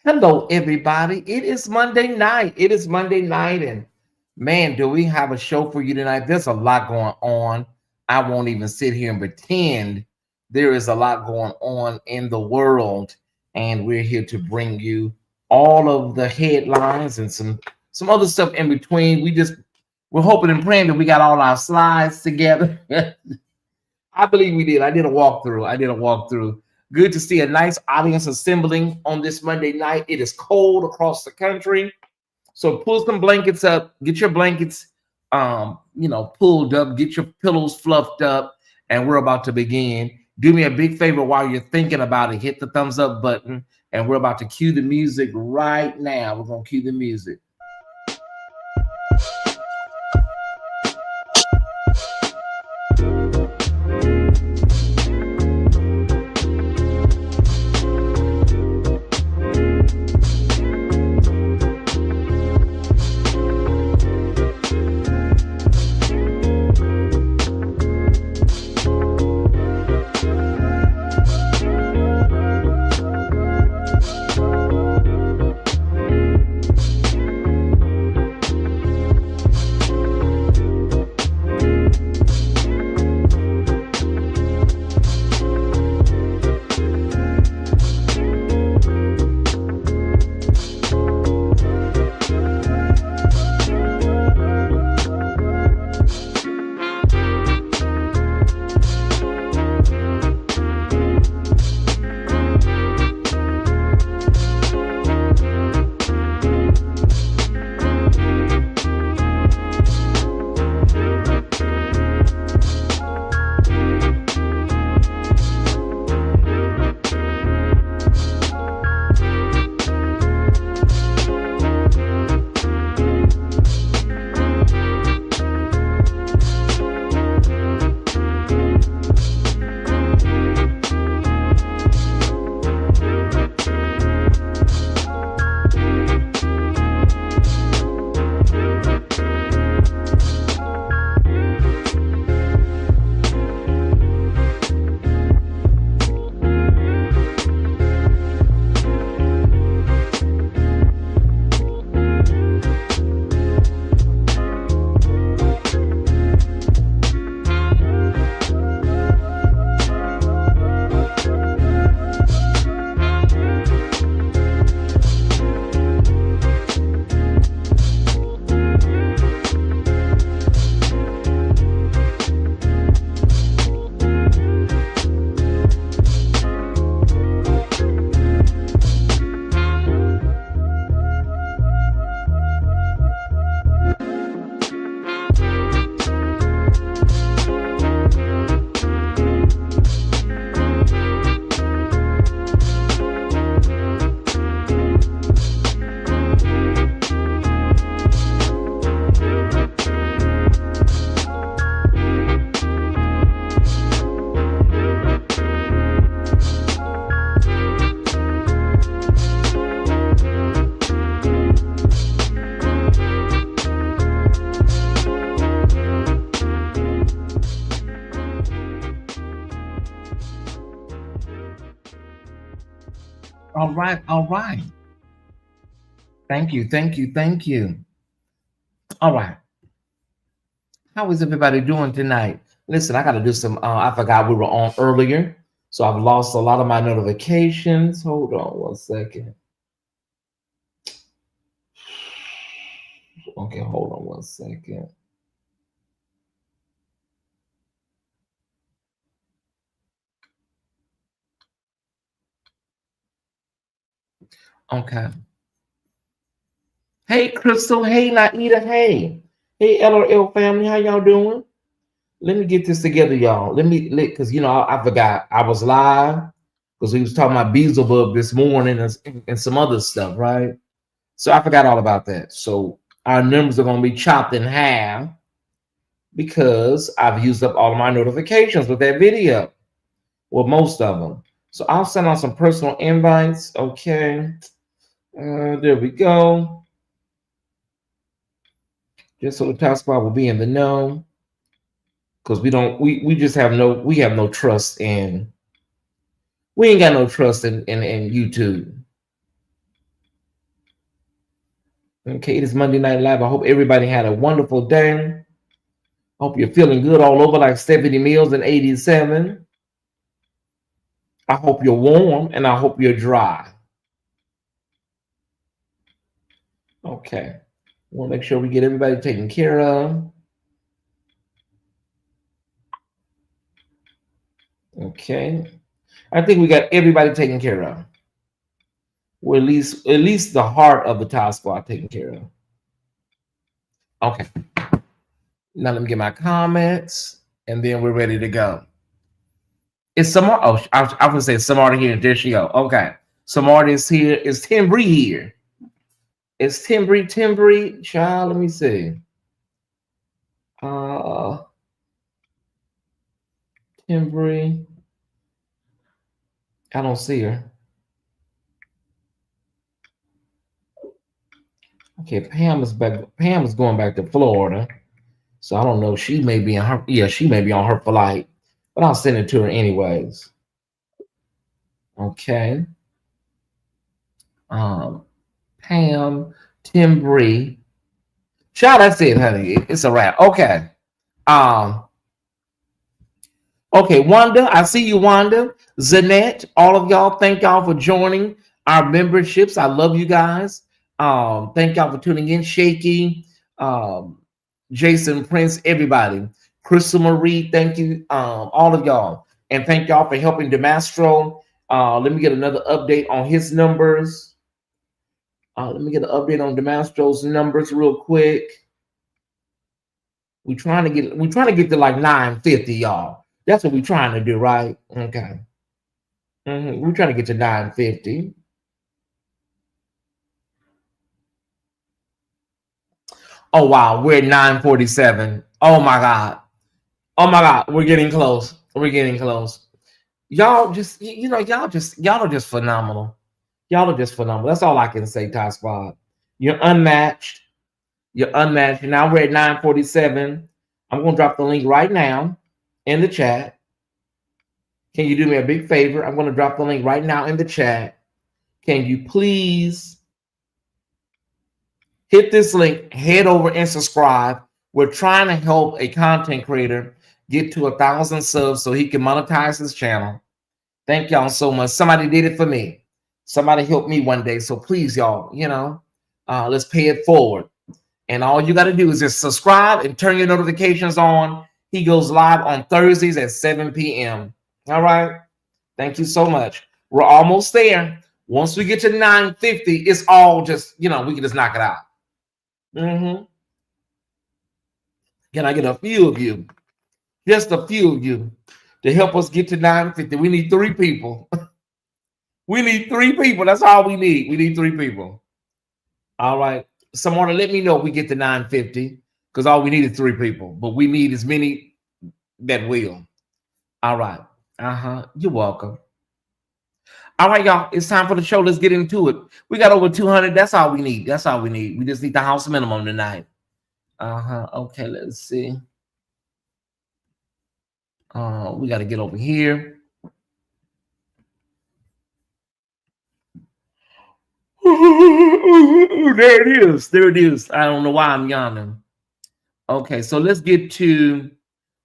Hello, everybody. It is Monday night. It is Monday night, and man, do we have a show for you tonight? There's a lot going on. I won't even sit here and pretend there is a lot going on in the world, and we're here to bring you all of the headlines and some other stuff in between. We're hoping and praying that we got all our slides together. I believe we did. I did a walkthrough. Good to see a nice audience assembling on this Monday night. It is cold across the country. So pull some blankets up, get your blankets pulled up, get your pillows fluffed up, and we're about to begin. Do me a big favor while you're thinking about it, hit the thumbs up button, and we're about to cue the music right now. We're gonna cue the music. All right, all right. Thank you. All right. How is everybody doing tonight? Listen, I got to do some. I forgot we were on earlier, so I've lost a lot of my notifications. Hold on one second. Okay, hold on one second. Okay. Hey, Crystal. Hey, Naida. Hey. Hey, LRL family. How y'all doing? Let me get this together, y'all. Because I forgot I was live because we was talking about Beelzebub this morning and some other stuff, right? So I forgot all about that. So our numbers are going to be chopped in half because I've used up all of my notifications with that video. Well, most of them. So I'll send out some personal invites. Okay. There we go. Just so the top spot will be in the know. Because we just have no trust in, we ain't got no trust in YouTube. Okay, it is Monday Night Live. I hope everybody had a wonderful day. Hope you're feeling good all over like Stephanie Mills in 87. I hope you're warm and I hope you're dry. Okay. We'll make sure we get everybody taken care of. Okay. I think we got everybody taken care of. Well, at least the heart of the Tile Squad taken care of. Okay. Now let me get my comments, and then we're ready to go. Is Samar? Oh, I was gonna say Samar here. There she go. Okay. Samar is here. Is Timbri here? Is Timbri? Child, let me see. Timbri. I don't see her. Okay, Pam is back. Pam is going back to Florida. So I don't know. She may be on her. Yeah, she may be on her flight, but I'll send it to her anyways. Okay. Pam, Timbri. Child, that's it, honey. It's a wrap. Okay. Um. Okay, Wanda. I see you, Wanda. Zanette. All of y'all. Thank y'all for joining our memberships. I love you guys. Thank y'all for tuning in. Shaky. Jason Prince. Everybody. Crystal Marie. Thank you. All of y'all. And thank y'all for helping Demastro. Let me get another update on his numbers. Let me get an update on Demastro's numbers real quick. We're trying to get to like 950, y'all. That's what we're trying to do, right? Okay. We're trying to get to 950. Oh wow, we're at 947. Oh my god. Oh my god, we're getting close. We're getting close. Y'all just y'all are just phenomenal. Y'all are just phenomenal. That's all I can say, Ty Squad. You're unmatched. You're unmatched. Now we're at 947. I'm going to drop the link right now in the chat. Can you do me a big favor? I'm going to drop the link right now in the chat. Can you please hit this link, head over and subscribe. We're trying to help a content creator get to 1,000 subs so he can monetize his channel. Thank y'all so much. Somebody did it for me. Somebody helped me one day. So please, y'all, let's pay it forward. And all you got to do is just subscribe and turn your notifications on. He goes live on Thursdays at 7 p.m. All right. Thank you so much. We're almost there. Once we get to 950, it's all just, we can just knock it out. Can I get a few of you? Just a few of you to help us get to 950. We need 3 people. We need 3 people. That's all we need. We need 3 people. All right. Someone to let me know if we get to 950, because all we need is 3 people, but we need as many that will. All right. You're welcome. All right, y'all. It's time for the show. Let's get into it. We got over 200. That's all we need. That's all we need. We just need the house minimum tonight. Okay, let's see. We got to get over here. There it is. There it is. I don't know why I'm yawning. Okay, so let's get to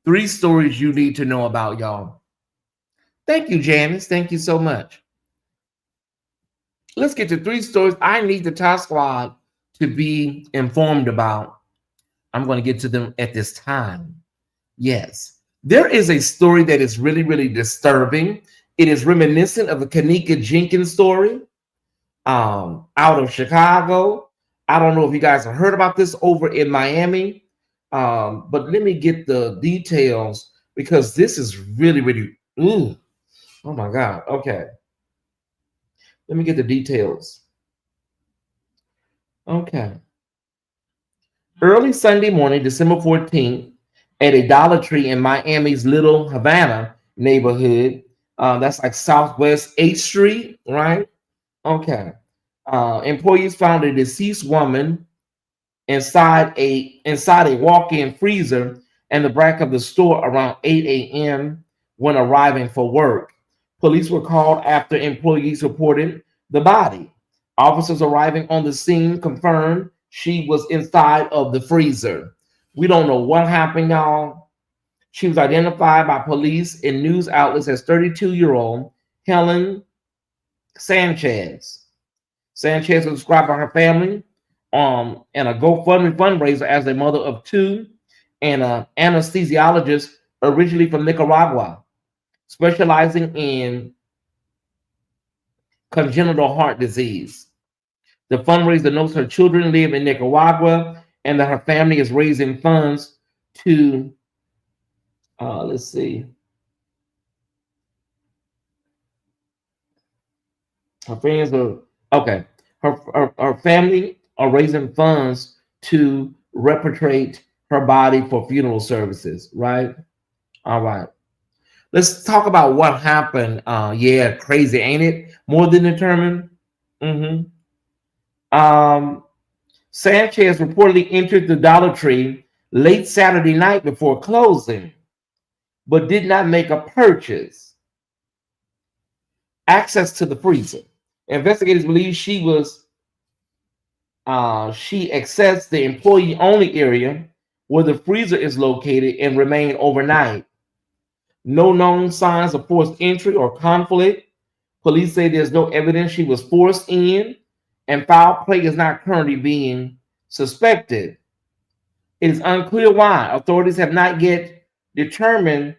3 stories you need to know about, y'all. Thank you, Janice. Thank you so much. Let's get to 3 stories I need the Ty Squad to be informed about. I'm going to get to them at this time. Yes. There is a story that is really, really disturbing. It is reminiscent of the Kanika Jenkins story out of Chicago. I don't know if you guys have heard about this over in Miami, but let me get the details because this is really, really, oh my God. Okay. Let me get the details. Okay. Early Sunday morning, December 14th, at a Dollar Tree in Miami's Little Havana neighborhood, that's like Southwest 8th Street, right? Okay. Employees found a deceased woman inside a walk-in freezer in the back of the store around 8 a.m. when arriving for work. Police were called after employees reported the body. Officers arriving on the scene confirmed She was inside of the freezer. We don't know what happened, y'all. She was identified by police and news outlets as 32-year-old Helen Sanchez. Sanchez was described by her family and a GoFundMe fundraiser as a mother of two and an anesthesiologist originally from Nicaragua, specializing in congenital heart disease. The fundraiser notes her children live in Nicaragua and that her family is raising funds to, let's see, her friends are, okay, her family are raising funds to repatriate her body for funeral services, right? All right. Let's talk about what happened. Yeah, crazy, ain't it? More than determined. Mm-hmm. Sanchez reportedly entered the Dollar Tree late Saturday night before closing, but did not make a purchase. Access to the freezer. Investigators believe she accessed the employee-only area where the freezer is located and remained overnight. No known signs of forced entry or conflict. Police say there's no evidence she was forced in, and foul play is not currently being suspected. It is unclear why. Authorities have not yet determined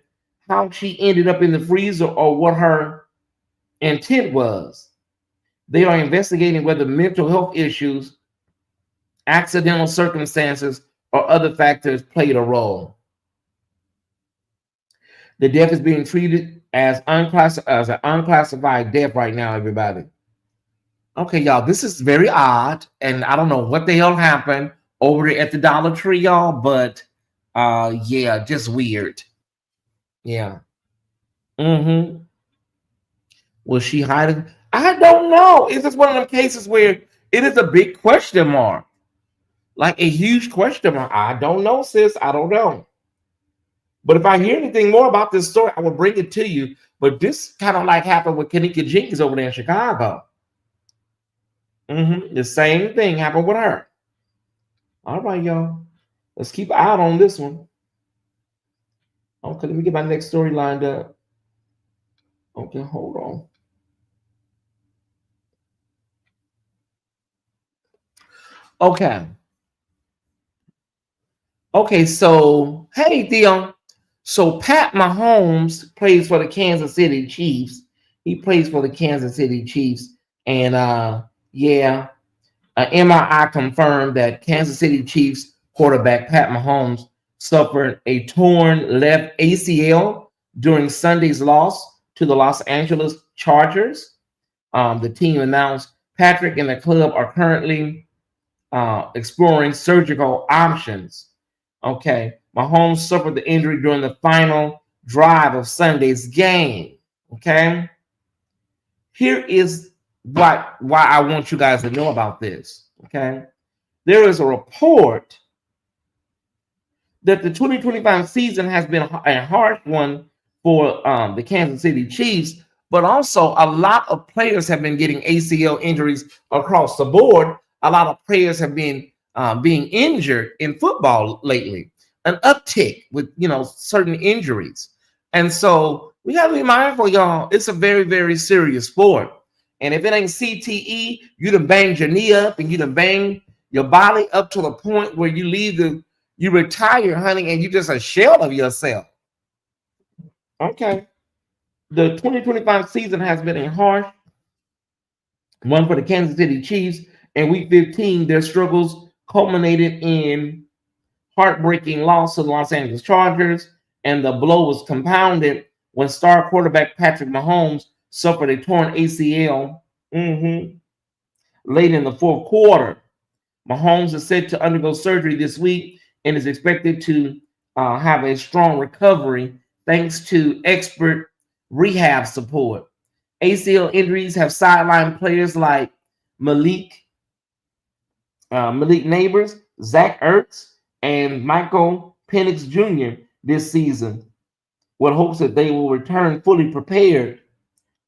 how she ended up in the freezer or what her intent was. They are investigating whether mental health issues, accidental circumstances, or other factors played a role. The death is being treated as an unclassified death right now, everybody. Okay, y'all, this is very odd, and I don't know what the hell happened over there at the Dollar Tree, y'all, but yeah, just weird. Yeah. Mm-hmm. Was she hiding? I don't know. It's just one of them cases where it is a big question mark. Like a huge question mark. I don't know, sis. I don't know. But if I hear anything more about this story, I will bring it to you. But this kind of like happened with Kanika Jenkins over there in Chicago. The same thing happened with her. All right, y'all. Let's keep an eye on this one. Okay, let me get my next story lined up. Okay, hold on. Okay. Okay, so hey Dion. So Pat Mahomes plays for the Kansas City Chiefs. He plays for the Kansas City Chiefs, and yeah, MRI confirmed that Kansas City Chiefs quarterback Pat Mahomes suffered a torn left ACL during Sunday's loss to the Los Angeles Chargers. The team announced Patrick and the club are currently exploring surgical options. Okay, Mahomes suffered the injury during the final drive of Sunday's game. Okay, here is why I want you guys to know about this. Okay, there is a report that the 2025 season has been a harsh one for the Kansas City Chiefs, but also a lot of players have been getting ACL injuries across the board. A lot of players have been being injured in football lately, an uptick with certain injuries, and so we got to be mindful, y'all. It's a very, very serious sport, and if it ain't CTE, you done banged your knee up and you done banged your body up to the point where you retire, honey, and you just a shell of yourself. Okay. The 2025 season has been a harsh one for the Kansas City Chiefs. In week 15, their struggles culminated in heartbreaking loss to the Los Angeles Chargers, and the blow was compounded when star quarterback Patrick Mahomes suffered a torn ACL late in the fourth quarter. Mahomes is set to undergo surgery this week and is expected to have a strong recovery thanks to expert rehab support. ACL injuries have sidelined players like Malik Neighbors, Zach Ertz, and Michael Penix Jr. this season, with hopes that they will return fully prepared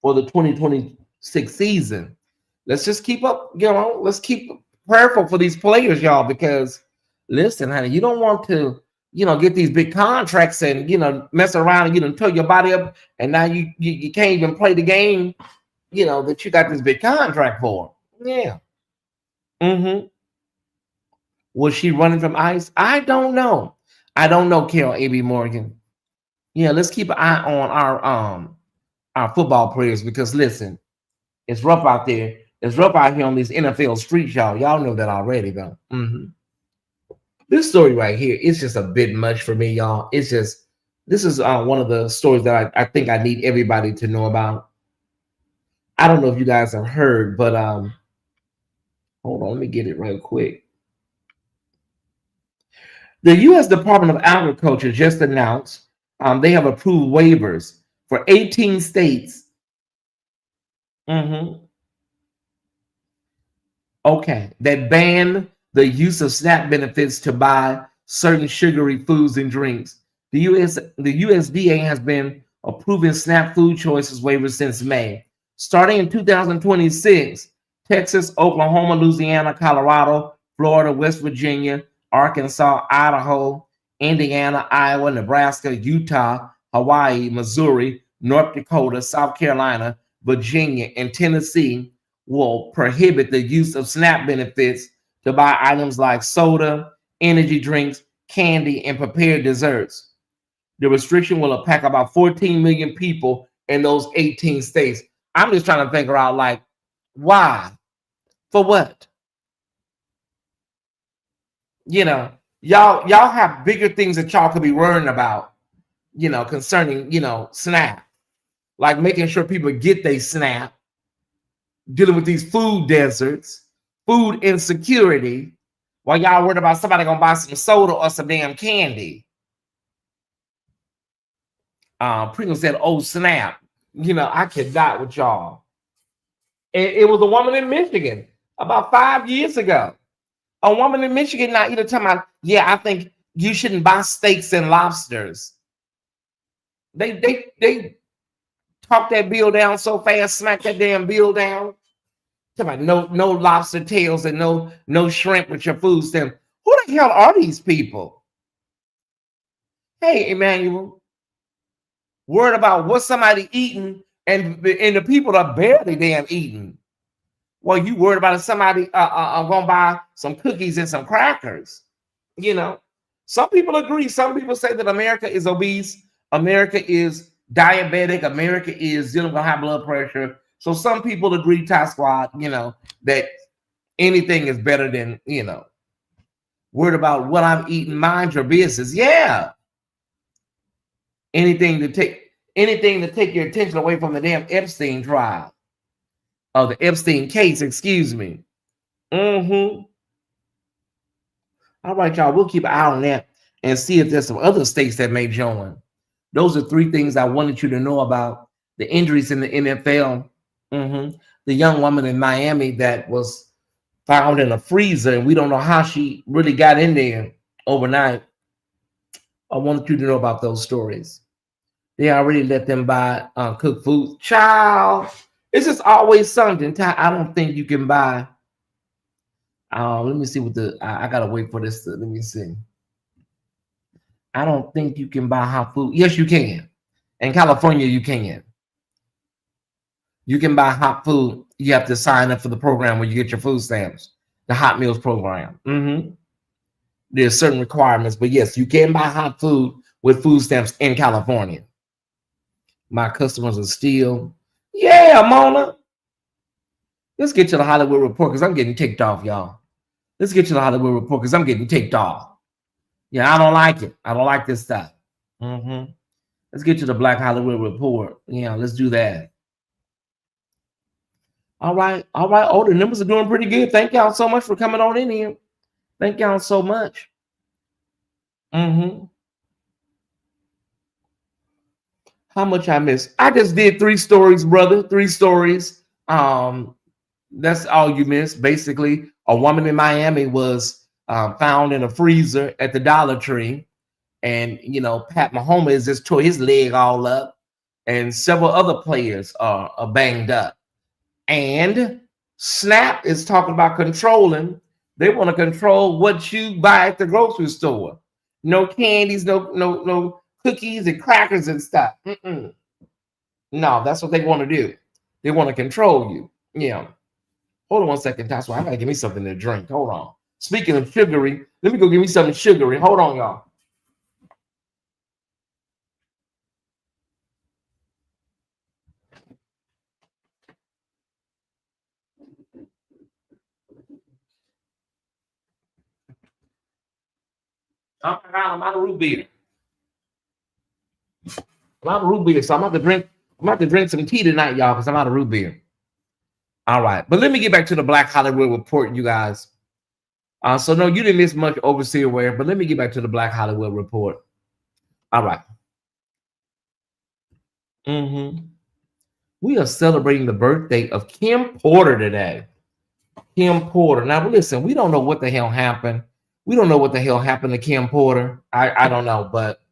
for the 2026 season. Let's just keep up, let's keep prayerful for these players, y'all, because listen, honey, you don't want to, get these big contracts and mess around and tear your body up, and now you can't even play the game, that you got this big contract for. Yeah. Mm-hmm. Was she running from ICE? I don't know. I don't know, Carol A.B. Morgan. Yeah, let's keep an eye on our football players, because listen, it's rough out there. It's rough out here on these NFL streets, y'all. Y'all know that already, though. This story right here, it's just a bit much for me, y'all. This is one of the stories that I think I need everybody to know about. I don't know if you guys have heard, but hold on, let me get it real quick. The U.S. Department of Agriculture just announced they have approved waivers for 18 states. Okay, that ban the use of SNAP benefits to buy certain sugary foods and drinks. The USDA has been approving SNAP food choices waivers since May. Starting in 2026, Texas, Oklahoma, Louisiana, Colorado, Florida, West Virginia, Arkansas, Idaho, Indiana, Iowa, Nebraska, Utah, Hawaii, Missouri, North Dakota, South Carolina, Virginia, and Tennessee will prohibit the use of SNAP benefits to buy items like soda, energy drinks, candy, and prepared desserts. The restriction will impact about 14 million people in those 18 states. I'm just trying to figure out, like, why? For what? Y'all have bigger things that y'all could be worrying about, concerning, SNAP. Like making sure people get their SNAP, dealing with these food deserts, food insecurity, while y'all worried about somebody gonna buy some soda or some damn candy. Pringles said, "Oh snap!" I cannot with y'all. It was a woman in Michigan about 5 years ago. A woman in Michigan now either talking about, yeah, I think you shouldn't buy steaks and lobsters. They talk that bill down so fast, smack that damn bill down. Talking about no lobster tails and no shrimp with your food stamp. Who the hell are these people? Hey, Emmanuel, worried about what somebody eating, and the people are barely damn eating. Well, you worried about somebody gonna buy some cookies and some crackers. Some people agree. Some people say that America is obese, America is diabetic, America is dealing with high blood pressure. So some people agree, Ty Squad, that anything is better than, worried about what I'm eating, mind your business. Yeah. Anything to take your attention away from the damn Epstein trial. Oh, the Epstein case, excuse me. All right, y'all. We'll keep an eye on that and see if there's some other states that may join. Those are 3 things I wanted you to know about the injuries in the NFL. The young woman in Miami that was found in a freezer, and we don't know how she really got in there overnight. I wanted you to know about those stories. They already let them buy cooked food. Child, it's just always something. I don't think you can buy. Let me see what I gotta wait for this. Let me see. I don't think you can buy hot food. Yes, you can. In California, you can. You can buy hot food. You have to sign up for the program where you get your food stamps, the Hot Meals program. There's certain requirements, but yes, you can buy hot food with food stamps in California. My customers are still, yeah, Mona. Let's get to the Hollywood Report because I'm getting ticked off, y'all. Let's get to the Hollywood Report because I'm getting ticked off. Yeah, I don't like it. I don't like this stuff. Let's get to the Black Hollywood Report. Yeah, let's do that. All right. Oh, the numbers are doing pretty good. Thank y'all so much for coming on in here. Thank y'all so much. How much I missed? I just did 3 stories, brother. 3 stories. That's all you missed. Basically, a woman in Miami was found in a freezer at the Dollar Tree. And, Pat Mahomes just tore his leg all up. And several other players are banged up. And SNAP is talking about controlling They want to control what you buy at the grocery store. No candies, no cookies and crackers and stuff. Mm-mm. No, that's what they want to do. They want to control you. Yeah. Hold on 1 second, Tasha. I gotta give me something to drink. Hold on. Speaking of sugary, let me go give me something sugary. Hold on, y'all. I'm out of root beer. I'm out of root beer, so I'm about to drink. I'm about to drink some tea tonight, y'all, because I'm out of root beer. All right, but let me get back to the Black Hollywood Report, you guys. So no, you didn't miss much overseer wear, but let me get back to the Black Hollywood Report. All right. We are celebrating the birthday of Kim Porter today. Kim Porter. Now, listen, we don't know what the hell happened. We don't know what the hell happened to Kim Porter. I don't know, but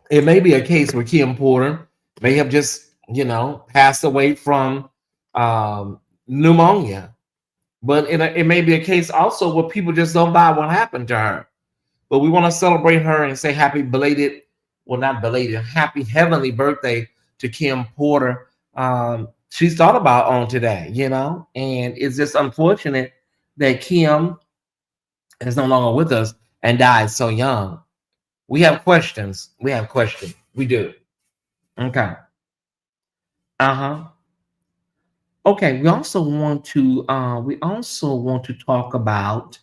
it may be a case where Kim Porter may have just, passed away from pneumonia. But it may be a case also where people just don't buy what happened to her. But we want to celebrate her and say happy belated, well, not belated, happy heavenly birthday to Kim Porter. She's thought about on today, and it's just unfortunate that Kim is no longer with us and died so young. We have questions. We do. Okay. Uh-huh. Okay. We also want to talk about,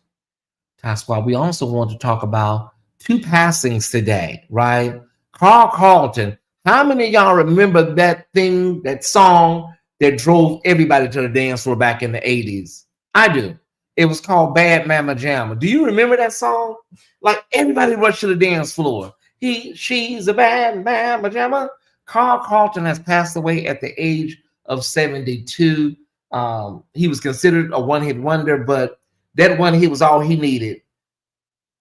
that's why we also want to talk about two passings today, right? Carl Carlton. How many of y'all remember that song that drove everybody to the dance floor back in the 80s? I do. It was called Bad Mama Jamma. Do you remember that song? Like everybody rushed to the dance floor. She's a bad mama jamma. Carl Carlton has passed away at the age of 72. He was considered a one-hit wonder, but that one hit was all he needed.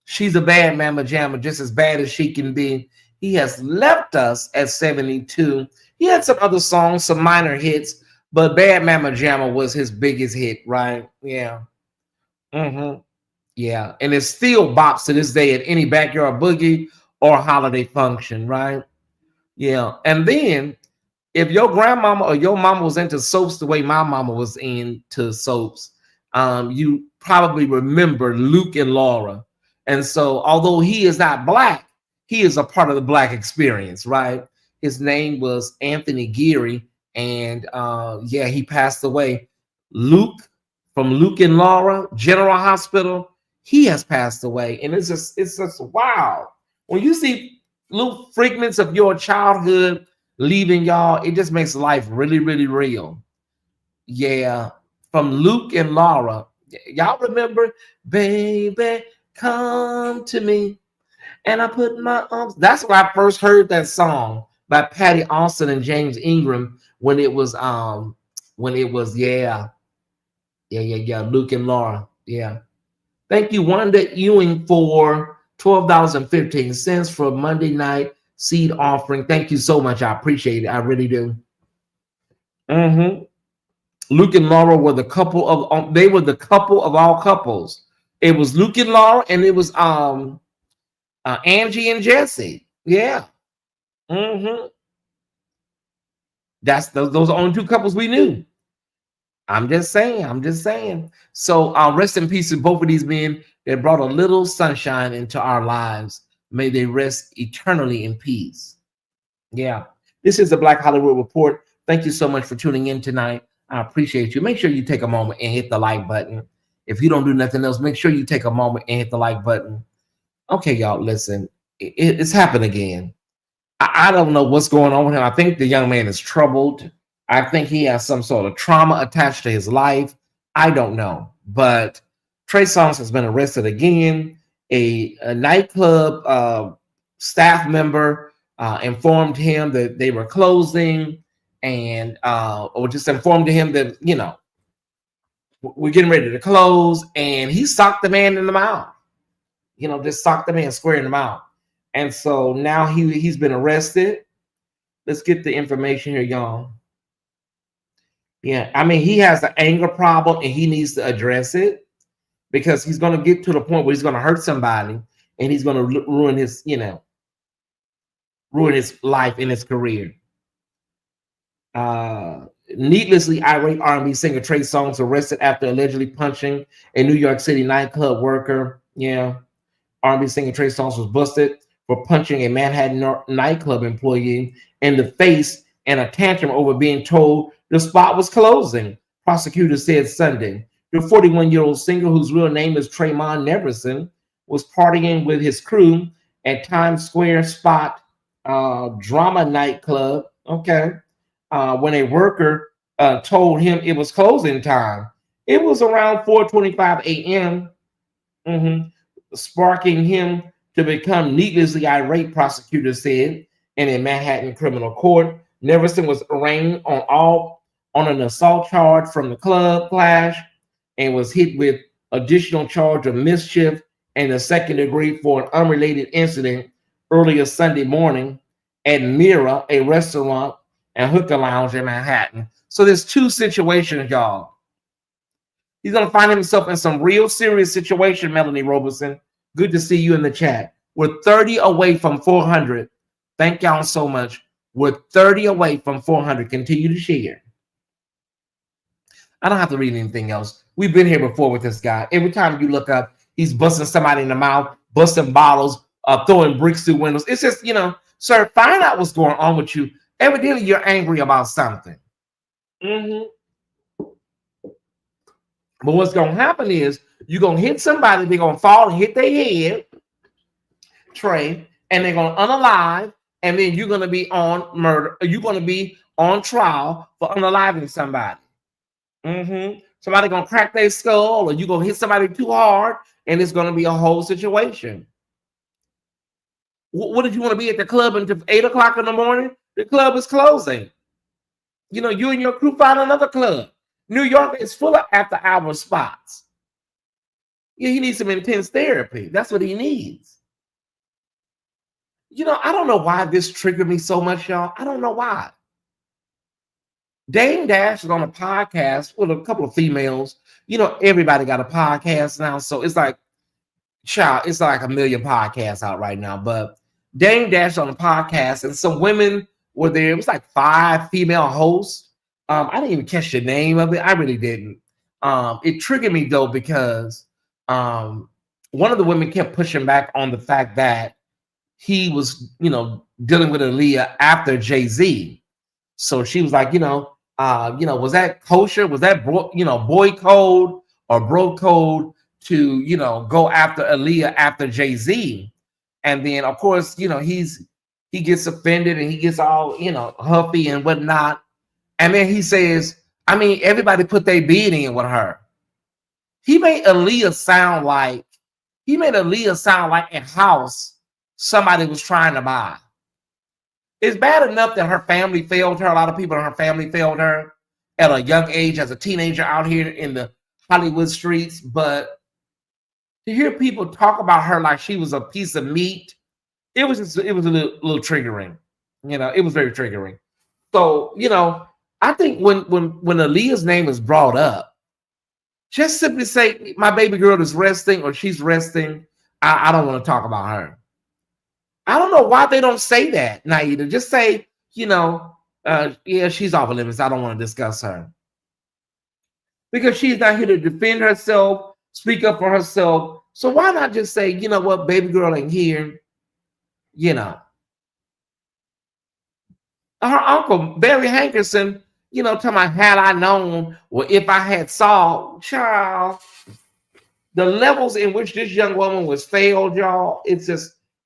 She's a bad mama jamma, just as bad as she can be. He has left us at 72. He had some other songs, some minor hits, but Bad Mama Jamma was his biggest hit, right? Yeah. Yeah. And it still bops to this day at any backyard boogie or holiday function, right? Yeah. And then if your grandmama or your mama was into soaps the way my mama was into soaps, you probably remember Luke and Laura. And so, although he is not black, he is a part of the black experience, right? His name was Anthony Geary, and yeah, he passed away. Luke from Luke and Laura General Hospital, he has passed away, and it's just wow. When you see little fragments of your childhood leaving y'all, it just makes life really, really real. Yeah, from Luke and Laura. Y'all remember, baby, come to me. And I put my arms. That's when I first heard that song by Patty Austin and James Ingram when it was Luke and Laura. Yeah. Thank you, Wanda Ewing, for $12.15 for Monday night seed offering. Thank you so much. I appreciate it. I really do. Luke and Laura were the couple of they were the couple of all couples. It was Luke and Laura, and it was Angie and Jesse. Yeah. That's those are only two couples we knew. I'm just saying. So rest in peace to both of these men that brought a little sunshine into our lives. May they rest eternally in peace. Yeah. This is the Black Hollywood Report. Thank you so much for tuning in tonight. I appreciate you. Make sure you take a moment and hit the like button. If you don't do nothing else, make sure you take a moment and hit the like button. Okay, y'all, listen. It's happened again. I don't know what's going on with him. I think the young man is troubled. I think he has some sort of trauma attached to his life. I don't know. But Trey Songz has been arrested again. A nightclub staff member informed him that they were closing, and or just informed him that, we're getting ready to close, and he socked the man in the mouth. Just socked the man square in the mouth. And so now he's been arrested. Let's get the information here, y'all. Yeah, I mean, he has an anger problem and he needs to address it because he's going to get to the point where he's going to hurt somebody and he's going to ruin his, ruin his life and his career. Needlessly irate R&B singer Trey Songz arrested after allegedly punching a New York City nightclub worker. Yeah, R&B singer Trey Songz was busted for punching a Manhattan nightclub employee in the face and a tantrum over being told the spot was closing. Prosecutors said Sunday. The 41-year-old singer, whose real name is Tremont Neverson, was partying with his crew at Times Square Spot Drama nightclub. Okay, when a worker told him it was closing time. It was around 4:25 a.m. Sparking him to become needlessly irate, prosecutors said in a Manhattan criminal court. Neverson was arraigned on an assault charge from the club clash and was hit with additional charge of mischief and a second degree for an unrelated incident earlier Sunday morning at Mira, a restaurant and hookah lounge in Manhattan. So there's two situations, y'all. He's going to find himself in some real serious situation, Melanie Roberson. Good to see you in the chat. We're 30 away from 400. Thank y'all so much. We're 30 away from 400. Continue to share. I don't have to read anything else. We've been here before with this guy. Every time you look up, he's busting somebody in the mouth, busting bottles, throwing bricks through windows. It's just, sir, find out what's going on with you. Evidently, you're angry about something. But what's going to happen is you're going to hit somebody, they're going to fall and hit their head, Trey, and they're going to unalive, and then you're going to be on murder. You're going to be on trial for unaliving somebody. Somebody going to crack their skull, or you're going to hit somebody too hard, and it's going to be a whole situation. What did you want to be at the club until 8 o'clock in the morning? The club is closing. You and your crew find another club. New York is full of after-hour spots. Yeah, he needs some intense therapy. That's what he needs. I don't know why this triggered me so much, y'all. I don't know why. Dame Dash is on a podcast with a couple of females. Everybody got a podcast now, so it's like, child, it's like a million podcasts out right now. But Dame Dash on a podcast, and some women were there. It was like 5 female hosts. I didn't even catch the name of it. I really didn't. It triggered me though because one of the women kept pushing back on the fact that he was, dealing with Aaliyah after Jay-Z. So she was like, was that kosher? Was that boy code or bro code to go after Aaliyah after Jay-Z? And then of course, he gets offended and he gets all huffy and whatnot. And then he says, everybody put their bid in with her. He made Aaliyah sound like a house somebody was trying to buy. It's bad enough that her family failed her. A lot of people in her family failed her at a young age as a teenager out here in the Hollywood streets. But to hear people talk about her like she was a piece of meat, it was a little triggering. It was very triggering. So, I think when Aaliyah's name is brought up, just simply say my baby girl is resting or she's resting. I don't want to talk about her. I don't know why they don't say that, Naida. Just say, yeah, she's off limits. I don't want to discuss her. Because she's not here to defend herself, speak up for herself. So why not just say, you know what, baby girl ain't here. Her uncle, Barry Hankerson, talking about had I known, or if I had saw, child, the levels in which this young woman was failed, y'all,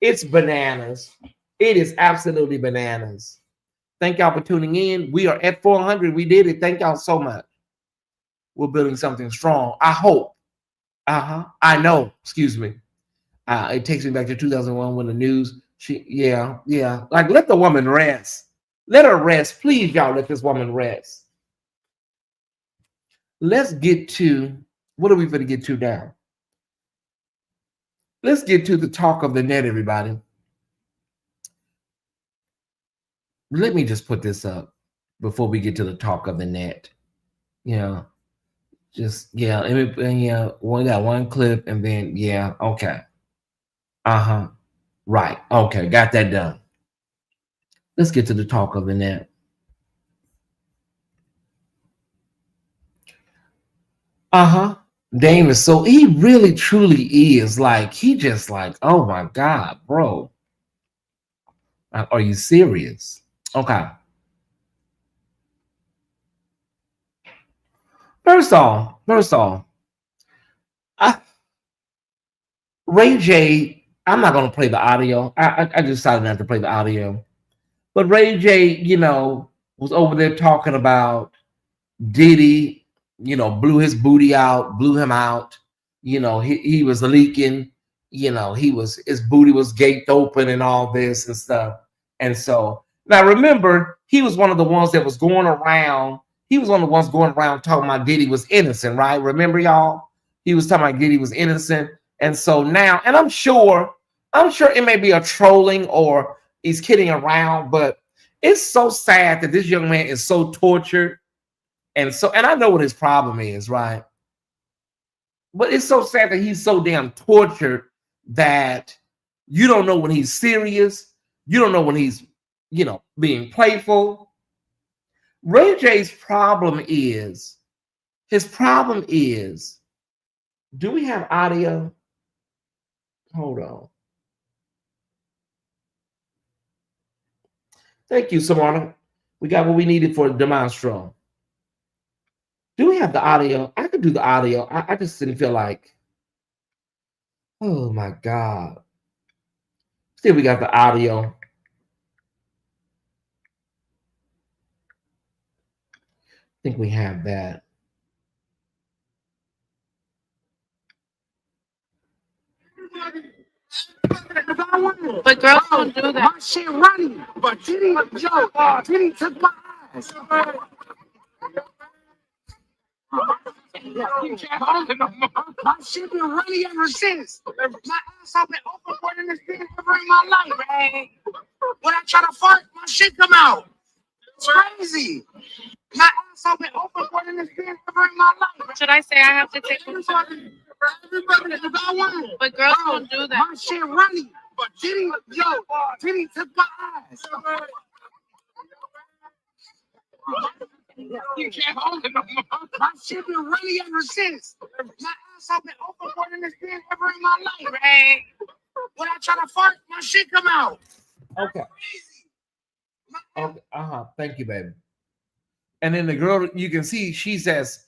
it's bananas. It is absolutely bananas. Thank y'all for tuning in. We are at 400. We did it. Thank y'all so much. We're building something strong. I hope. I know. Excuse me. It takes me back to 2001 when the news, yeah. Like, let the woman rest. Let her rest. Please, y'all, let this woman rest. Let's get to, what are we going to get to now? Let's get to the talk of the net, everybody. Let me just put this up before we get to the talk of the net. Yeah, just yeah. And yeah, we got one clip, and then yeah, okay. Uh-huh. Right. Okay, got that done. Let's get to the talk of the net. Uh-huh. Dame is so he really truly is like he just like, oh my God, bro. Are you serious? Okay. First off, I, Ray J, I'm not gonna play the audio. I decided not to play the audio. But Ray J, was over there talking about Diddy, blew his booty out, blew him out. He was leaking. His booty was gaped open and all this and stuff. And so now remember, he was one of the ones that was going around. He was one of the ones going around talking about Diddy was innocent, right? Remember, y'all? He was talking about Diddy was innocent. And so now, and I'm sure it may be a trolling or he's kidding around, but it's so sad that this young man is so tortured and I know what his problem is, right? But it's so sad that he's so damn tortured that you don't know when he's serious. You don't know when he's, being playful. Ray J's his problem is, do we have audio? Hold on. Thank you, Samana. We got what we needed for the demonstration. Do we have the audio? I could do the audio. I just didn't feel like, oh my God. Still, we got the audio. I think we have that. But girls don't do that. My shit running, but Diddy took my ass. My shit been running ever since. My ass have been open more than this thing ever in my life, man. When I try to fart, my shit come out. It's crazy. My ass have been open more than this thing ever in my life. Should I say I have to take one? But girls don't do that. My shit running, but Diddy took my ass. You can't hold it no more. My shit been running ever since. My ass have been open more than this thing ever in my life, man. When I try to fart, my shit come out. Okay. Okay. Thank you, baby. And then the girl, you can see she has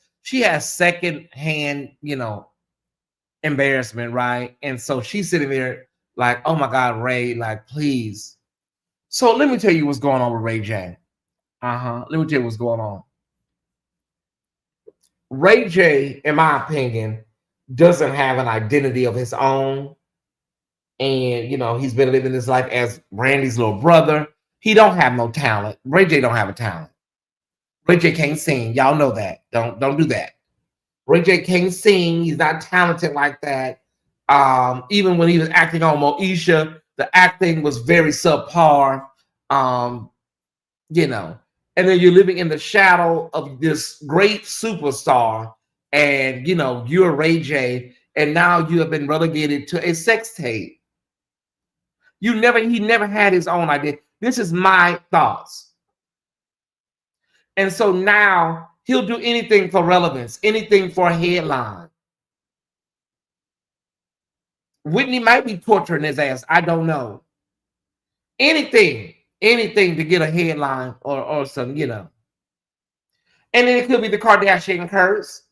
second hand, embarrassment, right? And so she's sitting there like, oh my God, Ray, like, please. So let me tell you what's going on with Ray J. Let me tell you what's going on. Ray J, in my opinion, doesn't have an identity of his own. And he's been living his life as Randy's little brother. He don't have no talent. Ray J don't have a talent. Ray J can't sing. Y'all know that. Don't do that. Ray J can't sing. He's not talented like that. Even when he was acting on Moesha, the acting was very subpar. Um, and then you're living in the shadow of this great superstar, and you're Ray J, and now you have been relegated to a sex tape. He never had his own idea. This is my thoughts. And so now he'll do anything for relevance, anything for a headline. Whitney might be torturing his ass. I don't know. Anything to get a headline or some, And then it could be the Kardashian curse.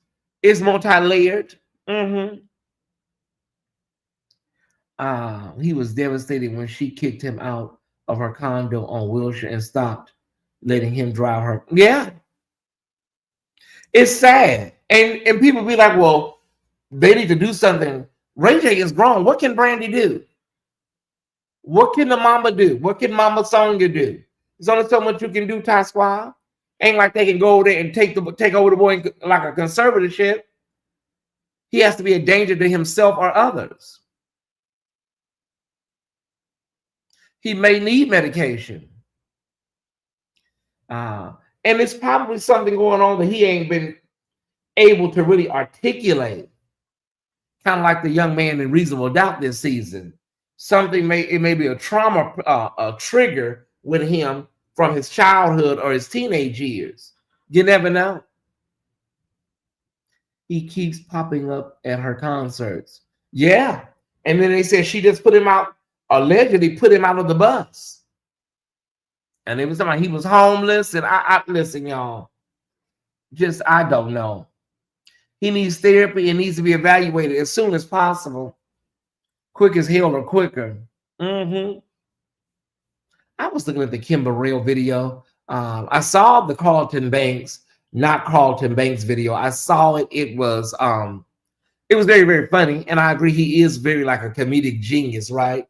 It's multi-layered. He was devastated when she kicked him out of her condo on Wilshire and stopped letting him drive her. Yeah. It's sad. And people be like, well, they need to do something. Ray J is grown. What can Brandy do? What can the mama do? What can Mama Sonya do? There's only so much you can do, Ty Squad. Ain't like they can go over there and take over the boy like a conservatorship. He has to be a danger to himself or others. He may need medication. And it's probably something going on that he ain't been able to really articulate, kind of like the young man in Reasonable Doubt this season. It may be a trauma, a trigger with him from his childhood or his teenage years. You never know. He keeps popping up at her concerts. Yeah. And then they said she just put him out, allegedly put him out of the bus. And it was somebody, he was homeless. And I listen, y'all, I don't know. He needs therapy and needs to be evaluated as soon as possible. Quick as hell or quicker. I was looking at the Kim Burrell video. I saw the Carlton Banks, not Carlton Banks video. I saw it. It was very, very funny. And I agree, he is very like a comedic genius, right?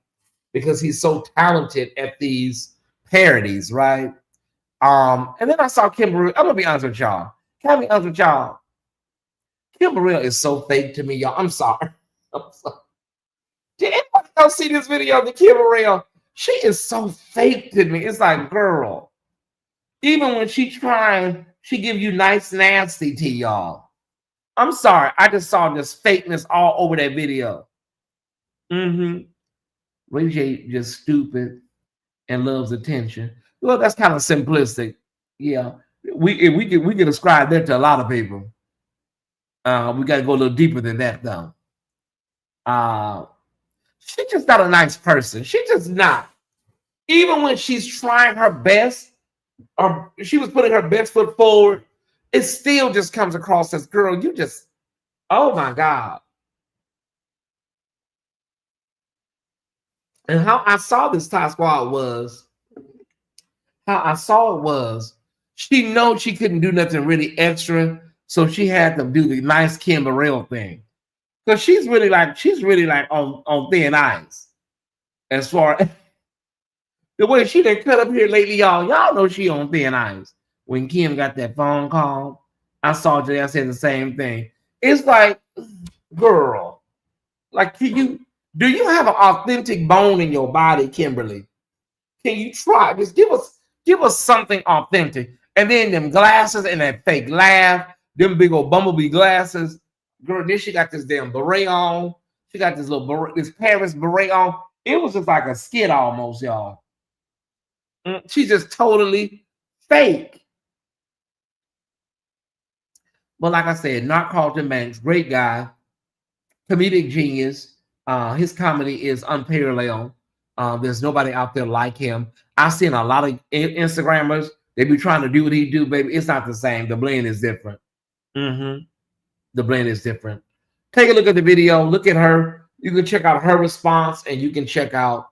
Because he's so talented at these parodies, right? And then I saw Kim Burrell. I'm gonna be honest with y'all. Can I be honest with y'all? Kim Burrell is so fake to me, y'all. I'm sorry. Did anybody else see this video of the Kim Burrell? She is so fake to me. It's like, girl, even when she trying, she give you nice nasty to y'all. I'm sorry. I just saw this fakeness all over that video. Ray J just stupid and loves attention. Well, that's kind of simplistic. Yeah. We can ascribe that to a lot of people. We got to go a little deeper than that, though. She just not a nice person. She just not. Even when she's trying her best, or she was putting her best foot forward, it still just comes across as, girl, you just, oh my God. And how I saw this Ty Squad was, she knows she couldn't do nothing really extra, so she had to do the nice Kim Burrell thing. Because she's really like on thin ice. As far as the way she done cut up here lately, y'all know she on thin ice. When Kim got that phone call, I saw Jay said the same thing. It's like, girl, like, do you have an authentic bone in your body, Kimberly? Can you try? Just give us something authentic. And then them glasses and that fake laugh, them big old bumblebee glasses. Girl, then she got this damn beret on. She got this this Paris beret on. It was just like a skit almost, y'all. She's just totally fake. But like I said, not Carlton Banks, great guy, comedic genius. His comedy is unparalleled. There's nobody out there like him. I've seen a lot of Instagrammers. They be trying to do what he do, baby. It's not the same. The blend is different. The blend is different. Take a look at the video. Look at her. You can check out her response, and you can check out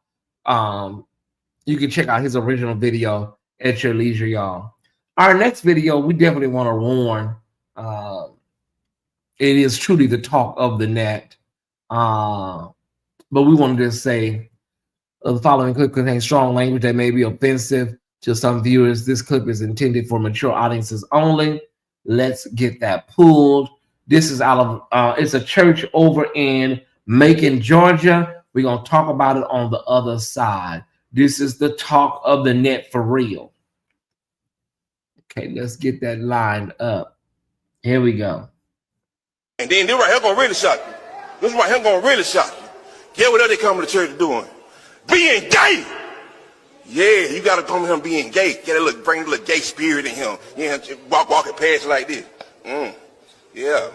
his original video at your leisure, y'all. Our next video, we definitely want to warn. It is truly the talk of the net. But we want to just say the following clip contains strong language that may be offensive to some viewers. This clip is intended for mature audiences only. Let's get that pulled. This is out of it's a church over in Macon, Georgia. We're gonna talk about it on the other side. This is the talk of the net for real. Okay, let's get that lined up. Here we go. And then this right here gonna really shock you. This right here gonna really shock you. Get what they come to the church doing? Being gay. Yeah, you gotta come to him being gay. Get a look, bring a little gay spirit in him. You know, walking past like this. Yeah.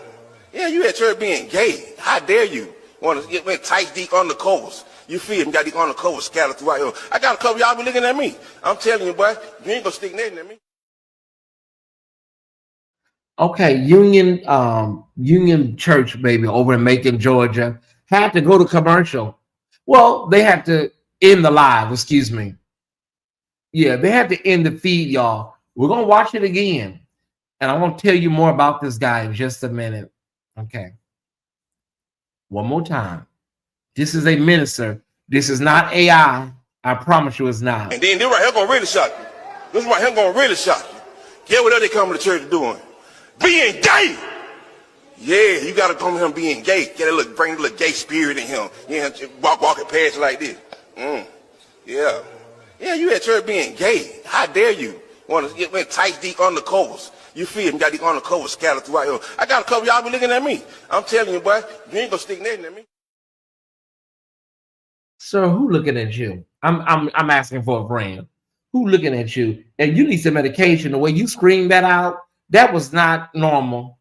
Yeah, you at church being gay. How dare you? Want to get tight deep undercovers. You feel me? Got these undercovers scattered throughout here. I got a couple y'all be looking at me. I'm telling you, boy, you ain't gonna stick nothing at me. Okay, Union Church, baby, over in Macon, Georgia, had to go to commercial. Well, they had to end the live, excuse me. Yeah, they had to end the feed, y'all. We're gonna watch it again. And I want to tell you more about this guy in just a minute. Okay. One more time. This is a minister. This is not AI. I promise you it's not. And then this right here gonna really shock you. This right here gonna really shock you. Get what they come to church doing? Being gay. Yeah, you gotta come to him being gay. Get a look, bring a little gay spirit in him. You know, walking past like this. Yeah. Yeah, you at church being gay. How dare you? Want to get tight deep undercovers. You feel me? Got these undercover scattered throughout here. I got a couple y'all be looking at me. I'm telling you, boy, you ain't gonna stick nothing at me. Sir, who looking at you? I'm asking for a friend. Who looking at you? And you need some medication. The way you screamed that out, that was not normal.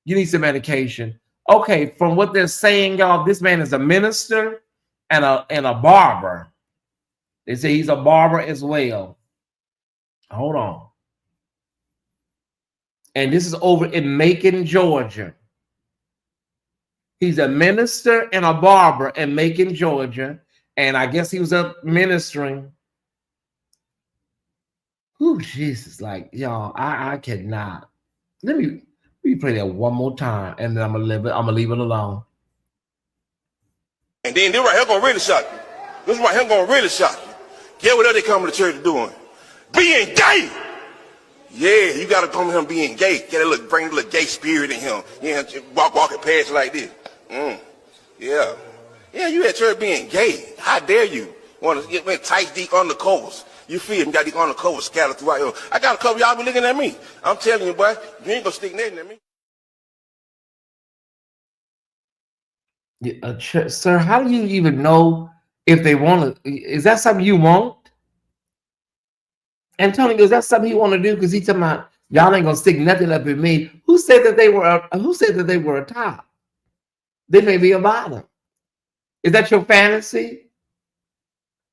You need some medication. Okay, from what they're saying, y'all, this man is a minister and a barber. They say he's a barber as well. Hold on. And this is over in Macon, Georgia. He's a minister and a barber in Macon, Georgia. And I guess he was up ministering. Oh, Jesus, like, y'all, I cannot. Let me play that one more time, and then I'm gonna leave it alone. And then this right here gonna really shock you. This right here gonna really shock you. Get what they come to the church doing? Being gay. Yeah, you gotta come to him being gay. Get a little, bring a little gay spirit in him. Yeah, walking past like this. Yeah. Yeah, you at church being gay. How dare you? Want to get tight, deep undercovers. You feel me? Got these undercovers scattered throughout here. I got a couple y'all be looking at me. I'm telling you, boy, you ain't gonna stick nothing at me. Yeah, sir, how do you even know if they want to? Is that something you want? Antonio, is that something you want to do? Because he's talking about y'all ain't gonna stick nothing up in me. Who said that they were? Who said that they were a top? They may be a bottom. Is that your fantasy?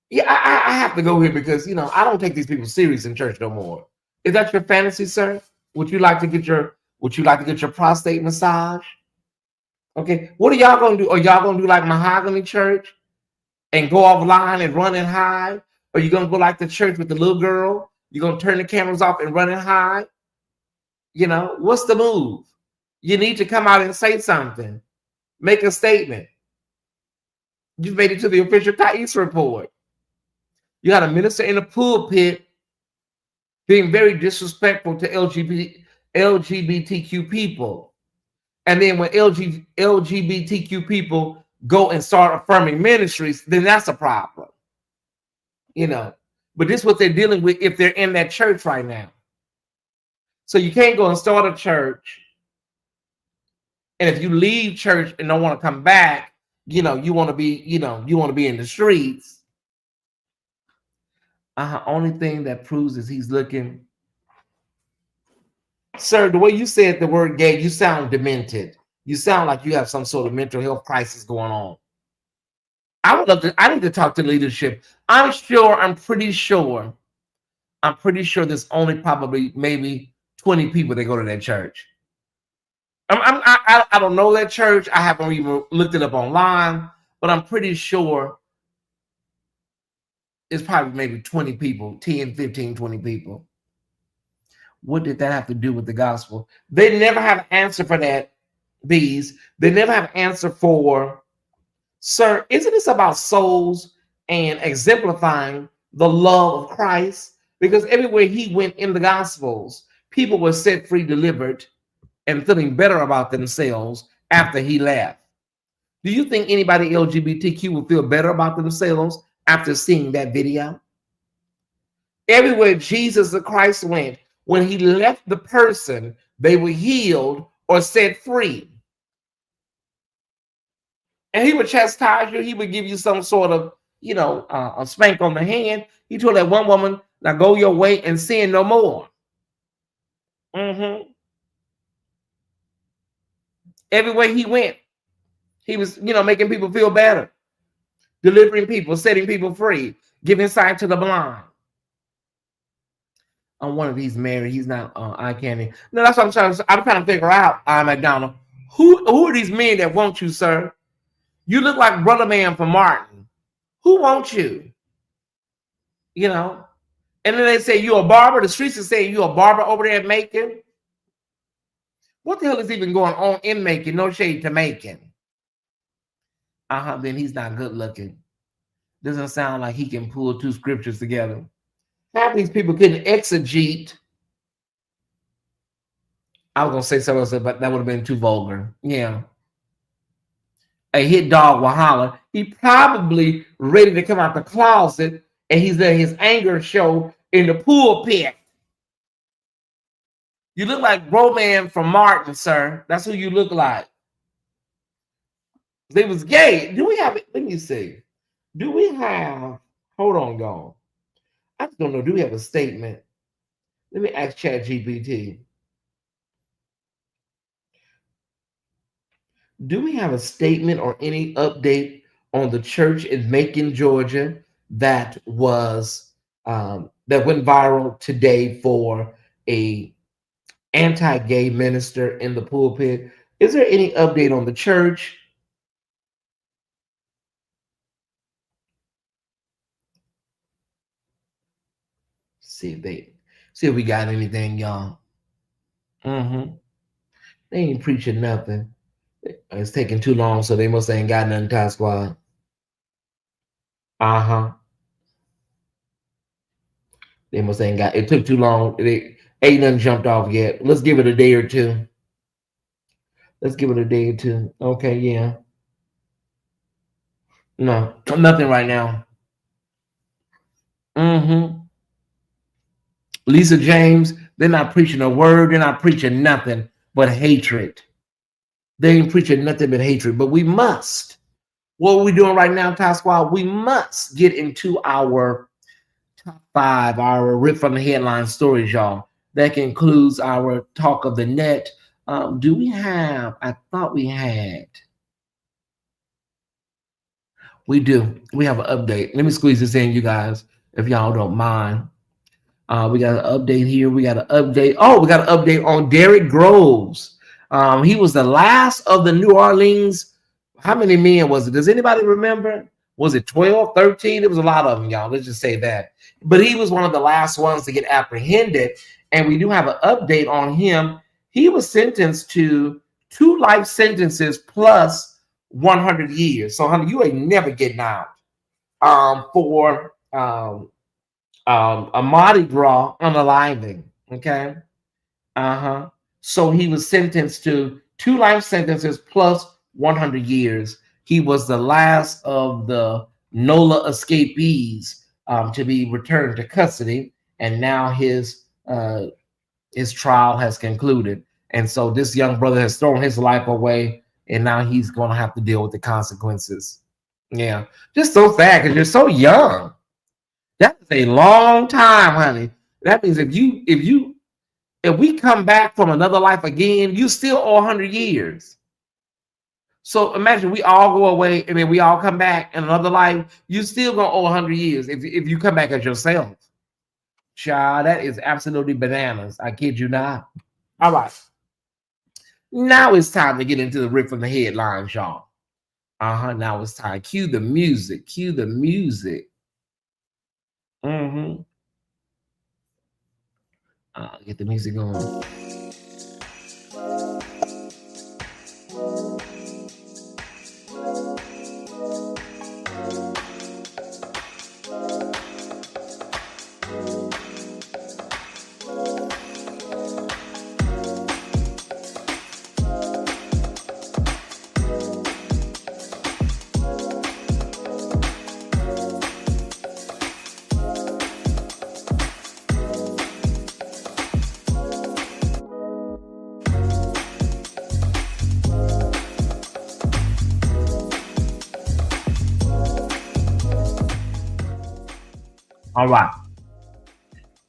Yeah, I have to go here because I don't take these people serious in church no more. Is that your fantasy, sir? Would you like to get your prostate massage? Okay, what are y'all gonna do? Are y'all gonna do like Mahogany Church and go offline and run and hide? Or you gonna go like the church with the little girl? You're gonna turn the cameras off and run and hide? What's the move? You need to come out and say something. Make a statement. You've made it to the official Tyesse Report. You got a minister in the pulpit being very disrespectful to LGBTQ people. And then when LGBTQ people go and start affirming ministries, then that's a problem. But this is what they're dealing with if they're in that church right now. So you can't go and start a church. And if you leave church and don't want to come back, you want to be, you want to be in the streets. Only thing that proves is he's looking. Sir, the way you said the word gay, you sound demented. You sound like you have some sort of mental health crisis going on. I need to talk to leadership. I'm pretty sure there's only probably maybe 20 people that go to that church. I don't know that church. I haven't even looked it up online, but I'm pretty sure it's probably maybe 20 people, 10, 15, 20 people. What did that have to do with the gospel? They never have an answer for that, bees. They never have an answer for, sir, isn't this about souls and exemplifying the love of Christ? Because everywhere he went in the gospels, people were set free, delivered, and feeling better about themselves after he left. Do you think anybody LGBTQ will feel better about themselves after seeing that video? Everywhere Jesus the Christ went, when he left the person, they were healed or set free. And he would chastise you. He would give you some sort of, a spank on the hand. He told that one woman, now go your way and sin no more. Everywhere he went, he was, making people feel better, delivering people, setting people free, giving sight to the blind. On one of these married, he's not eye candy. No, that's what I'm trying to figure out, McDonald. Who are these men that want you, sir? You look like Brother Man from Martin. Who wants you? And then they say you're a barber. The streets are saying you're a barber over there at Macon. What the hell is even going on in Macon? No shade to Macon. Then he's not good looking. Doesn't sound like he can pull two scriptures together. Half these people couldn't exegete. I was gonna say something else, but that would have been too vulgar. Yeah. A hit dog will holler. He probably ready to come out the closet, and he's letting his anger show in the pulpit. You look like Roman from Martin, sir. That's who you look like. They was gay. Do we have it? Let me see. Do we have, hold on, y'all. I just don't know. Do we have a statement? Let me ask ChatGPT. Do we have a statement or any update on the church in Macon, Georgia, that was that went viral today for a anti-gay minister in the pulpit? Is there any update on the church? See if we got anything, y'all. They ain't preaching nothing. It's taking too long, so they must ain't got nothing, Ty Squad. They must ain't got. It took too long. They ain't nothing jumped off yet. Let's give it a day or two. Let's give it a day or two. Okay, yeah. No, nothing right now. Lisa James, they're not preaching a word. They're not preaching nothing but hatred. They ain't preaching nothing but hatred. But we must. What are we doing right now, Ty Squad? We must get into our top 5, our rip from the headline stories, y'all. That concludes our talk of the net. Do we have? I thought we had. We do. We have an update. Let me squeeze this in, you guys, if y'all don't mind. We got an update here. We got an update. Oh, we got an update on Derrick Groves. He was the last of the New Orleans. How many men was it? Does anybody remember? Was it 12, 13? It was a lot of them, y'all. Let's just say that. But he was one of the last ones to get apprehended. And we do have an update on him. He was sentenced to 2 life sentences plus 100 years. So, honey, you ain't never getting out for a Mardi Gras unaliving. Okay. So he was sentenced to 2 life sentences plus 100 years. He was the last of the NOLA escapees to be returned to custody, and now his trial has concluded. And so this young brother has thrown his life away, and now he's going to have to deal with the consequences. Yeah, just so sad because you're so young. That is a long time, honey. That means if we come back from another life again, you still owe 100 years. So imagine we all go away and then we all come back in another life. You still gonna owe 100 years if you come back as yourself. Child, that is absolutely bananas. I kid you not. All right. Now it's time to get into the rip from the headlines, y'all. Now it's time. Cue the music. Cue the music. Get the music going. All right.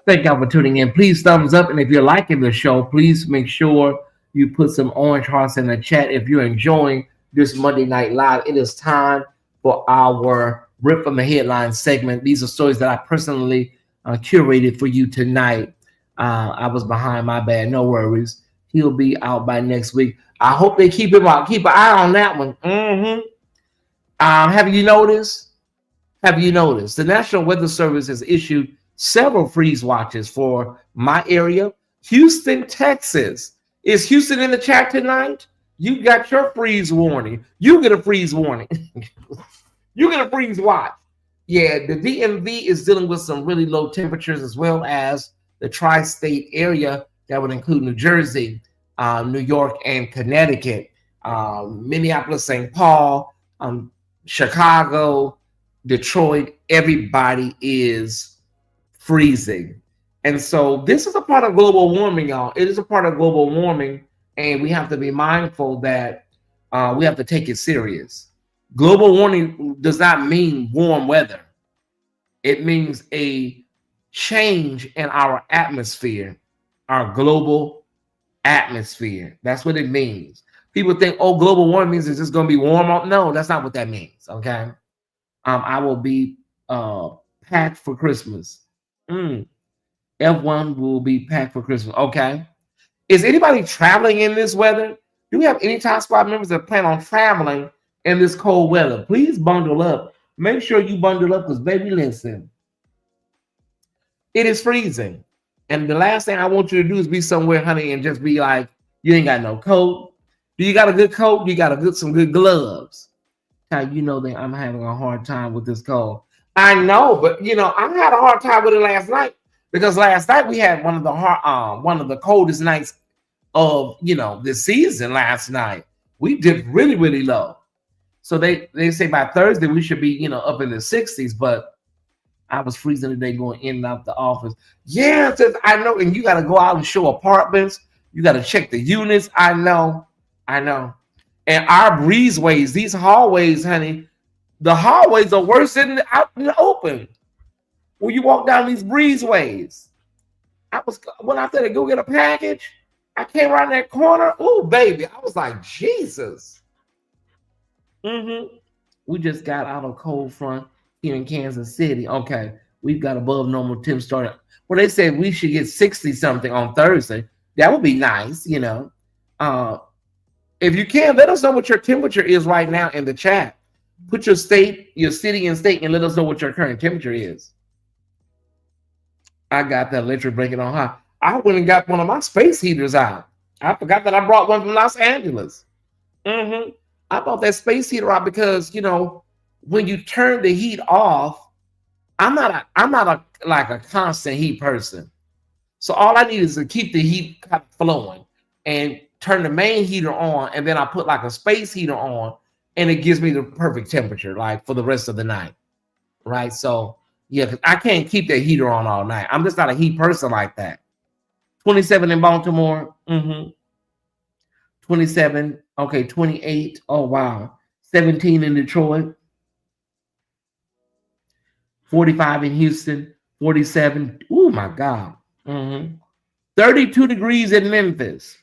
Thank y'all for tuning in. Please thumbs up. And if you're liking the show, please make sure you put some orange hearts in the chat. If you're enjoying this Monday Night Live, it is time for our Rip from the Headline segment. These are stories that I personally curated for you tonight. I was behind, my bad. No worries. He'll be out by next week. I hope they keep him out. Keep an eye on that one. Have you noticed? The National Weather Service has issued several freeze watches for my area, Houston, Texas. Is Houston in the chat tonight? You got your freeze warning. You get a freeze warning. You get a freeze watch. Yeah, the DMV is dealing with some really low temperatures, as well as the tri-state area that would include New Jersey, New York, and Connecticut, Minneapolis, St. Paul, Chicago, Detroit. Everybody is freezing. And so this is a part of global warming, y'all. It is a part of global warming, and we have to be mindful that we have to take it serious. Global warming does not mean warm weather. It means a change in our atmosphere, our global atmosphere. That's what it means. People think, oh, global warming means it's just going to be warm. No, that's not what that means. Okay. I will be packed for Christmas. F1 will be packed for Christmas. Okay. Is anybody traveling in this weather? Do we have any Top Squad members that plan on traveling in this cold weather? Please bundle up. Make sure you bundle up because, baby, listen, it is freezing. And the last thing I want you to do is be somewhere, honey, and just be like, you ain't got no coat. Do you got a good coat? Do you got some good gloves? How you know that I'm having a hard time with this cold? I know, but I had a hard time with it last night because last night we had one of the coldest nights of this season. Last night we dipped really, really low. So they say by Thursday we should be up in the 60s, but I was freezing today going in and out the office. Yeah, I know, and you got to go out and show apartments. You got to check the units. I know. And our breezeways, these hallways, honey, the hallways are worse than out in the open. When you walk down these breezeways, when I said to go get a package, I came around that corner. Oh, baby, I was like, Jesus. We just got out of cold front here in Kansas City. Okay, we've got above normal temps starting. Well, they said we should get 60 something on Thursday. That would be nice, If you can, let us know what your temperature is right now in the chat. Put your state, your city and state, and let us know what your current temperature is. I got that electric blanket on high. I went and got one of my space heaters out. I forgot that I brought one from Los Angeles. I bought that space heater out because when you turn the heat off, I'm not a constant heat person. So all I need is to keep the heat kind of flowing and turn the main heater on, and then I put like a space heater on, and it gives me the perfect temperature, like for the rest of the night, right? So yeah, because I can't keep that heater on all night. I'm just not a heat person like that. 27 in Baltimore. 27. Okay, 28. Oh wow. 17 in Detroit. 45 in Houston. 47. Oh my God. 32 degrees in Memphis.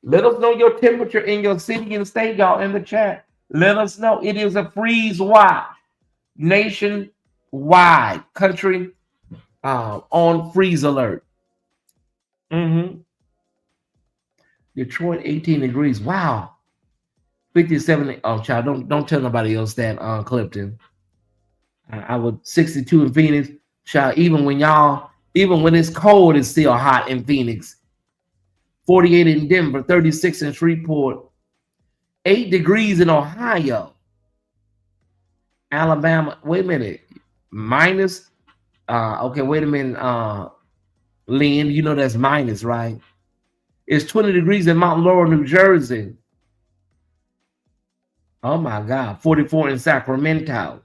Let us know your temperature in your city and state, y'all, in the chat. Let us know. It is a freeze watch nationwide, country on freeze alert. Detroit, 18 degrees. Wow. 57. Oh, child, don't tell nobody else that, Clifton. I would 62 in Phoenix. Child, even when it's cold, it's still hot in Phoenix. 48 in Denver, 36 in Shreveport, 8 degrees in Ohio. Alabama, wait a minute. Minus, okay, wait a minute, Lynn, you know that's minus, right? It's 20 degrees in Mount Laurel, New Jersey. Oh my God, 44 in Sacramento.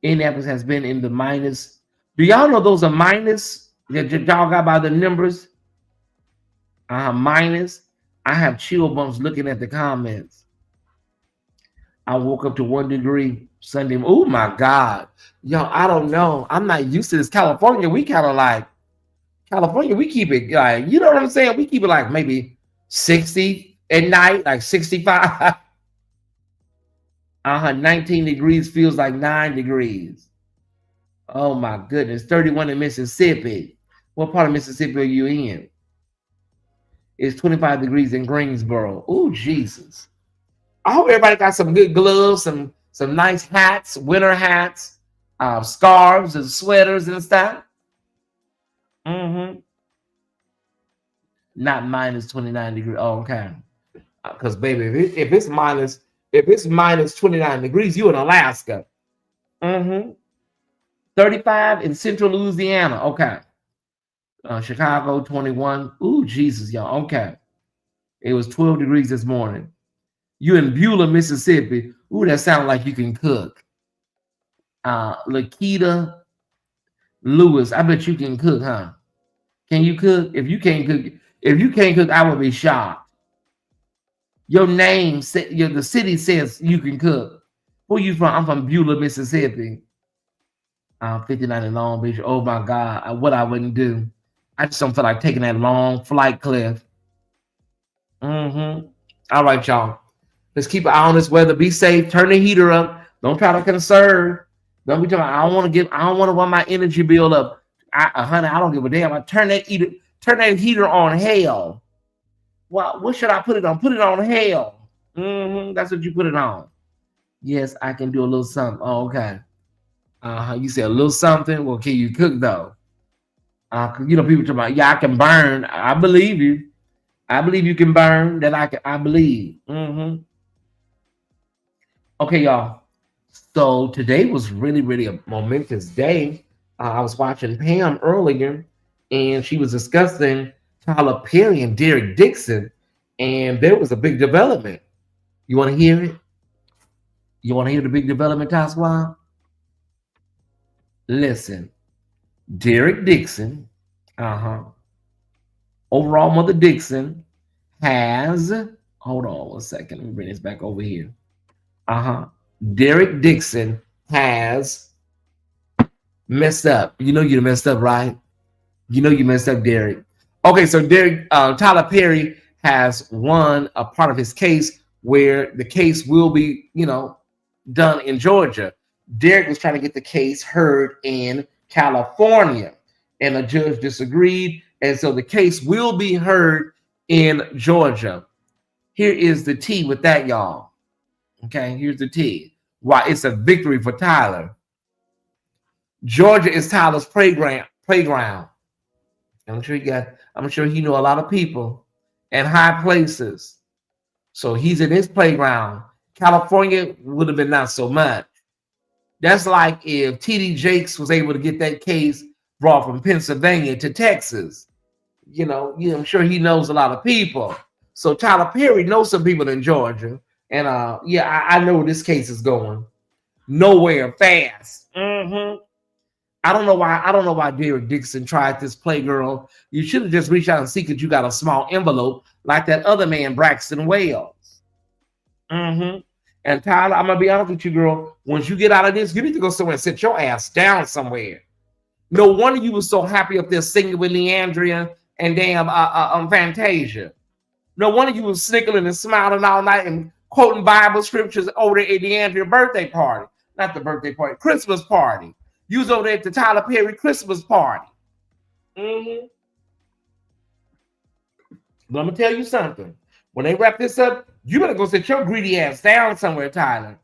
Indianapolis has been in the minus. Do y'all know those are minus that y'all got by the numbers? Minus. I have chill bumps looking at the comments. I woke up to 1 degree Sunday. Oh my God. Yo, I don't know. I'm not used to this. California, we kind of like, we keep it like, you know what I'm saying? We keep it like maybe 60 at night, like 65. 19 degrees feels like 9 degrees. Oh my goodness. 31 in Mississippi. What part of Mississippi are you in? It's 25 degrees in Greensboro. Oh, Jesus. I hope everybody got some good gloves, some nice hats, winter hats, scarves and sweaters and stuff. Not minus 29 degrees. Oh, okay. Because baby, if it's minus 29 degrees, you in Alaska. 35 in Central Louisiana. Okay. Chicago 21. Ooh, Jesus, y'all. Okay. It was 12 degrees this morning. You in Beulah, Mississippi. Ooh, that sounds like you can cook. Lakita, Lewis, I bet you can cook, huh? Can you cook? If you can't cook, I would be shocked. Your name, the city says you can cook. Where you from? I'm from Beulah, Mississippi. 59 in Long Beach. Oh my God, what I wouldn't do. I just don't feel like taking that long flight, Cliff. All right, y'all. Let's keep an eye on this weather. Be safe. Turn the heater up. Don't try to conserve. Don't be talking. I don't want to run my energy bill up. Honey, I don't give a damn. I turn that heater on hell. Well, what should I put it on? Put it on hell. That's what you put it on. Yes, I can do a little something. Oh, okay. You said a little something. Well, can you cook though? People talk about, yeah, I can burn. I believe you. I believe you can burn. That I believe. Okay, y'all. So today was really, really a momentous day. I was watching Pam earlier, and she was discussing Tyler Perry and Derek Dixon, and there was a big development. You want to hear it? You want to hear the big development, Taswa? Listen, Derek Dixon, overall Mother Dixon has, hold on one second, let me bring this back over here. Derek Dixon has messed up. You know you messed up, right? You know you messed up, Derek. Okay, so Tyler Perry has won a part of his case where the case will be, done in Georgia. Derek was trying to get the case heard in California, and a judge disagreed, and so the case will be heard in Georgia. Here is the tea with that, y'all. Okay, here's the tea. Why it's a victory for Tyler. Georgia is Tyler's playground. I'm sure he know a lot of people and high places. So he's in his playground. California would have been not so much. That's like if TD Jakes was able to get that case brought from Pennsylvania to Texas. I'm sure he knows a lot of people. So Tyler Perry knows some people in Georgia. And I know where this case is going. Nowhere fast. I don't know why Derek Dixon tried this Playgirl. You should have just reached out and see that you got a small envelope like that other man, Braxton Wales. And Tyler, I'm gonna be honest with you, girl. Once you get out of this, you need to go somewhere and sit your ass down somewhere. No wonder you was so happy up there singing with Leandria and damn Fantasia. No wonder you was snickering and smiling all night and quoting Bible scriptures over there at the Leandria birthday party. Not the birthday party, Christmas party. You was over there at the Tyler Perry Christmas party. But I'm gonna tell you something. When they wrap this up, you better go sit your greedy ass down somewhere, Tyler.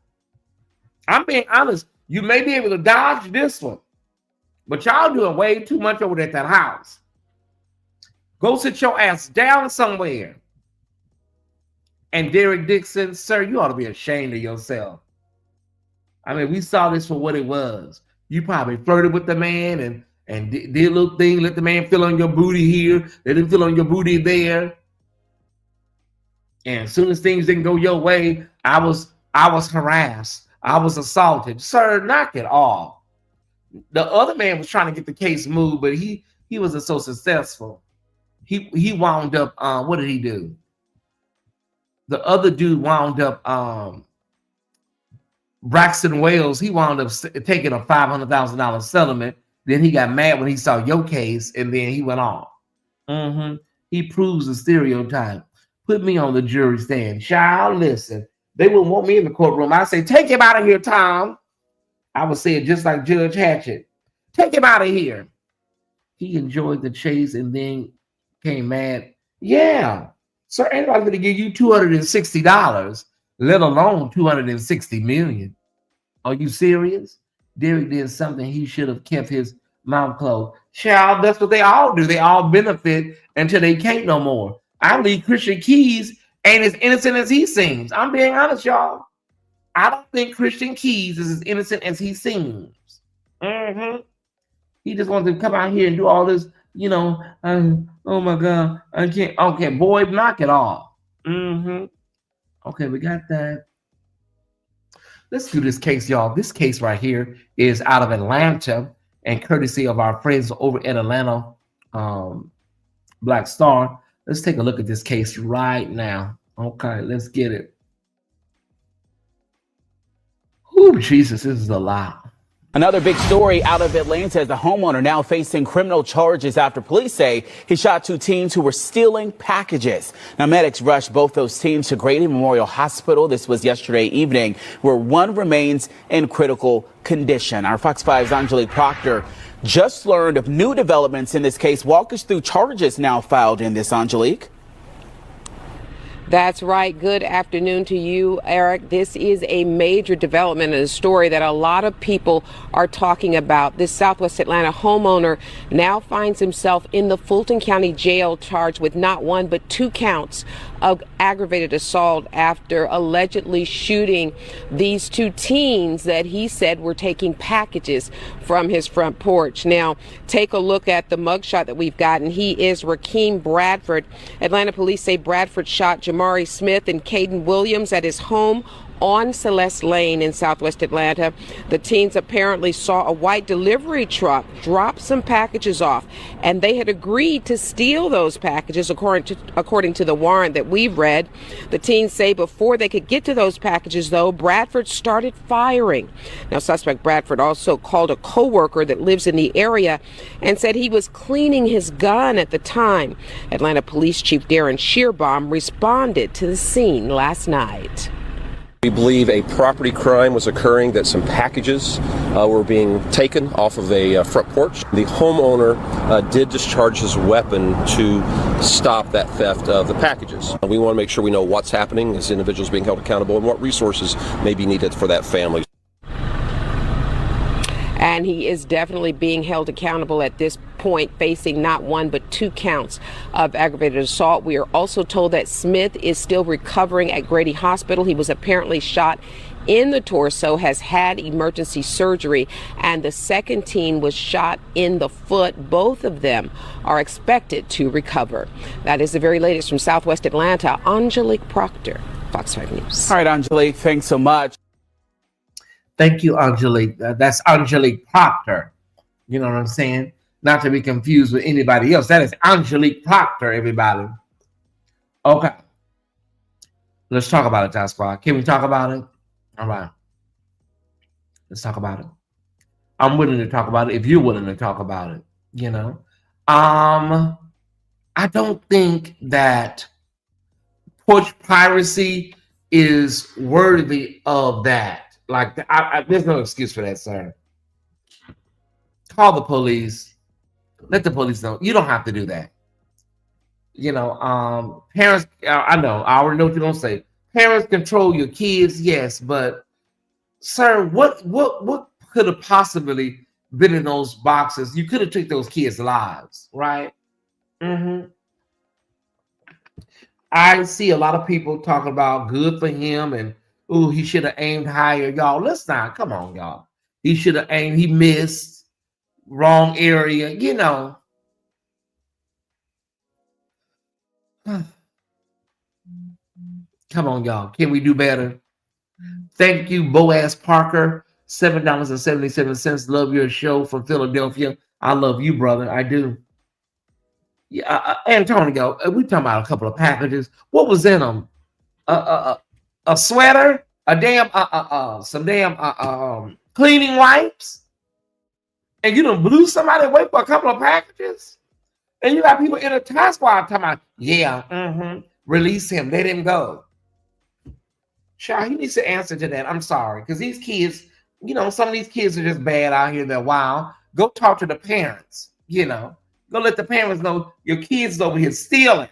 I'm being honest. You may be able to dodge this one, but y'all doing way too much over there at that house. Go sit your ass down somewhere. And Derek Dixon, sir, you ought to be ashamed of yourself. I mean, we saw this for what it was. You probably flirted with the man and did a little thing, let the man feel on your booty here, let him feel on your booty there. And as soon as things didn't go your way, I was harassed. I was assaulted. Sir, knock it off. The other man was trying to get the case moved, but he wasn't so successful. He wound up, what did he do? The other dude wound up, Braxton Wales, he wound up taking a $500,000 settlement. Then he got mad when he saw your case, and then he went off. He proves the stereotype. Put me on the jury stand. Child, listen. They wouldn't want me in the courtroom. I say, take him out of here, Tom. I would say it just like Judge Hatchett. Take him out of here. He enjoyed the chase and then came mad. Yeah. Sir, anybody's going to give you $260, let alone $260 million. Are you serious? Derek did something he should have kept his mouth closed. Child, that's what they all do. They all benefit until they can't no more. I believe Christian Keys ain't as innocent as he seems. I'm being honest, y'all. I don't think Christian Keys is as innocent as he seems. He just wants to come out here and do all this, oh my God, I can't. Okay, boy, knock it off. Okay, we got that. Let's do this case, y'all. This case right here is out of Atlanta. and courtesy of our friends over at Atlanta Black Star. Let's take a look at this case right now. Okay, let's get it. Oh, Jesus, this is a lot. Another big story out of Atlanta is a homeowner now facing criminal charges after police say he shot 2 teens who were stealing packages. Now, medics rushed both those teens to Grady Memorial Hospital. This was yesterday evening, where one remains in critical condition. Our Fox 5's Angelique Proctor just learned of new developments in this case. Walk us through charges now filed in this, Angelique. That's right. Good afternoon to you, Eric. This is a major development and a story that a lot of people are talking about. This Southwest Atlanta homeowner now finds himself in the Fulton County Jail charged with not 1 but 2 counts of aggravated assault after allegedly shooting these 2 teens that he said were taking packages from his front porch. Now, take a look at the mugshot that we've gotten. He is Rakeem Bradford. Atlanta police say Bradford shot Jamari Smith and Caden Williams at his home on Celeste Lane in Southwest Atlanta. The teens apparently saw a white delivery truck drop some packages off, and they had agreed to steal those packages according to the warrant that we've read. The teens say before they could get to those packages, though, Bradford started firing. Now, suspect Bradford also called a co-worker that lives in the area and said he was cleaning his gun at the time. Atlanta Police Chief Darren Shearbaum responded to the scene last night. We believe a property crime was occurring, that some packages were being taken off of a front porch. The homeowner did discharge his weapon to stop that theft of the packages. We want to make sure we know what's happening, as individuals being held accountable, and what resources may be needed for that family. And he is definitely being held accountable at this point, facing not 1 but 2 counts of aggravated assault. We are also told that Smith is still recovering at Grady Hospital. He was apparently shot in the torso, has had emergency surgery, and the second teen was shot in the foot. Both of them are expected to recover. That is the very latest from Southwest Atlanta. Angelique Proctor, Fox 5 News. All right, Angelique, thanks so much. Thank you, Angelique. That's Angelique Proctor. You know what I'm saying? Not to be confused with anybody else. That is Angelique Proctor, everybody. Okay. Let's talk about it, Task Squad. Can we talk about it? All right. Let's talk about it. I'm willing to talk about it if you're willing to talk about it, you know. I don't think that porch piracy is worthy of that. Like, there's no excuse for that, sir. Call the police. Let the police know. You don't have to do that. You know, parents, I know, I already know what you're going to say. Parents control your kids, yes, but, sir, what could have possibly been in those boxes? You could have took those kids' lives, right? I see a lot of people talking about good for him and, ooh, he should have aimed higher. Y'all, let's not. Come on, y'all. He should have aimed. He missed. Wrong area. You know. Come on, y'all. Can we do better? Thank you, Boaz Parker. $7.77. Love your show from Philadelphia. I love you, brother. I do. Yeah, Antonio, we talking about a couple of packages. What was in them? A sweater, a damn some damn cleaning wipes, and you done blew somebody away for a couple of packages, and you got people in a task squad talking about, yeah, release him, let him go. Child, he needs to answer to that. I'm sorry, because these kids, you know, some of these kids are just bad out here. They're wild. Go talk to the parents. You know, go let the parents know your kids over here stealing.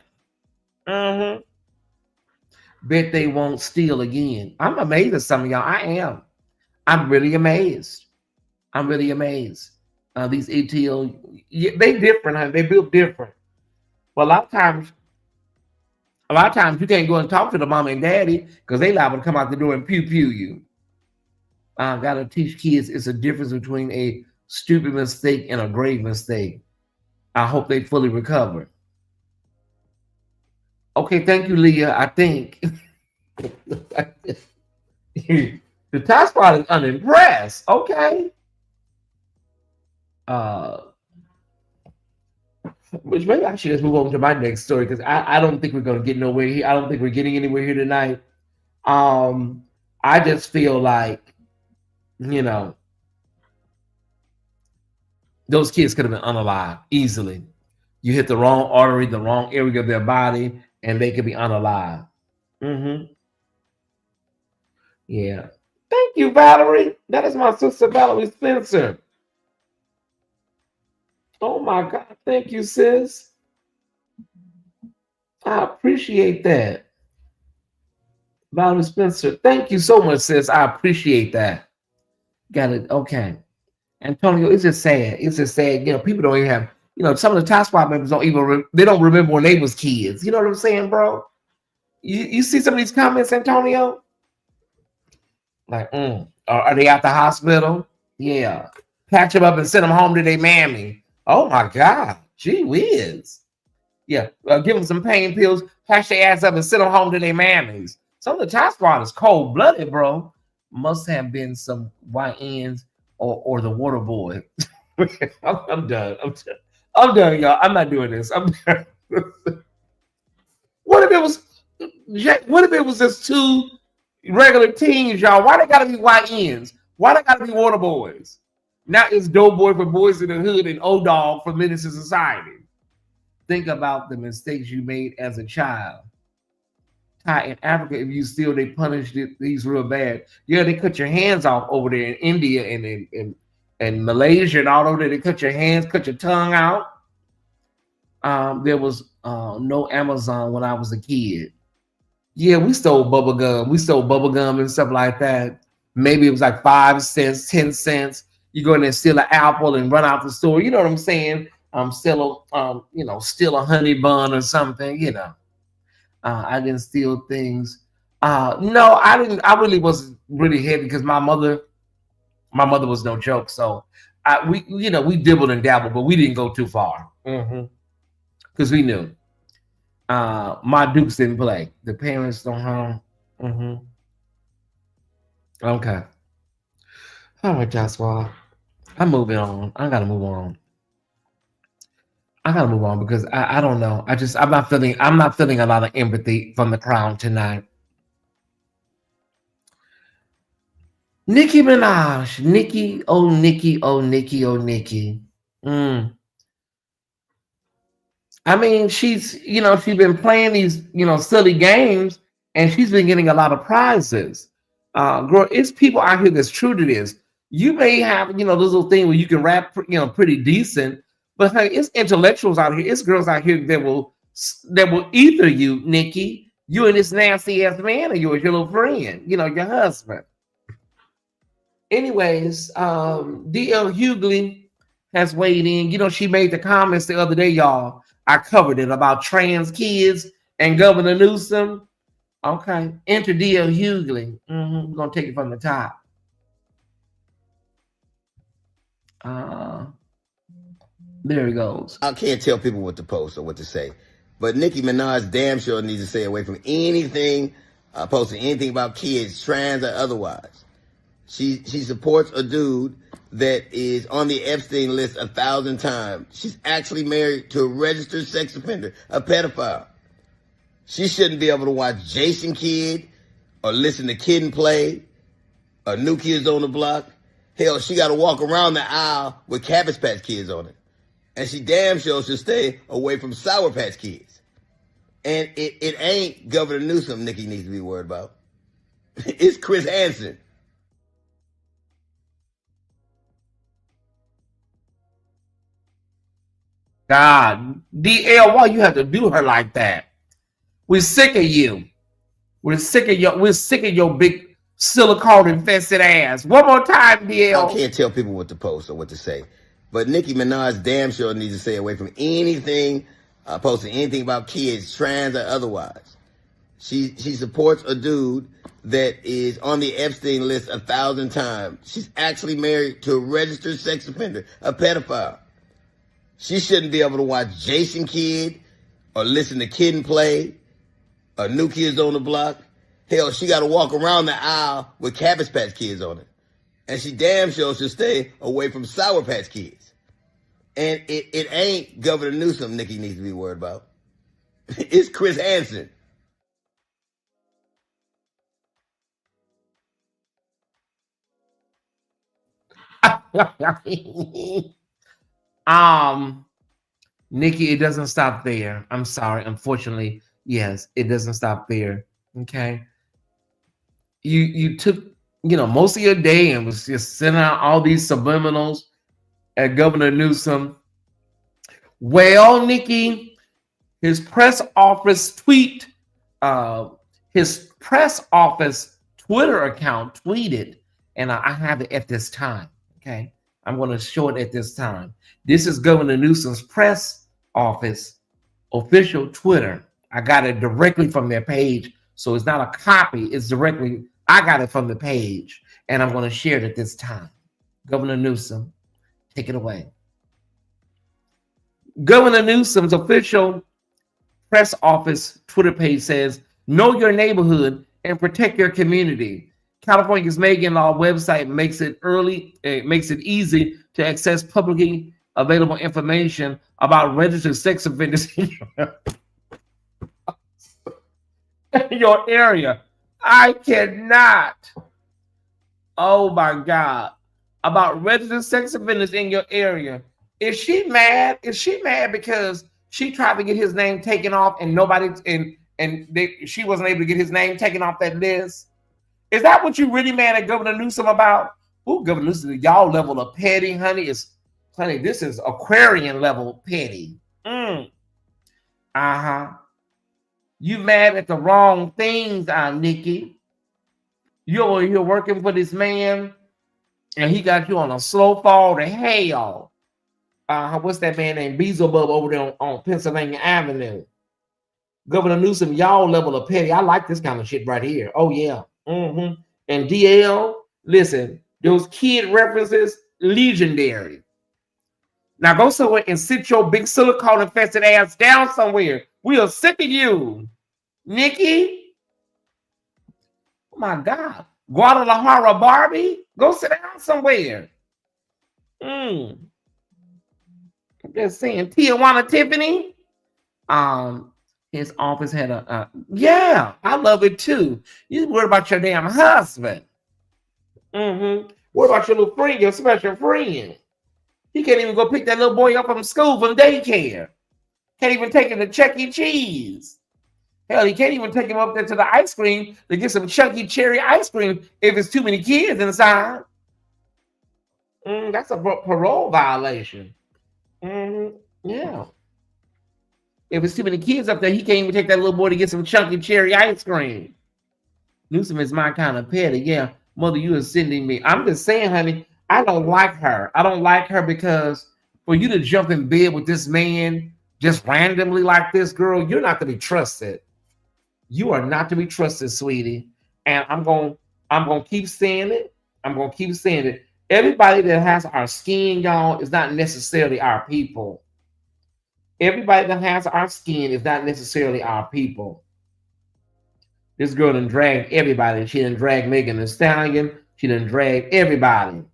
Bet they won't steal again. I'm amazed at some of y'all. I am. I'm really amazed. I'm really amazed. These ATL, they different, huh? They built different. Well, a lot of times you can't go and talk to the mom and daddy because they liable to come out the door and pew you. Gotta teach kids it's a difference between a stupid mistake and a grave mistake. I hope they fully recover. Okay, thank you, Leah. I think the task squad is unimpressed. Okay. Uh, which maybe I should just move on to my next story because I don't think we're going to get nowhere here. I don't think we're getting anywhere here tonight. I just feel like, you know, those kids could have been unalive easily. You hit the wrong artery, the wrong area of their body, and they could be unalive. Yeah. Thank you, Valerie. That is my sister, Valerie Spencer. Oh my God. Thank you, sis. I appreciate that. Valerie Spencer. Thank you so much, sis. I appreciate that. Got it. Okay. Antonio, it's just sad. It's just sad. You know, people don't even have, you know, some of the Top Squad members don't even, they don't remember when they was kids. You know what I'm saying, bro? You see some of these comments, Antonio? Like, are they at the hospital? Yeah. Patch them up and send them home to their mammy. Oh my God. Gee whiz. Yeah. Give them some pain pills, patch their ass up and send them home to their mammies. Some of the Top Squad is cold-blooded, bro. Must have been some YNs or the water boy. I'm done. I'm done, y'all. I'm not doing this. I'm done. What if it was just two regular teens, y'all? Why they gotta be YNs? Why they gotta be water boys? Now it's Doughboy for Boys in the Hood and O-Dog for Menace to Society. Think about the mistakes you made as a child. In Africa, if you steal, they punish these real bad. Yeah, they cut your hands off over there in India and Malaysia and all over there. They cut your hands, cut your tongue out. There was no Amazon when I was a kid. Yeah, we stole bubble gum. We stole bubble gum and stuff like that. Maybe it was like 5 cents, 10 cents. You go in there and steal an apple and run out the store. You know what I'm saying? Steal a honey bun or something, you know. I didn't steal things. No, I didn't. I really wasn't really heavy because my mother was no joke. So we dibbled and dabbled, but we didn't go too far because we knew. My Dukes didn't play. The parents don't harm. Okay. All right, Joshua. I'm moving on. I gotta move on. Because I don't know. I'm not feeling a lot of empathy from the crowd tonight. Nicki Minaj. Nicki. I mean, she's been playing these, silly games and she's been getting a lot of prizes. Girl, it's people out here that's true to this. You may have, this little thing where you can rap, pretty decent. But hey, it's intellectuals out here. It's girls out here that will ether you, Nikki. You and this nasty ass man of yours, your little friend, your husband. Anyways, D.L. Hughley has weighed in. She made the comments the other day, y'all. I covered it about trans kids and Governor Newsom. Okay, enter D.L. Hughley. We're gonna take it from the top. There he goes. I can't tell people what to post or what to say, but Nicki Minaj damn sure needs to stay away from anything, posting anything about kids, trans or otherwise. She supports a dude that is on the Epstein list 1,000 times. She's actually married to a registered sex offender, a pedophile. She shouldn't be able to watch Jason Kidd or listen to Kid and Play or New Kids on the Block. Hell, she got to walk around the aisle with Cabbage Patch Kids on it. And she damn sure should stay away from Sour Patch Kids. And it ain't Governor Newsom Nikki needs to be worried about. It's Chris Hansen. God, DL, why you have to do her like that? We're sick of you. We're sick of your big silicone infested ass. One more time, DL. I can't tell people what to post or what to say. But Nicki Minaj damn sure needs to stay away from anything, posting anything about kids, trans or otherwise. She supports a dude that is on the Epstein list 1,000 times. She's actually married to a registered sex offender, a pedophile. She shouldn't be able to watch Jason Kidd or listen to Kid and Play or New Kids on the Block. Hell, she got to walk around the aisle with Cabbage Patch Kids on it. And she damn sure should stay away from Sour Patch Kids. And it ain't Governor Newsom Nikki needs to be worried about. It's Chris Hansen. Nikki, it doesn't stop there. I'm sorry. Unfortunately, yes, it doesn't stop there. Okay. You took, most of your day and was just sending out all these subliminals at Governor Newsom. Well, Nikki, his press office Twitter account tweeted, and I have it at this time. Okay. I'm going to show it at this time. This is Governor Newsom's press office official Twitter. I got it directly from their page. So it's not a copy. It's directly, I got it from the page. And I'm going to share it at this time. Governor Newsom, take it away. Governor Newsom's official press office Twitter page says, know your neighborhood and protect your community. California's Megan Law website makes it easy to access publicly available information about registered sex offenders in your area. I cannot. Oh my God. About registered sex offenders in your area. Is she mad? Is she mad because she tried to get his name taken off and she wasn't able to get his name taken off that list? Is that what you really mad at Governor Newsom about? Ooh, Governor Newsom, y'all level of petty, honey. This is Aquarian level petty. Uh-huh. You mad at the wrong things, Nikki. You're here working for this man, and he got you on a slow fall to hell. What's that man named Beelzebub over there on Pennsylvania Avenue? Governor Newsom, y'all level of petty. I like this kind of shit right here. Oh, yeah. And DL, listen, those kid references, legendary. Now go somewhere and sit your big silicone infested ass down somewhere. We are sick of you. Nikki. Oh my God. Guadalajara Barbie, go sit down somewhere. I'm just saying, Tijuana Tiffany. His office had yeah, I love it too. You worry about your damn husband. What about your little friend, your special friend? He can't even go pick that little boy up from school from daycare. Can't even take him to Chuck E. Cheese. Hell, he can't even take him up there to the ice cream to get some chunky cherry ice cream if it's too many kids inside. That's a parole violation. Yeah. If it's too many kids up there, he can't even take that little boy to get some chunky cherry ice cream. Newsom is my kind of petty. Yeah, mother, you are sending me. I'm just saying, honey, I don't like her. I don't like her because for you to jump in bed with this man just randomly like this, girl, you're not to be trusted. You are not to be trusted, sweetie. And I'm gonna keep saying it. I'm gonna keep saying it. Everybody that has our skin, y'all, is not necessarily our people. Everybody that has our skin is not necessarily our people. This girl done dragged everybody. She done dragged Megan Thee Stallion. She done dragged everybody.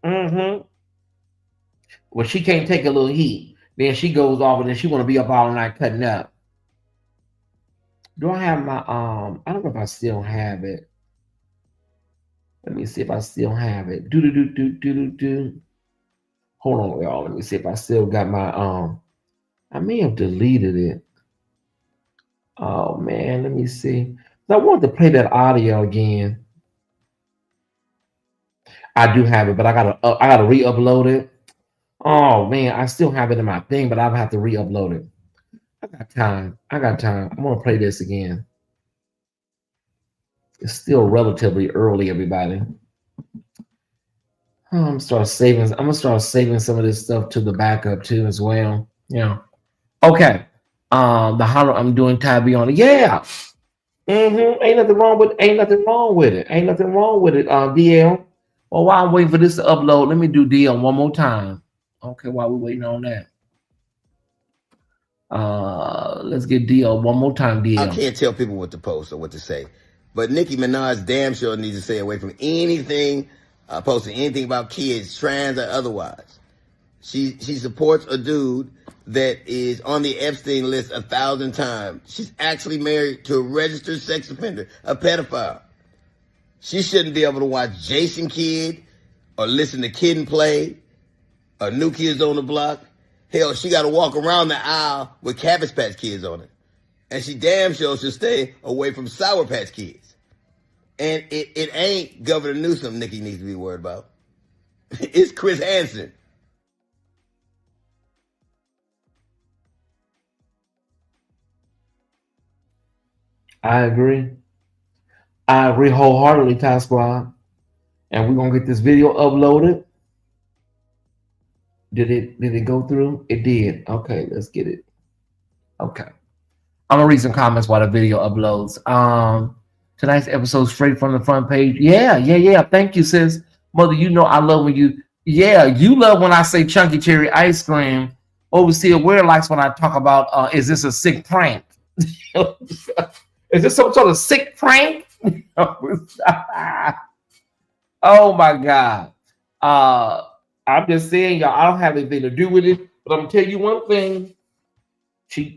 Well, she can't take a little heat. Then she goes off and then she want to be up all night cutting up. Do I have my I don't know if I still have it. Let me see if I still have it. Hold on, y'all. Let me see if I still got my I may have deleted it. Oh man, let me see. I wanted to play that audio again. I do have it, but I gotta re-upload it. Oh man, I still have it in my thing, but I'll have to re-upload it. I got time. I'm gonna play this again. It's still relatively early, everybody. I'm gonna start saving some of this stuff to the backup too as well. Yeah. Okay. The hollow I'm doing Tabby on it. Yeah. Ain't nothing wrong with it. DL. Well, while I'm waiting for this to upload, let me do DL one more time. Okay, while we're waiting on that. Let's get DL one more time, DL. I can't tell people what to post or what to say. But Nicki Minaj damn sure needs to stay away from anything, posting anything about kids, trans or otherwise. She supports a dude that is on the Epstein list 1,000 times. She's actually married to a registered sex offender, a pedophile. She shouldn't be able to watch Jason Kidd or listen to Kid and Play or New Kids on the Block. Hell, she got to walk around the aisle with Cabbage Patch Kids on it. And she damn sure should stay away from Sour Patch Kids. And it ain't Governor Newsom Nikki needs to be worried about. It's Chris Hansen. I agree. I agree wholeheartedly, Ty Squad. And we're gonna get this video uploaded. Did it go through? It did. Okay, let's get it. Okay. I'm gonna read some comments while the video uploads. Tonight's episode straight from the front page. Yeah. Thank you, sis. Mother, you know I love when you love when I say chunky cherry ice cream. Overseer Ware likes when I talk about is this a sick prank? Is this some sort of sick prank? Oh my God. I'm just saying, y'all, I don't have anything to do with it, but I'm gonna tell you one thing.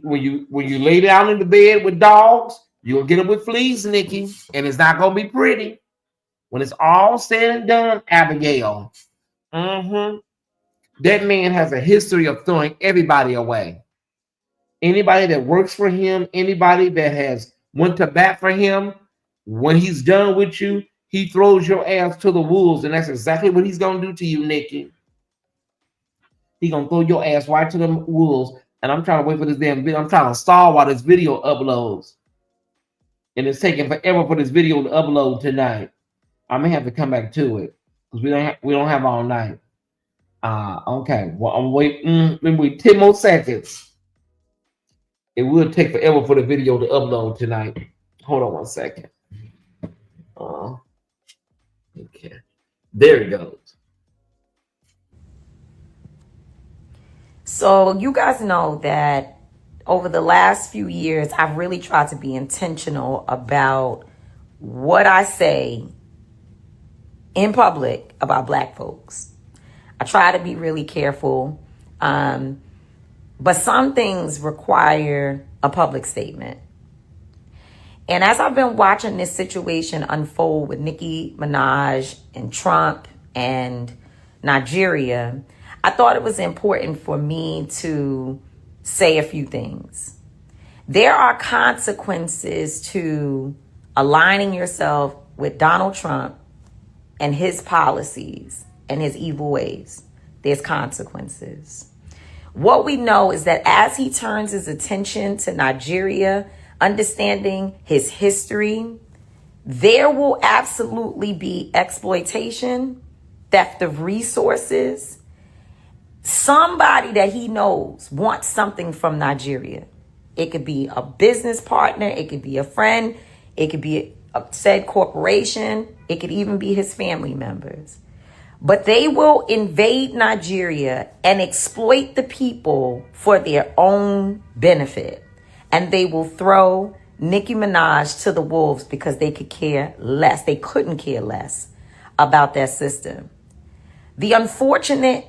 When you lay down in the bed with dogs, you'll get them with fleas, Nikki, and it's not gonna be pretty. When it's all said and done, Abigail, that man has a history of throwing everybody away. Anybody that works for him, anybody that has went to bat for him, when he's done with you, he throws your ass to the wolves, and that's exactly what he's gonna do to you, Nikki. He's gonna throw your ass right to the wolves. And I'm trying to wait for this damn video. I'm trying to stall while this video uploads. And it's taking forever for this video to upload tonight. I may have to come back to it because we don't have all night. Okay. Well, I'm waiting. Let me wait 10 more seconds. It will take forever for the video to upload tonight. Hold on 1 second. Okay. There it goes. So you guys know that over the last few years, I've really tried to be intentional about what I say in public about Black folks. I try to be really careful, but some things require a public statement. And as I've been watching this situation unfold with Nicki Minaj and Trump and Nigeria, I thought it was important for me to say a few things. There are consequences to aligning yourself with Donald Trump and his policies and his evil ways. There's consequences. What we know is that as he turns his attention to Nigeria, understanding his history, there will absolutely be exploitation, theft of resources. Somebody that he knows wants something from Nigeria. It could be a business partner. It could be a friend. It could be a said corporation. It could even be his family members. But they will invade Nigeria and exploit the people for their own benefit. And they will throw Nicki Minaj to the wolves because they could care less. They couldn't care less about that system. The unfortunate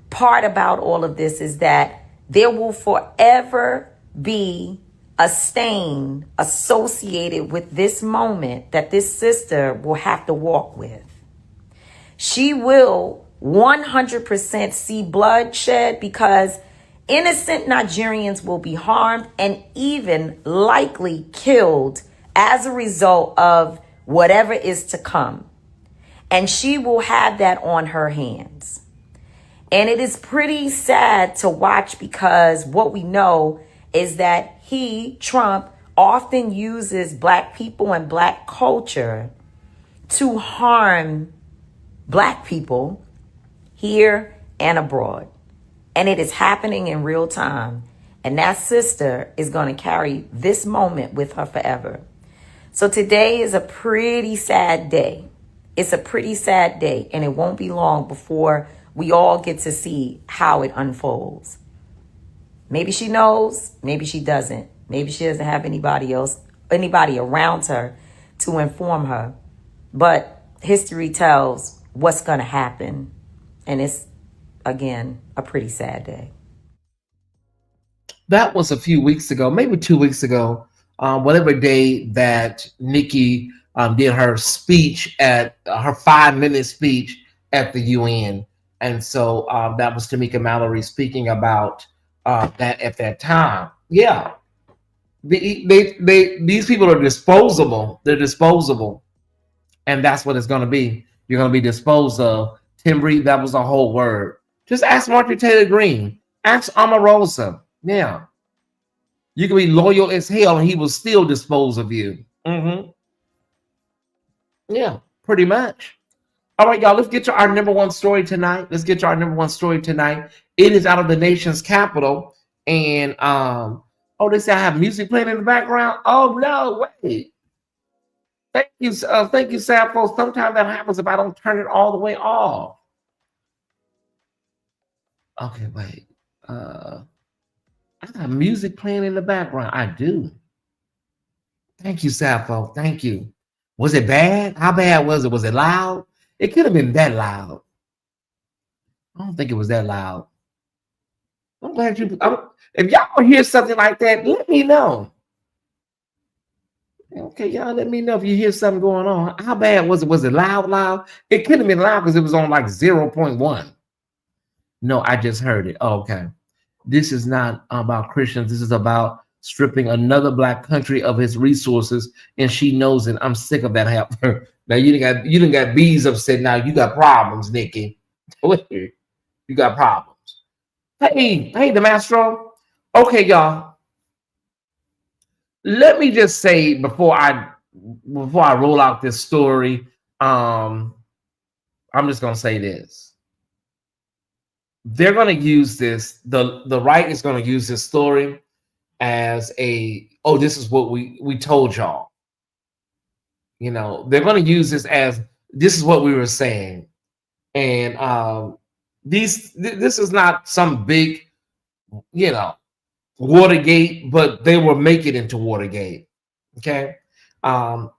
part about all of this is that there will forever be a stain associated with this moment that this sister will have to walk with. She will 100% see bloodshed because innocent Nigerians will be harmed and even likely killed as a result of whatever is to come. And she will have that on her hands. And it is pretty sad to watch because what we know is that Trump, often uses Black people and Black culture to harm Black people here and abroad. And it is happening in real time. And that sister is going to carry this moment with her forever. So today is a pretty sad day. It's a pretty sad day. And it won't be long before we all get to see how it unfolds. Maybe she knows, maybe she doesn't. Maybe she doesn't have anybody around her to inform her. But history tells what's going to happen. And it's again, a pretty sad day. That was a few weeks ago, maybe 2 weeks ago, whatever day that Nikki did her speech at her 5-minute speech at the UN. And so that was Tamika Mallory speaking about that at that time. Yeah. These people are disposable. They're disposable. And that's what it's going to be. You're going to be disposed of. Timbri, that was a whole word. Just ask Martin Taylor Greene. Ask Omarosa. Yeah. You can be loyal as hell and he will still dispose of you. Yeah, pretty much. All right, y'all, let's get to our number one story tonight. It is out of the nation's capital. And oh, they say I have music playing in the background. Oh no, wait. Thank you, Sappho. Sometimes that happens if I don't turn it all the way off. Okay, wait. I got music playing in the background. I do. Thank you, Sappho. Thank you. Was it bad? How bad was it? Was it loud? It could have been that loud. I don't think it was that loud. I'm glad you. If y'all hear something like that, let me know. Okay, y'all, let me know if you hear something going on. How bad was it? Was it loud? Loud? It could have been loud because it was on like 0.1. No, I just heard it. Oh, okay. This is not about Christians. This is about stripping another black country of its resources, and she knows it. I'm sick of that happening. Now you didn't got bees upset. Now you got problems, Nikki. You got problems. Hey, the Mastro. Okay, y'all. Let me just say before I roll out this story, I'm just gonna say this. They're gonna use this. The right is gonna use this story as this is what we told y'all. You know, they're going to use this as this is what we were saying. And this is not some big, Watergate, but they will make it into Watergate. Okay. We're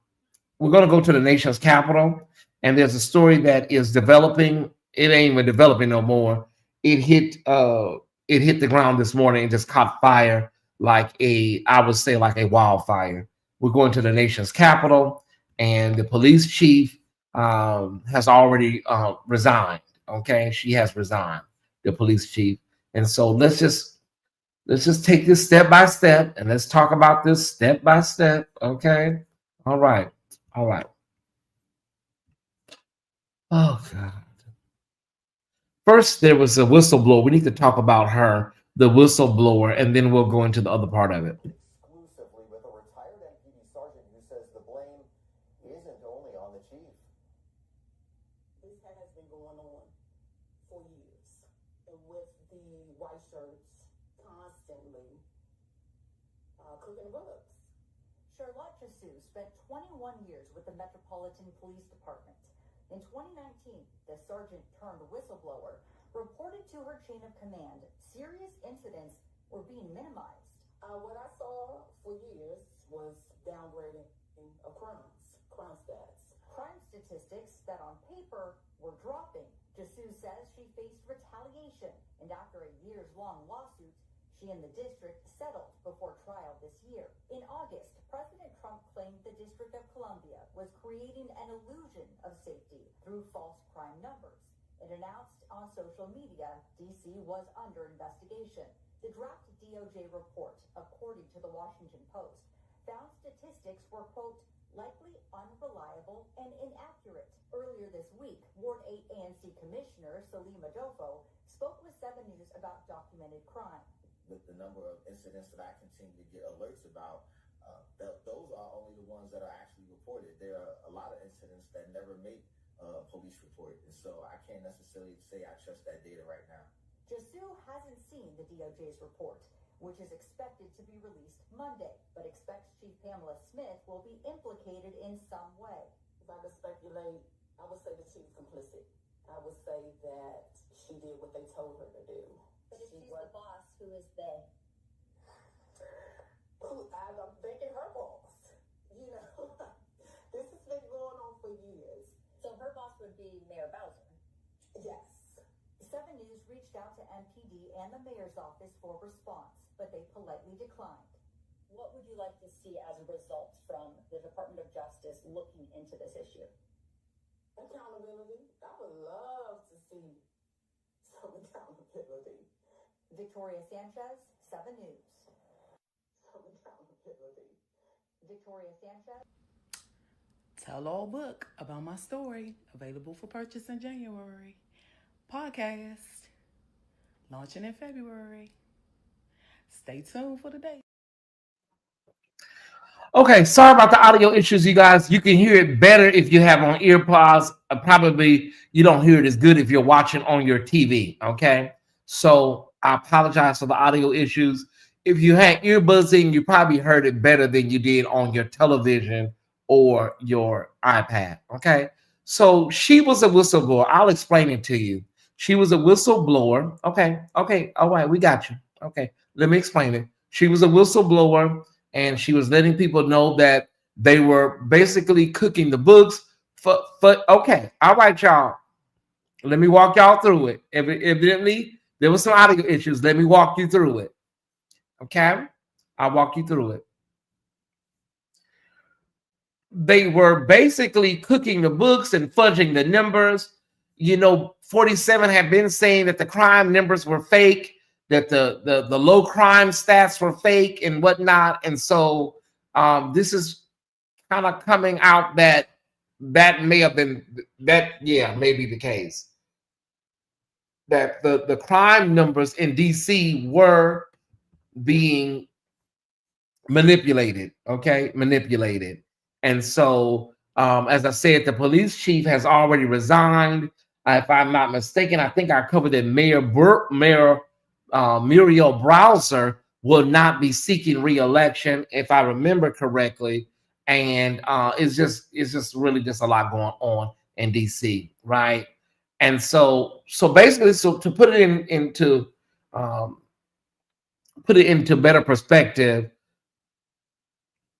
going to go to the nation's capital, and there's a story that is developing. It ain't even developing no more. It hit the ground this morning and just caught fire like a wildfire. We're going to the nation's capital, and the police chief has already resigned. Okay, she has resigned, the police chief. And so let's just take this step by step, and let's talk about this step by step. Okay, all right. Oh God. First, there was a whistleblower. We need to talk about her, the whistleblower, and then we'll go into the other part of it. Exclusively with a retired MPD sergeant who says the blame isn't only on the chief. This has been going on for years, and with the white shirts constantly cooking the books. Charlotte Jassou spent 21 years with the Metropolitan Police Department. In 2019, the sergeant turned whistleblower reported to her chain of command serious incidents were being minimized. What I saw for years was downgrading of crime stats. Crime statistics that on paper were dropping. Jassou says she faced retaliation, and after a years-long lawsuit, she and the district settled before trial this year. In August, President Trump claimed the District of Columbia was creating an illusion of safety through false crime numbers. It announced on social media D.C. was under investigation. The draft DOJ report, according to the Washington Post, found statistics were, quote, likely unreliable and inaccurate. Earlier this week, Ward 8 ANC Commissioner Salim Adofo spoke with 7 News about documented crime. With the number of incidents that I continue to get alerts about, those are only the ones that are actually reported. There are a lot of incidents that never make a police report, and so I can't necessarily say I trust that data right now. Jassou hasn't seen the DOJ's report, which is expected to be released Monday, but expects Chief Pamela Smith will be implicated in some way. If I could speculate, I would say the chief's complicit. I would say that she did what they told her to do. But if she's the boss, who is they? I'm thinking her boss. You know, this has been going on for years. So her boss would be Mayor Bowser. Yes. 7 News reached out to MPD and the mayor's office for response, but they politely declined. What would you like to see as a result from the Department of Justice looking into this issue? Accountability. I would love to see some accountability. Victoria Sanchez, 7 News. Some accountability. Victoria Sanchez. Tell all book about my story, available for purchase in January. Podcast launching in February. Stay tuned for the date. Okay, sorry about the audio issues, you guys. You can hear it better if you have on earpods. Probably you don't hear it as good if you're watching on your TV. Okay, so I apologize for the audio issues. If you had earbuds in, you probably heard it better than you did on your television or your iPad. Okay, so she was a whistleblower. I'll explain it to you. She was a whistleblower. Okay, all right, we got you. Okay, let me explain it. She was a whistleblower, and she was letting people know that they were basically cooking the books for okay, all right, y'all. Let me walk y'all through it. Evidently, there was some audio issues. Let me walk you through it. Okay, I'll walk you through it. They were basically cooking the books and fudging the numbers. 47 had been saying that the crime numbers were fake, that the low crime stats were fake and whatnot. And so this is kind of coming out that may have been may be the case. That the crime numbers in DC were being manipulated. And so as I said, the police chief has already resigned. If I'm not mistaken, I think I covered that Mayor Muriel Browser will not be seeking re-election, if I remember correctly. And it's just really just a lot going on in DC, right? And so basically, to put it into better perspective,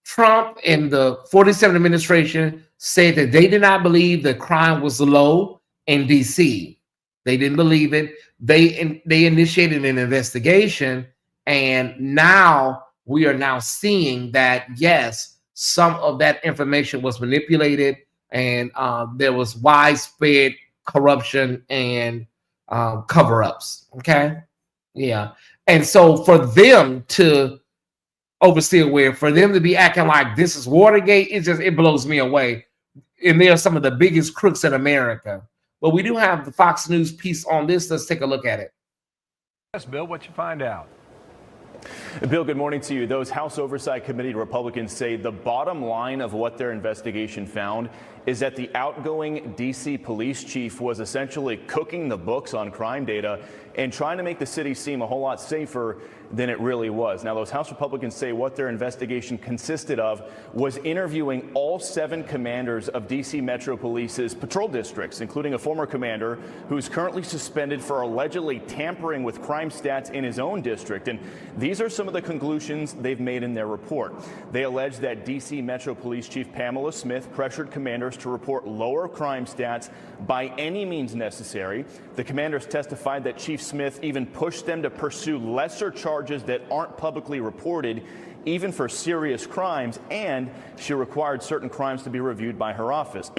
Trump and the 47 administration said that they did not believe the crime was low in DC. They didn't believe it. They initiated an investigation, and now we are now seeing that yes, some of that information was manipulated, and there was widespread corruption and cover-ups. Okay, yeah, and so for them to for them to be acting like this is Watergate, it blows me away. And they are some of the biggest crooks in America. But we do have the Fox News piece on this. Let's take a look at it. Yes, Bill, what you find out? Bill, good morning to you. Those House Oversight Committee Republicans say the bottom line of what their investigation found is that the outgoing D.C. police chief was essentially cooking the books on crime data and trying to make the city seem a whole lot safer than it really was. Now, those House Republicans say what their investigation consisted of was interviewing all 7 commanders of D.C. Metro Police's patrol districts, including a former commander who's currently suspended for allegedly tampering with crime stats in his own district. And these are some of the conclusions they've made in their report. They allege that D.C. Metro Police Chief Pamela Smith pressured commanders to report lower crime stats by any means necessary. The commanders testified that Chief Smith even pushed them to pursue lesser charges that aren't publicly reported, even for serious crimes, and she required certain crimes to be reviewed by her office.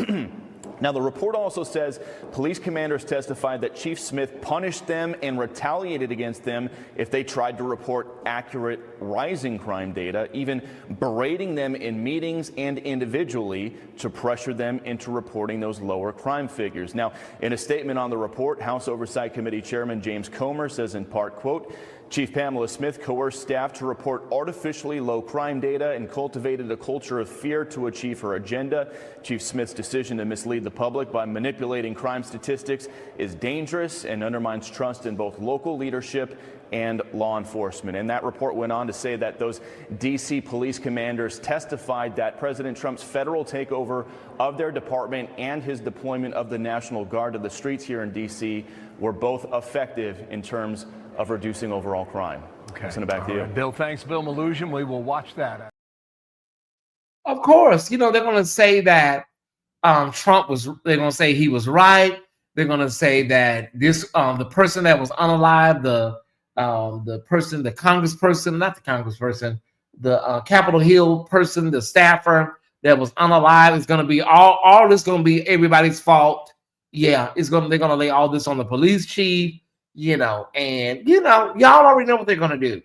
Now, the report also says police commanders testified that Chief Smith punished them and retaliated against them if they tried to report accurate rising crime data, even berating them in meetings and individually to pressure them into reporting those lower crime figures. Now, in a statement on the report, House Oversight Committee Chairman James Comer says in part, quote, Chief Pamela Smith coerced staff to report artificially low crime data and cultivated a culture of fear to achieve her agenda. Chief Smith's decision to mislead the public by manipulating crime statistics is dangerous and undermines trust in both local leadership and law enforcement. And that report went on to say that those D.C. police commanders testified that President Trump's federal takeover of their department and his deployment of the National Guard to the streets here in D.C. were both effective in terms of reducing overall crime. Okay. Send it back to you. Bill, thanks. Bill Malusian. We will watch that. Of course, they're going to say that they're going to say he was right. They're gonna say that this the person that was unalive, the congressperson, not the congressperson, the Capitol Hill person, the staffer that was unalive is gonna be all this gonna be everybody's fault. Yeah, they're gonna lay all this on the police chief, and y'all already know what they're gonna do.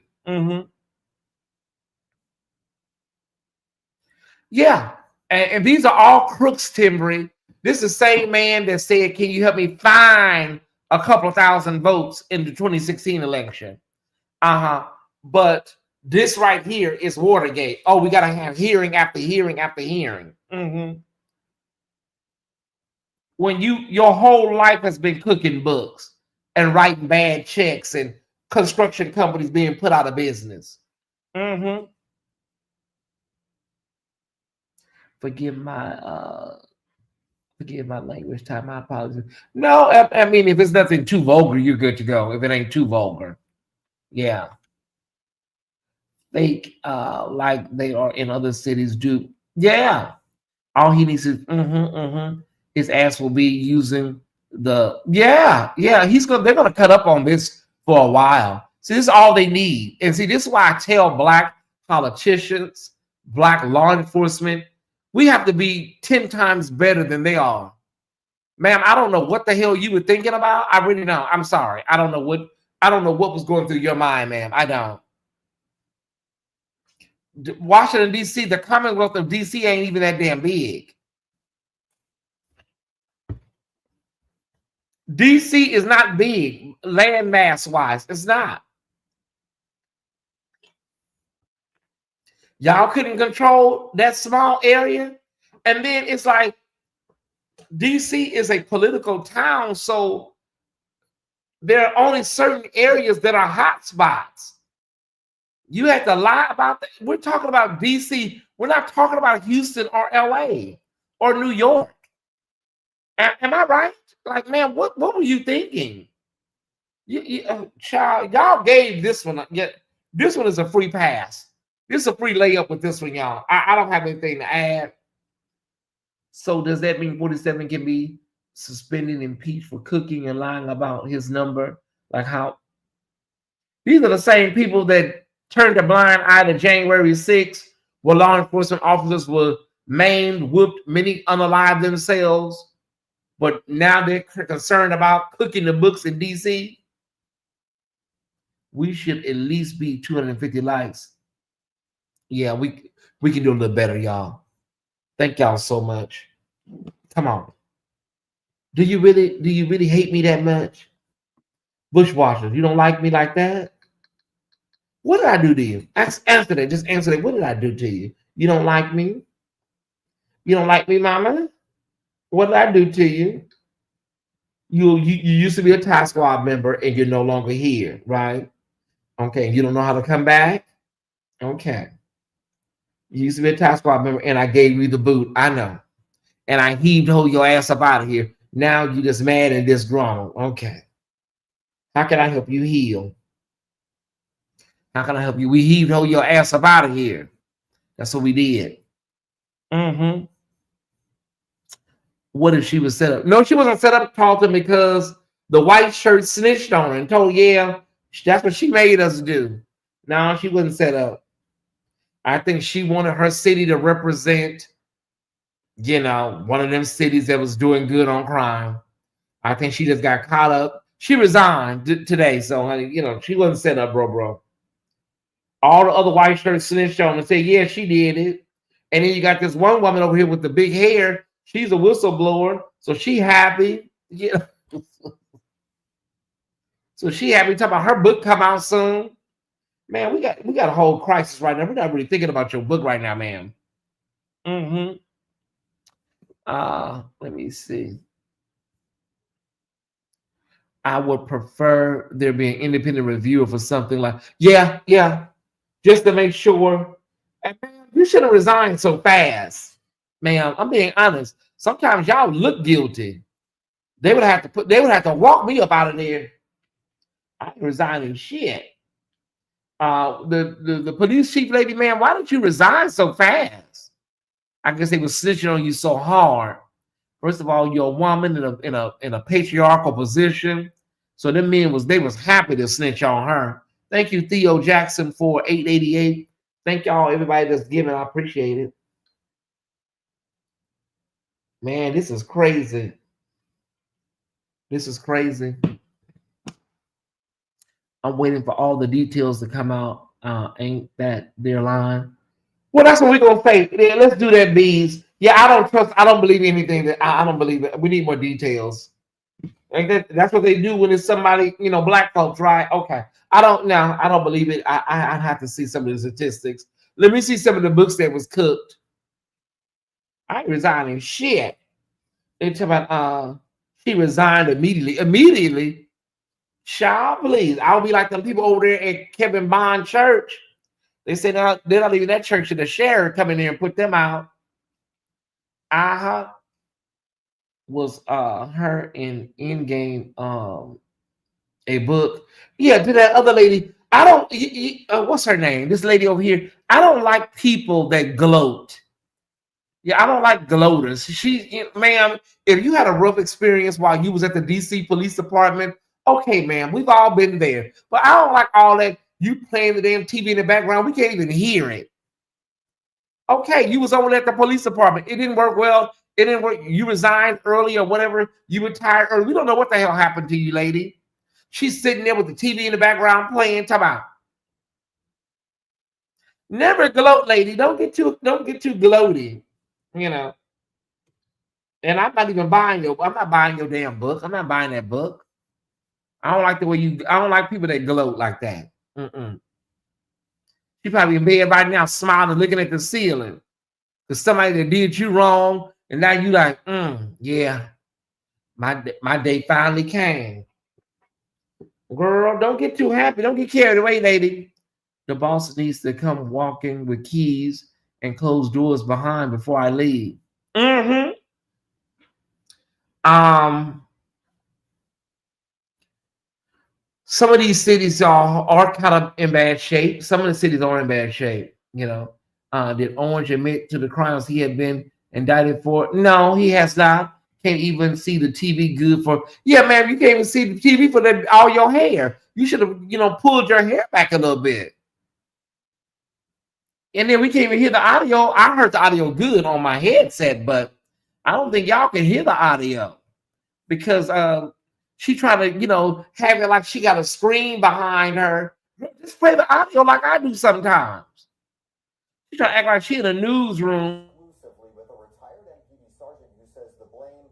Yeah, and these are all crooks, Timbry. This is the same man that said, "Can you help me find a couple of thousand votes in the 2016 election?" But this right here is Watergate. Oh, we got to have hearing after hearing after hearing. When your whole life has been cooking books and writing bad checks and construction companies being put out of business. Forgive my language time. My apologies. No, I mean, if it's nothing too vulgar, you're good to go. If it ain't too vulgar. Yeah. Fake, like they are in other cities do. Yeah. All he needs is his ass will be using they're gonna cut up on this for a while. See, this is all they need. And see, this is why I tell Black politicians, Black law enforcement, we have to be 10 times better than they are. Ma'am, I don't know what the hell you were thinking about. I really don't. I'm sorry. I don't know what was going through your mind, ma'am. I don't. Washington, D.C., the Commonwealth of D.C. ain't even that damn big. D.C. is not big, land mass wise. It's not. Y'all couldn't control that small area. And then it's like D.C. is a political town, so there are only certain areas that are hot spots. You have to lie about that. We're talking about D.C. We're not talking about Houston or L.A. or New York. Am I right? Like, man, what were you thinking? Child, y'all gave this one. This one is a free pass. This is a free layup with this one, y'all. I don't have anything to add. So does that mean 47 can be suspended, impeached for cooking and lying about his number? Like how? These are the same people that turned a blind eye to January 6th, where law enforcement officers were maimed, whooped, many unalived themselves. But now they're concerned about cooking the books in D.C. We should at least be 250 likes. Yeah, we can do a little better, y'all. Thank y'all so much. Come on. Do you really hate me that much? Bushwashers, you don't like me like that? What did I do to you? Answer that. Just answer that. What did I do to you? You don't like me? You don't like me, mama? What did I do to you? You used to be a Tyesse Squad member and you're no longer here, right? Okay, you don't know how to come back? Okay. You used to be a Tyesse Squad member and I gave you the boot. I know. And I heaved your ass up out of here. Now you just mad and disgruntled. Okay. How can I help you heal? How can I help you? We heaved your ass up out of here. That's what we did. What if she was set up? No, she wasn't set up, Carlton, because the white shirt snitched on her and told, yeah, that's what she made us do. No, she wasn't set up. I think she wanted her city to represent, one of them cities that was doing good on crime. I think she just got caught up. She resigned today, so she wasn't set up, bro. All the other white shirts snitched on and said, yeah, she did it. And then you got this one woman over here with the big hair. She's a whistleblower, so she happy. Yeah. So she happy talking about her book come out soon. Man, we got a whole crisis right now. We're not really thinking about your book right now, ma'am. Let me see. I would prefer there be an independent reviewer for something like, yeah, just to make sure. And man, you shouldn't resign so fast, ma'am. I'm being honest. Sometimes y'all look guilty. They would have to walk me up out of there. I ain't resigning shit. The police chief lady, man, why don't you resign so fast? I guess they were snitching on you so hard. First of all, you're a woman in a patriarchal position. So them men was happy to snitch on her. Thank you, Theo Jackson, for 888. Thank y'all, everybody that's giving. I appreciate it. Man, this is crazy. This is crazy. I'm waiting for all the details to come out. Ain't that their line? Well, that's what we're gonna say. Yeah, let's do that, bees. Yeah, I don't believe anything that I don't believe it. We need more details. And that's what they do when it's somebody, black folks, right? Okay. I don't believe it. I'd have to see some of the statistics. Let me see some of the books that was cooked. I ain't resigning shit. They talk about she resigned immediately. Immediately. Child, please. I'll be like the people over there at Kevin Bond Church. They say they're not leaving that church, and the sheriff come in there and put them out. Was her in Endgame a book? Yeah, to that other lady. I don't. What's her name? This lady over here. I don't like people that gloat. Yeah, I don't like gloaters. Ma'am, if you had a rough experience while you was at the DC Police Department, okay, ma'am, we've all been there. But I don't like all that. You playing the damn TV in the background. We can't even hear it. Okay, you was over at the police department. It didn't work well. It didn't work. You resigned early or whatever. You retired early. We don't know what the hell happened to you, lady. She's sitting there with the TV in the background playing. Talk about. Never gloat, lady. Don't get too gloaty. And I'm not even buying I'm not buying your damn book. I'm not buying that book. I don't like the way I don't like people that gloat like that. She probably in bed right now smiling, looking at the ceiling. There's somebody that did you wrong, and now you like, yeah, my day finally came. Girl, don't get too happy. Don't get carried away, lady. The boss needs to come walking with keys and close doors behind before I leave. Some of these cities are kind of in bad shape. Some of the cities are in bad shape. Did Orange admit to the crimes he had been indicted for? No, he has not. Can't even see the TV good for. Yeah, man, you can't even see the TV for all your hair. You should have, pulled your hair back a little bit. And then we can't even hear the audio. I heard the audio good on my headset, but I don't think y'all can hear the audio because she trying to, have it like she got a screen behind her. Just play the audio like I do sometimes. She trying to act like she in a newsroom. With a retired MPD sergeant who says the blame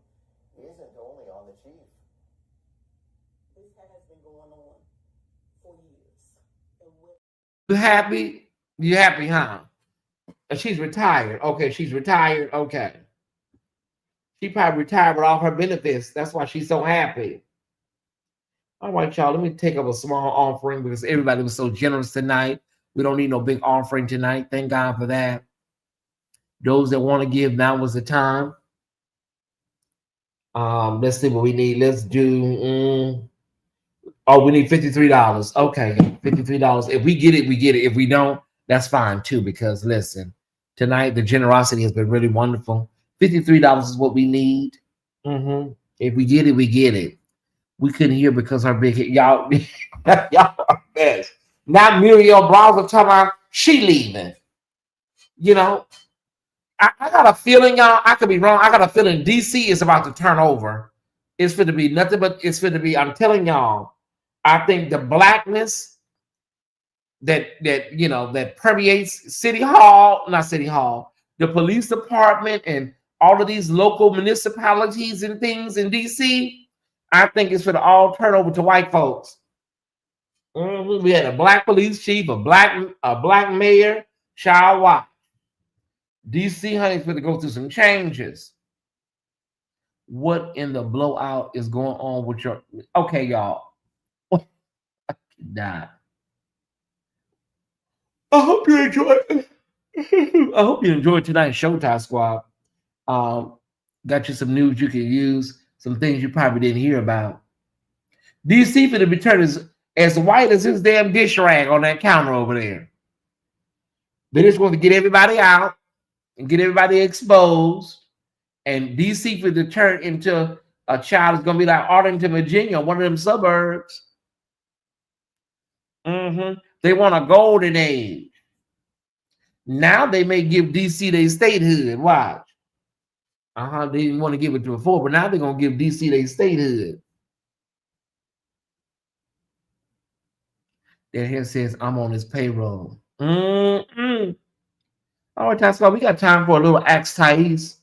isn't only on the chief. This has been going on for years. You happy? You happy, huh? And she's retired. Okay, she's retired. Okay. She probably retired with all her benefits. That's why she's so happy. All right, y'all. Let me take up a small offering because everybody was so generous tonight. We don't need no big offering tonight. Thank God for that. Those that want to give, now was the time. Let's see what we need. Let's do. We need $53. Okay, $53. If we get it, we get it. If we don't, that's fine too. Because listen, tonight the generosity has been really wonderful. $53 is what we need. If we get it, we get it. We couldn't hear because our big hit. Y'all are best. Now Muriel Browser talking about she leaving. I got a feeling, y'all, I could be wrong. I got a feeling DC is about to turn over. It's going to be nothing but I'm telling y'all, I think the blackness that permeates City Hall, not City Hall, the police department and all of these local municipalities and things in DC, I think it's for the all turn over to white folks. We had a black police chief, a black mayor, Child Watch. DC, honey, is going to go through some changes. What in the blowout is going on with your... Okay, y'all. I died. I hope you enjoyed tonight's Showtime Squad. Got you some news you can use, some things you probably didn't hear about. DC for the return is as white as his damn dish rag on that counter over there. They just want to get everybody out and get everybody exposed And DC for the turn into a child is gonna be like Arlington, Virginia, one of them suburbs. They want a golden age. Now they may give DC their statehood. Watch. They didn't want to give it to before, but now they're gonna give DC their statehood. That here says I'm on his payroll. All right, Tasca, we got time for a little Ask Tyesse.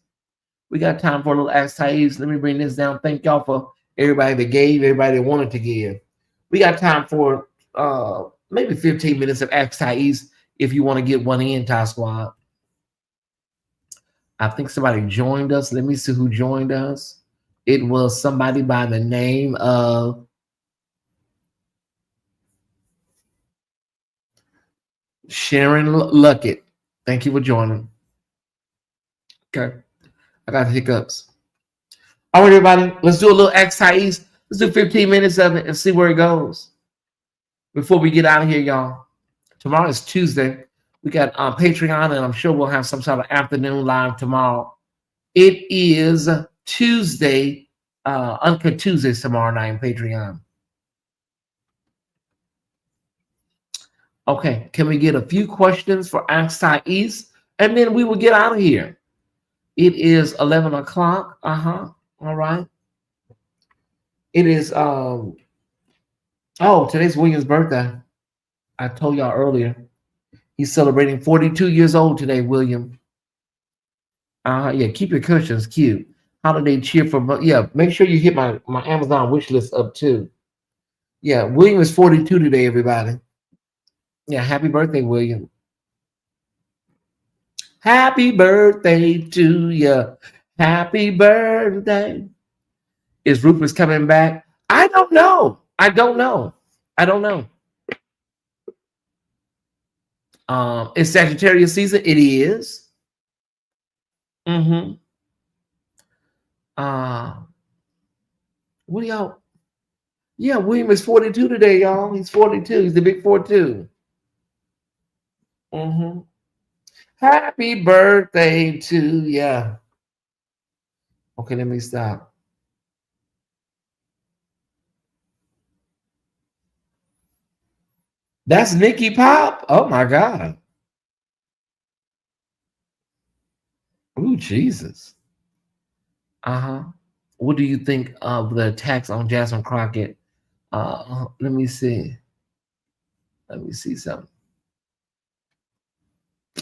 We got time for a little Ask Tyesse. Let me bring this down. Thank y'all for everybody that gave, everybody that wanted to give. We got time for maybe 15 minutes of Ask Tyesse if you want to get one in, Ty Squad. I think somebody joined us. Let me see who joined us. It was somebody by the name of Sharon Luckett. Thank you for joining. Okay. I got hiccups. All right, everybody. Let's do a little Ask Tyesse. Let's do 15 minutes of it and see where it goes. Before we get out of here, y'all. Tomorrow is Tuesday. We got Patreon, and I'm sure we'll have some sort of afternoon live tomorrow. It is Tuesday, Uncut Tuesdays tomorrow night on Patreon. Okay, can we get a few questions for Ask Tyesse? And then we will get out of here. It is 11 o'clock. All right. It is, today's William's birthday. I told y'all earlier. He's celebrating 42 years old today, William. Yeah, keep your cushions cute. Holiday cheer for, yeah, make sure you hit my Amazon wish list up too. Yeah, William is 42 today, everybody. Yeah, happy birthday, William. Happy birthday to you. Happy birthday. Is Rufus coming back? I don't know. It's Sagittarius season. It is. What do y'all? Yeah, William is 42 today, y'all. He's 42. He's the big 42. Happy birthday to ya. Okay, let me stop. That's Nikki Pop. Oh my God. Ooh, Jesus. What do you think of the attacks on Jasmine Crockett? Let me see something.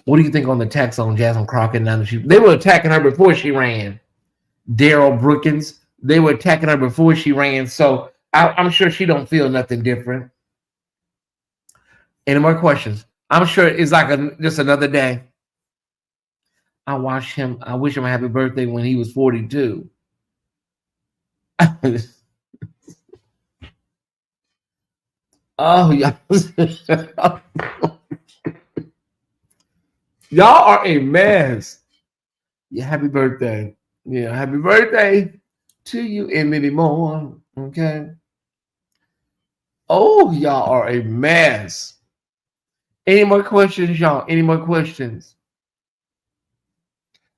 What do you think on the attacks on Jasmine Crockett? Now that they were attacking her before she ran. Daryl Brookins, they were attacking her before she ran, so I'm sure she don't feel nothing different. Any more questions? I'm sure it's like just another day. I wish him a happy birthday when he was 42. Oh, y'all. Y'all are a mess. Yeah, happy birthday. Yeah, happy birthday to you and many more. Okay. Oh, y'all are a mess. Any more questions, y'all? Any more questions?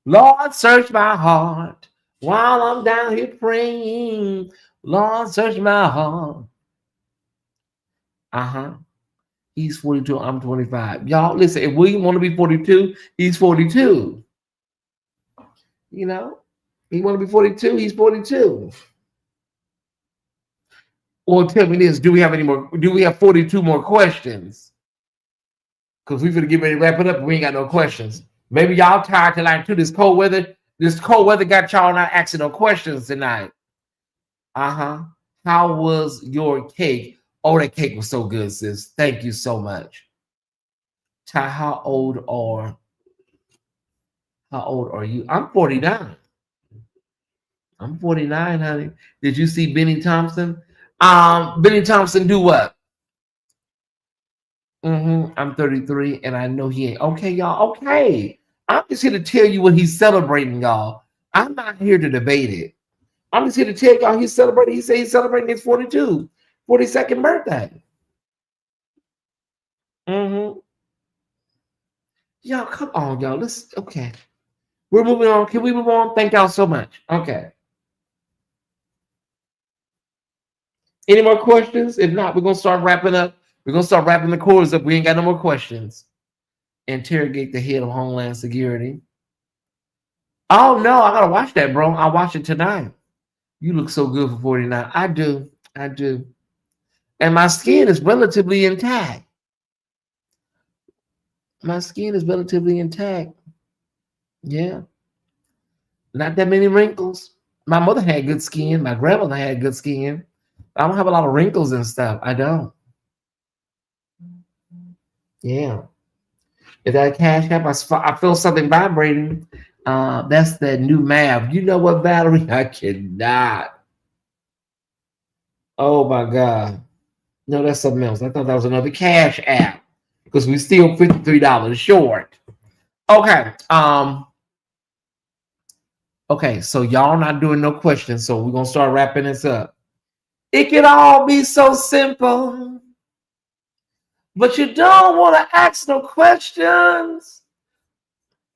Lord, search my heart while I'm down here praying. Lord, search my heart. He's 42. I'm 25. Y'all, listen, if William want to be 42, he's 42. You know, he want to be 42, he's 42. Or tell me this, do we have 42 more questions? Because we're gonna get ready to wrap it up and we ain't got no questions. Maybe y'all tired tonight too. This cold weather got y'all not asking no questions tonight. How was your cake? Oh, that cake was so good, sis. Thank you so much. Ty, how old are you? I'm 49. I'm 49, honey. Did you see Benny Thompson? Benny Thompson do what? I'm 33, and I know he ain't. Okay, y'all. Okay. I'm just here to tell you what he's celebrating, y'all. I'm not here to debate it. I'm just here to tell y'all he's celebrating. He said he's celebrating his 42nd birthday. Y'all, come on, y'all. Okay. We're moving on. Can we move on? Thank y'all so much. Okay. Any more questions? If not, we're gonna start wrapping up. We're gonna start wrapping the quarters up. We ain't got no more questions. Interrogate the head of Homeland Security. Oh no, I gotta watch that, bro. I'll watch it tonight. You look so good for 49. I do. I do. And my skin is relatively intact. My skin is relatively intact. Yeah. Not that many wrinkles. My mother had good skin. My grandmother had good skin. I don't have a lot of wrinkles and stuff. I don't. Yeah. If that cash app, I feel something vibrating. That's that new math. You know what, Valerie? I cannot. Oh my God. No, that's something else. I thought that was another cash app because we still $53 short. Okay. Okay, so y'all not doing no questions, so we're gonna start wrapping this up. It can all be so simple, but you don't want to ask no questions.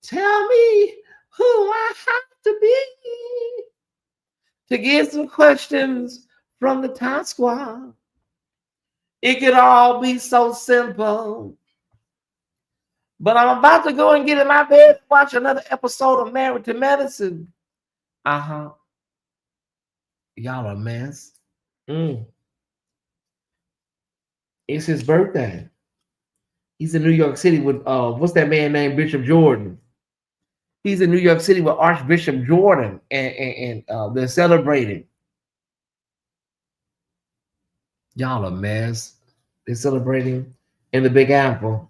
Tell me who I have to be to get some questions from the Top Squad. It could all be so simple. But I'm about to go and get in my bed and watch another episode of Married to Medicine. Uh-huh. Y'all a mess. It's his birthday. He's in New York City with what's that man named Bishop Jordan? He's in New York City with Archbishop Jordan, and they're celebrating. Y'all a mess. They're celebrating in the Big Apple.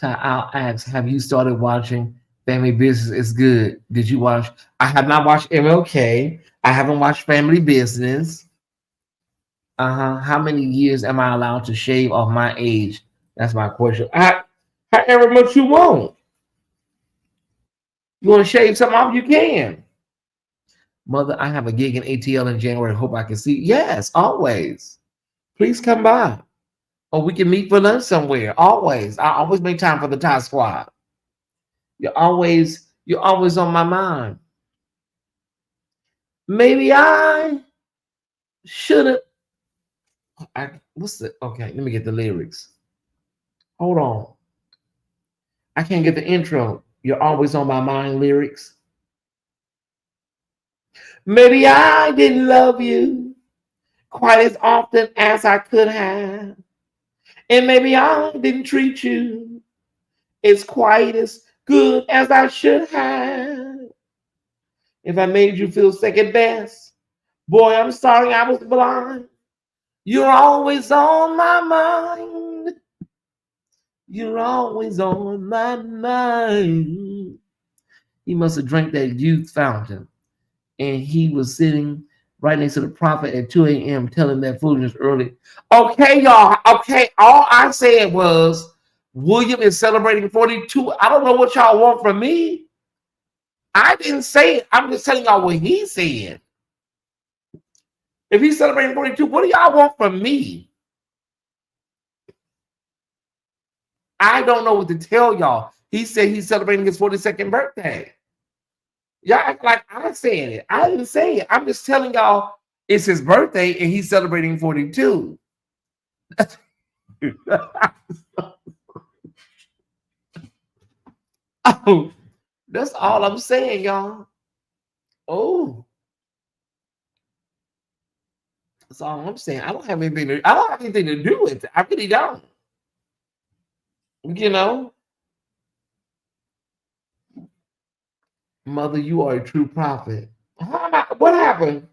I'll ask, have you started watching Family Business? It's good. Did you watch? I have not watched MLK. I haven't watched Family Business. How many years am I allowed to shave off my age? That's my question. However much you want. You want to shave something off? You can. Mother, I have a gig in ATL in January. Hope I can see. Yes, always. Please come by. Or we can meet for lunch somewhere. Always. I always make time for the Top Squad. You're always on my mind. Maybe I should have. Okay, let me get the lyrics. Hold on. I can't get the intro. You're always on my mind lyrics. Maybe I didn't love you quite as often as I could have. And maybe I didn't treat you as quite as good as I should have. If I made you feel second best, boy, I'm sorry I was blind. You're always on my mind. You're always on my mind. He must have drank that youth fountain. And he was sitting right next to the prophet at 2 a.m. telling that foolishness early. Okay, y'all. Okay, all I said was William is celebrating 42. I don't know what y'all want from me. I didn't say it. I'm just telling y'all what he said. If he's celebrating 42, what do y'all want from me? I don't know what to tell y'all. He said he's celebrating his 42nd birthday. Y'all act like I said it. I didn't say it. I'm just telling y'all it's his birthday and he's celebrating 42. Oh, that's all I'm saying, y'all. Oh, that's all I'm saying. I don't have anything to do with it. I really don't. You know, mother, you are a true prophet. What happened?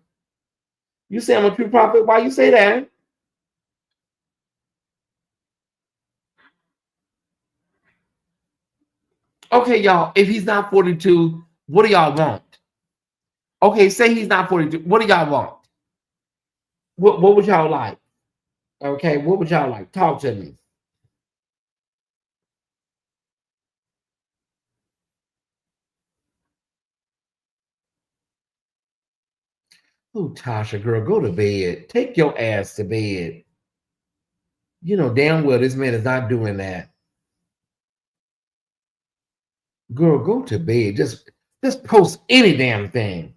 You say I'm a true prophet? Why you say that? Okay, y'all. If he's not 42, what do y'all want? Okay, say he's not 42. What do y'all want? What would y'all like? Okay, what would y'all like? Talk to me. Oh, Tasha, girl, go to bed. Take your ass to bed. You know damn well this man is not doing that. Girl, go to bed. Just post any damn thing.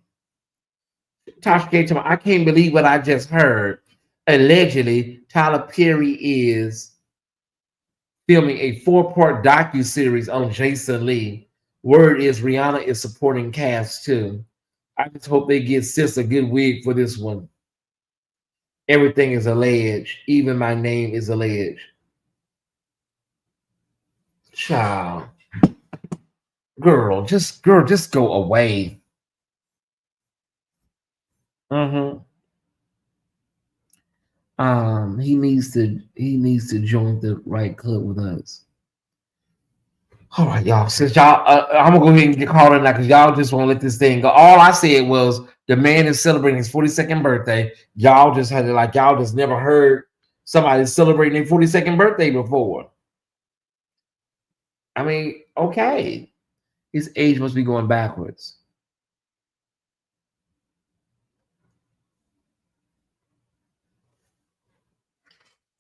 Tasha K told me, I can't believe what I just heard. Allegedly, Tyler Perry is filming a 4-part docu-series on Jason Lee. Word is Rihanna is supporting cast too. I just hope they get sis a good wig for this one. Everything is alleged. Even my name is alleged. Child. Girl, just go away. He needs to join the right club with us. All right, y'all. Since y'all, I'm gonna go ahead and get called in now because y'all just won't let this thing go. All I said was the man is celebrating his 42nd birthday. Y'all just had to y'all just never heard somebody celebrating their 42nd birthday before. I mean, okay, his age must be going backwards.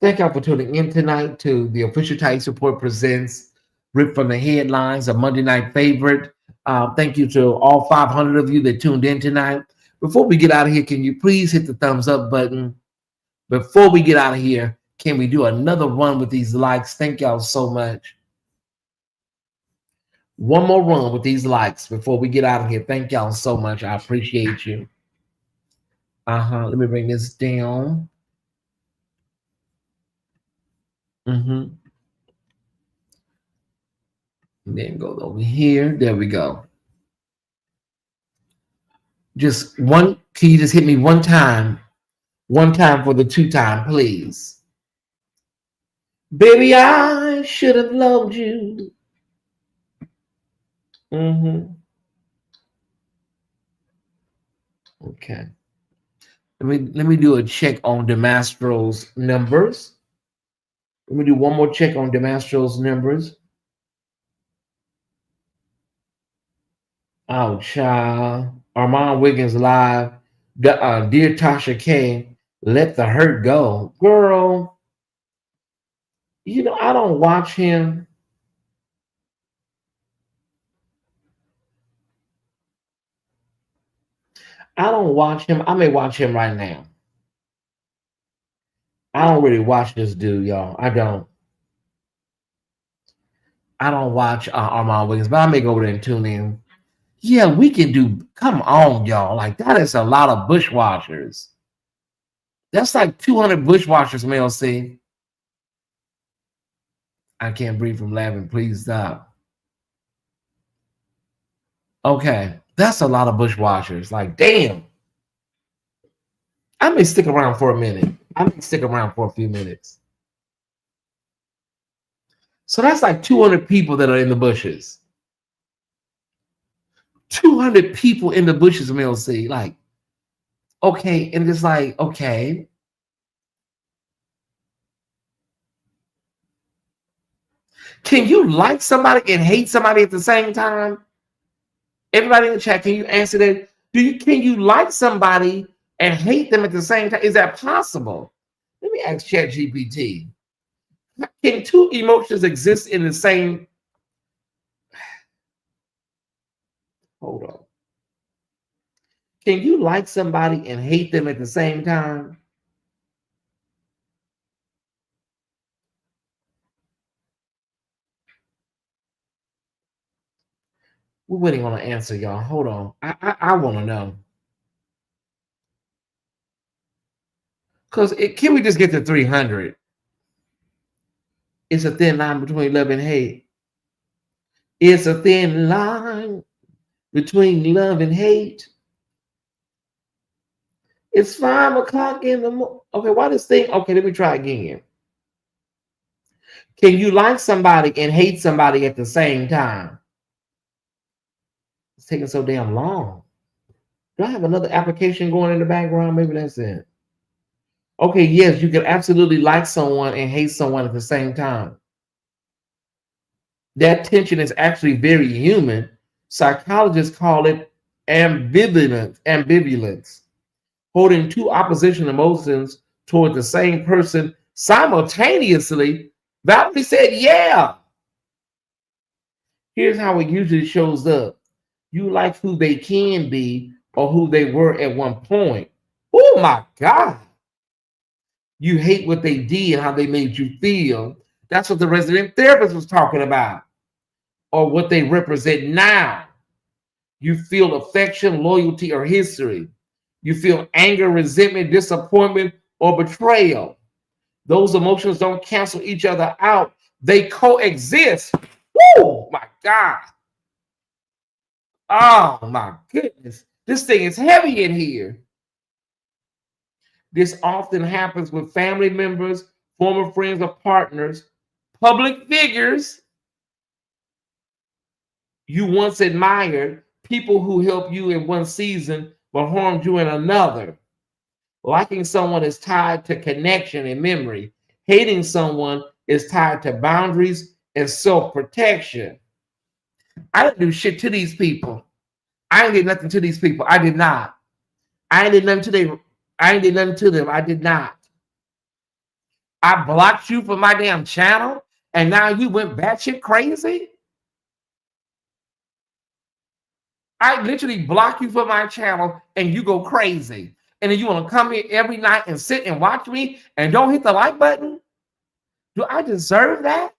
Thank y'all for tuning in tonight to the official Tyesse Report presents Ripped from the Headlines, a Monday night favorite. Thank you to all 500 of you that tuned in tonight. Before we get out of here, can you please hit the thumbs up button? Before we get out of here, can we do another run with these likes? Thank y'all so much. One more run with these likes before we get out of here. Thank y'all so much. I appreciate you. Let me bring this down. And then go over here. There we go. Just one. Can you just hit me one time? One time for the 2-time, please. Baby, I should have loved you. Okay. Let me do a check on DeMastro's numbers. Let me do one more check on DeMastro's numbers. Oh, child. Armand Wiggins live. Dear Tasha K, let the hurt go. Girl, you know, I don't watch him. I don't watch him. I may watch him right now. I don't really watch this dude, y'all. I don't watch Armand Wiggins, but I may go over there and tune in. Yeah, we can do. Come on, y'all. Like, that is a lot of bushwashers. That's like 200 bushwashers, Mel C. I can't breathe from laughing. Please stop. Okay, that's a lot of bushwashers. Like, damn. I may stick around for a minute. I may stick around for a few minutes. So that's like 200 people that are in the bushes. 200 people in the bushes, Mel C. Like, okay, and it's like, okay. Can you like somebody and hate somebody at the same time? Everybody in the chat, can you answer that? Can you like somebody and hate them at the same time? Is that possible? Let me ask ChatGPT. Can two emotions exist in the same? Hold on. Can you like somebody and hate them at the same time? We're waiting on an answer, y'all. Hold on. I want to know. Because can we just get to 300? It's a thin line between love and hate. It's a thin line between love and hate. It's 5 o'clock in the morning. Okay, why this thing? Okay, let me try again. Can you like somebody and hate somebody at the same time? It's taking so damn long. Do I have another application going in the background? Maybe that's it. Okay, yes, you can absolutely like someone and hate someone at the same time. That tension is actually very human. Psychologists call it ambivalence, holding two opposition emotions toward the same person simultaneously. Valerie said, yeah. Here's how it usually shows up. You like who they can be or who they were at one point. Oh my God. You hate what they did, how they made you feel. That's what the resident therapist was talking about, or what they represent now. You feel affection, loyalty, or history. You feel anger, resentment, disappointment, or betrayal. Those emotions don't cancel each other out, they coexist. Oh my God. Oh my goodness. This thing is heavy in here. This often happens with family members, former friends or partners, public figures you once admired, people who helped you in one season but harmed you in another. Liking someone is tied to connection and memory. Hating someone is tied to boundaries and self-protection. I didn't do shit to these people. I didn't did nothing to these people. I did not. I ain't did nothing to them. I ain't did nothing to them. I did not. I blocked you from my damn channel, and now you went batshit crazy? I literally block you from my channel, and you go crazy. And then you want to come here every night and sit and watch me and don't hit the like button? Do I deserve that?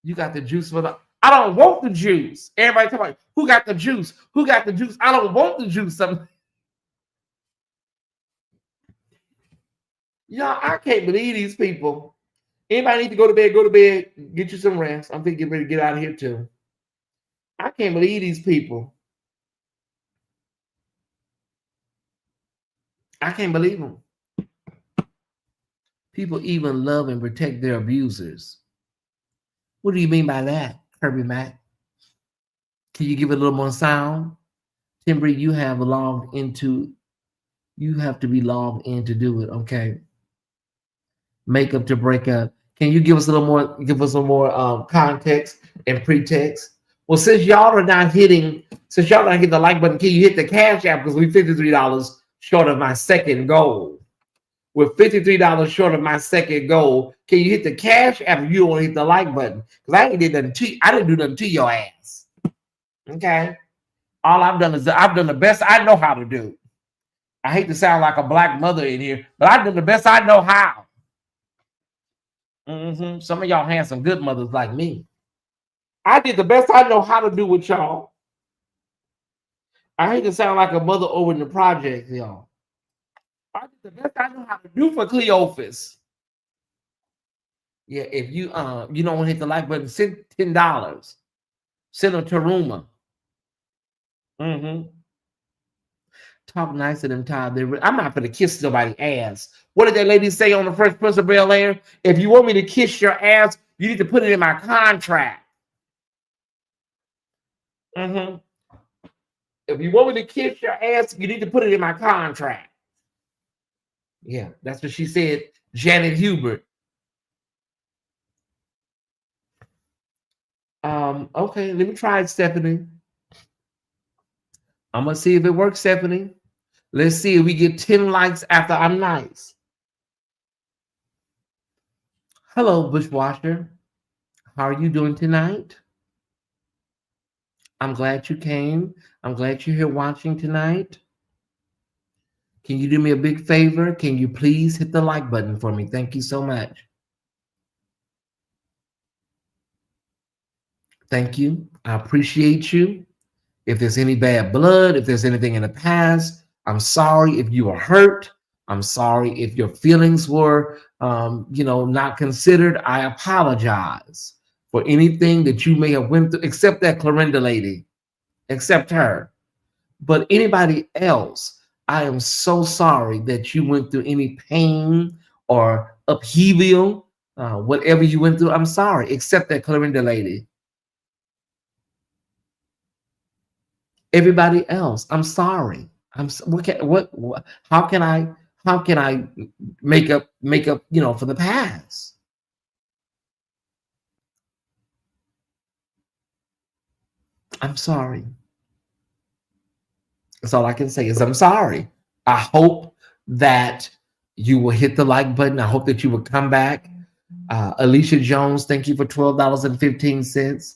You got the juice for the... I don't want the juice. Everybody talking about, who got the juice? Who got the juice? I don't want the juice. Y'all, I can't believe these people. Anybody need to go to bed? Go to bed. Get you some rest. I'm thinking ready to get out of here too. I can't believe these people. I can't believe them. People even love and protect their abusers. What do you mean by that, Kirby Mac? Can you give it a little more sound? Timber, you have logged into, you have to be logged in to do it, okay? Makeup to break up. Can you give us a little more, context and pretext? Well, since y'all are not hitting the like button, can you hit the Cash App? Because we're $53 short of my second goal. We're $53 short of my second goal. Can you hit the Cash App if you don't hit the like button? Because I didn't do nothing to your ass. Okay. All I've done is I've done the best I know how to do. I hate to sound like a black mother in here, but I've done the best I know how. Some of y'all handsome good mothers like me. I did the best I know how to do with y'all. I hate to sound like a mother over in the project, y'all. I did the best I know how to do for Cleophas. Yeah, if you you don't want to hit the like button, send $10. Send them to Ruma. Talk nice to them, Todd. I'm not gonna kiss nobody's ass. What did that lady say on the Fresh Prince of Bel-Air? If you want me to kiss your ass, you need to put it in my contract. If you want me to kiss your ass, you need to put it in my contract. Yeah, that's what she said, Janet Hubert. Okay, let me try it, Stephanie. I'm gonna see if it works, Stephanie. Let's see if we get 10 likes after I'm nice. Hello, Bushwasher. How are you doing tonight? I'm glad you came. I'm glad you're here watching tonight. Can you do me a big favor? Can you please hit the like button for me? Thank you so much. Thank you. I appreciate you. If there's any bad blood, if there's anything in the past, I'm sorry if you were hurt. I'm sorry if your feelings were, not considered. I apologize for anything that you may have went through, except that Clorinda lady, except her. But anybody else, I am so sorry that you went through any pain or upheaval, whatever you went through. I'm sorry, except that Clorinda lady. Everybody else, I'm sorry. How can I make up, for the past? I'm sorry. That's all I can say is I'm sorry. I hope that you will hit the like button. I hope that you will come back. Alicia Jones, thank you for $12.15.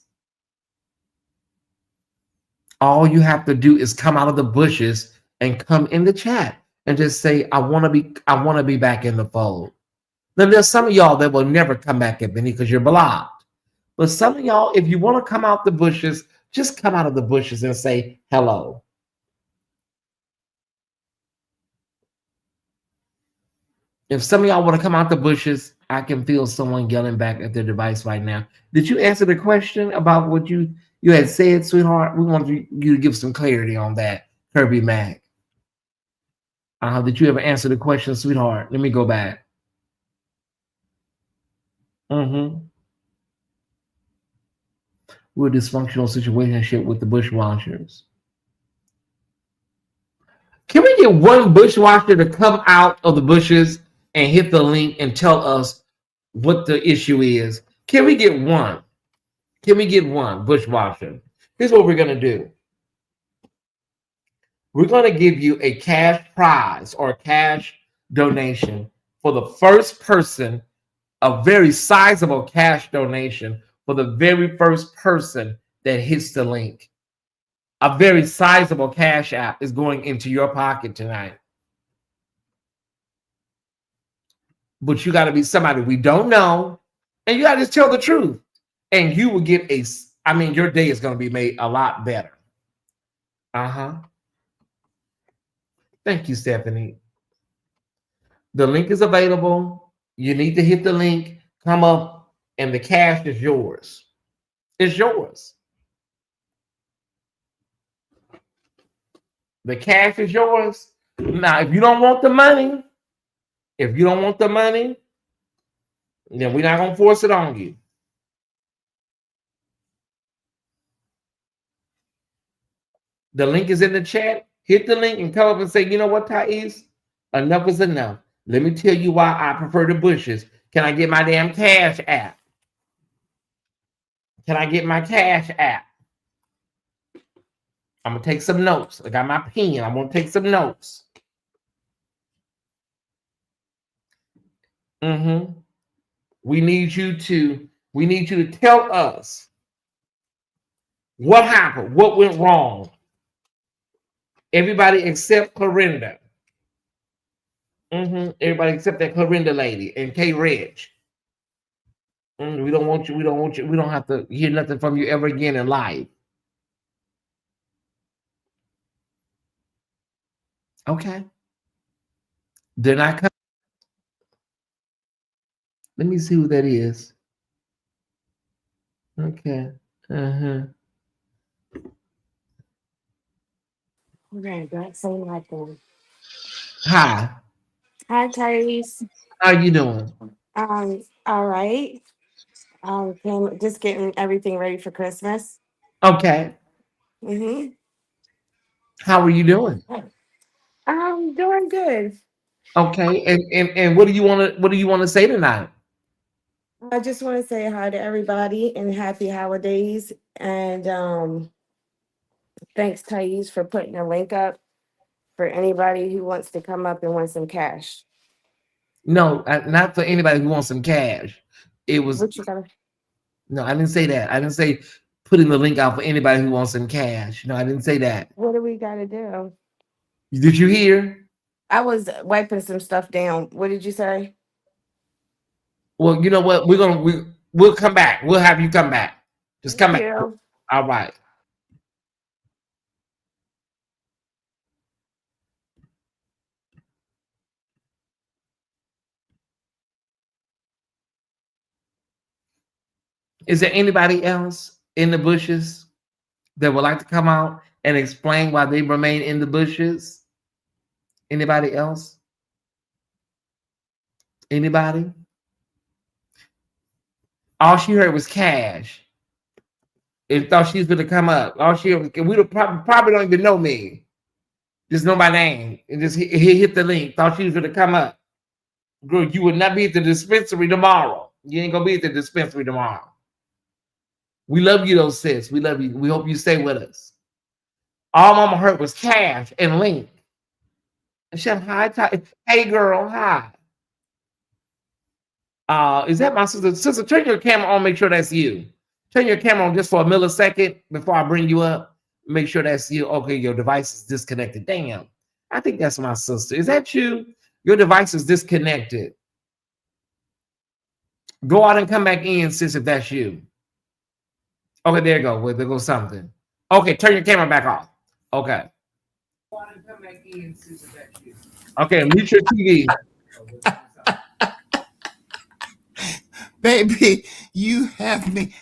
All you have to do is come out of the bushes and come in the chat and just say, I want to be back in the fold. Now, there's some of y'all that will never come back at me because you're blocked. But some of y'all, if you want to come out the bushes, just come out of the bushes and say hello. If some of y'all want to come out the bushes, I can feel someone yelling back at their device right now. Did you answer the question about what you had said, sweetheart? We want you to give some clarity on that, Kirby Mack. Did you ever answer the question, sweetheart? Let me go back. We're a dysfunctional situationship with the bushwashers. Can we get one bushwasher to come out of the bushes and hit the link and tell us what the issue is? Can we get one? Can we get one bushwasher? Here's what we're going to do. We're going to give you a cash prize or cash donation for the first person, a very sizable cash donation for the very first person that hits the link. A very sizable cash app is going into your pocket tonight. But you got to be somebody we don't know, and you got to just tell the truth. And you will get your day is going to be made a lot better. Thank you, Stephanie. The link is available. You need to hit the link, come up, and the cash is yours. It's yours. The cash is yours. Now, if you don't want the money, then we're not going to force it on you. The link is in the chat. Hit the link and come up and say, you know what, Tyesse? Enough is enough. Let me tell you why I prefer the bushes. Can I get my damn cash app? Can I get my cash app? I'm going to take some notes. I got my pen. I'm going to take some notes. We need you to tell us what happened, what went wrong. Everybody except Clorinda. Everybody except that Clorinda lady and K Reg. We don't want you. We don't have to hear nothing from you ever again in life. Okay. They're not coming. Let me see who that is. Okay. Okay, don't say nothing. Hi. Hi, Tyesse. How you doing? All right. Just getting everything ready for Christmas. Okay. How are you doing? I'm doing good. Okay. And what do you want to say tonight? I just want to say hi to everybody and happy holidays. And thanks, Tyesse, for putting the link up for anybody who wants to come up and want some cash. No, not for anybody who wants some cash. It was. No, I didn't say that. I didn't say putting the link out for anybody who wants some cash. No, I didn't say that. What do we got to do? Did you hear? I was wiping some stuff down. What did you say? Well, you know what? We'll come back. We'll have you come back. Just come back. All right. Is there anybody else in the bushes that would like to come out and explain why they remain in the bushes? Anybody else? Anybody? All she heard was cash. And thought she was going to come up. All she heard was, we probably don't even know me. Just know my name. And just hit the link. Thought she was going to come up. Girl, you would not be at the dispensary tomorrow. You ain't going to be at the dispensary tomorrow. We love you though, sis. We love you. We hope you stay with us. All mama heard was cash and link. And she said, hi, hey girl, hi. Is that my sister? Sister, turn your camera on, make sure that's you. Turn your camera on just for a millisecond before I bring you up. make sure that's you. Okay, your device is disconnected. Damn, I think that's my sister. Is that you? Your device is disconnected. Go out and come back in, sis, if that's you. Okay, there you go. Well, there goes something. Okay, turn your camera back off. Okay. Go out and come back in, sis, if that's you. Okay, mute your TV. Baby, you have me.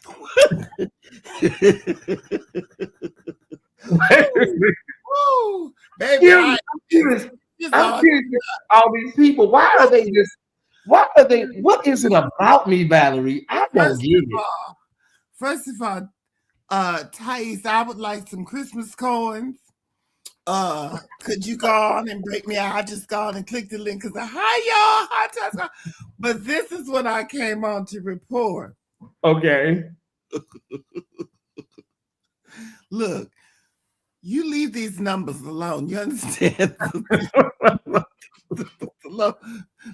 Woo, baby, I'm curious. I'm curious. All these people, why are they just? Why are they? What is it about me, Valerie? I don't get it. First of all, Tyesse, I would like some Christmas coins. Could you go on and break me out? I just go on and click the link because hi y'all, hi Tyesse. But this is what I came on to report. Okay. Look, you leave these numbers alone. You understand?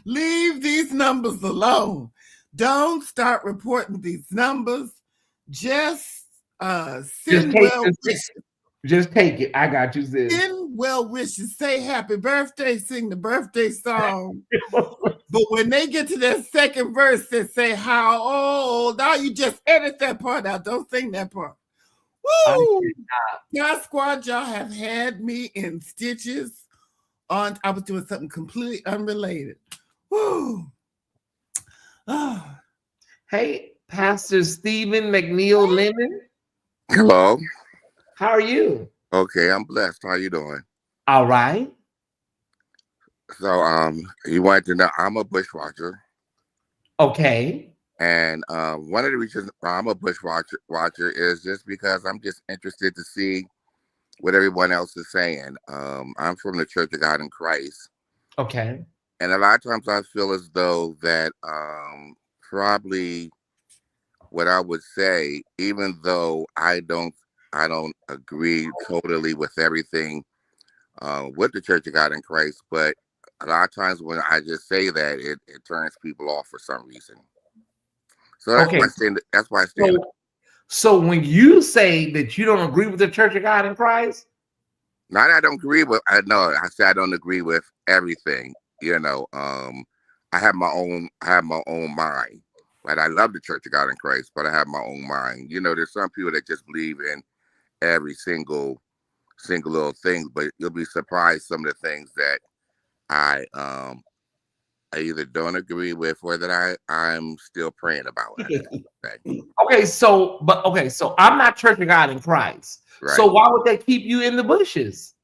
Leave these numbers alone. Don't start reporting these numbers. Just send well wishes. Just take it. I got you, sis. Send well wishes. Say happy birthday. Sing the birthday song. But when they get to that second verse, they say how old. Now you just edit that part out. Don't sing that part. Woo! God squad, y'all have had me in stitches. I was doing something completely unrelated. Woo! Oh. Hey, Pastor Stephen McNeil Lemon. Hello. How are you? Okay, I'm blessed. How you doing? All right. So, you wanted to know I'm a bushwatcher. Okay. And one of the reasons I'm a bushwatcher is just because I'm just interested to see what everyone else is saying. I'm from the Church of God in Christ. Okay. And a lot of times I feel as though that probably what I would say, even though I don't agree totally with everything with the Church of God in Christ, but a lot of times when I just say that, it turns people off for some reason. So that's okay. Why I stand. So when you say that you don't agree with the Church of God in Christ, not I don't agree with. I say I don't agree with everything. You know, I have my own mind. Right? I love the Church of God in Christ, but I have my own mind. You know, there's some people that just believe in every single little thing, but you'll be surprised some of the things that I either don't agree with or that I'm still praying about. Okay, so I'm not Church of God in Christ. Right. So why would they keep you in the bushes?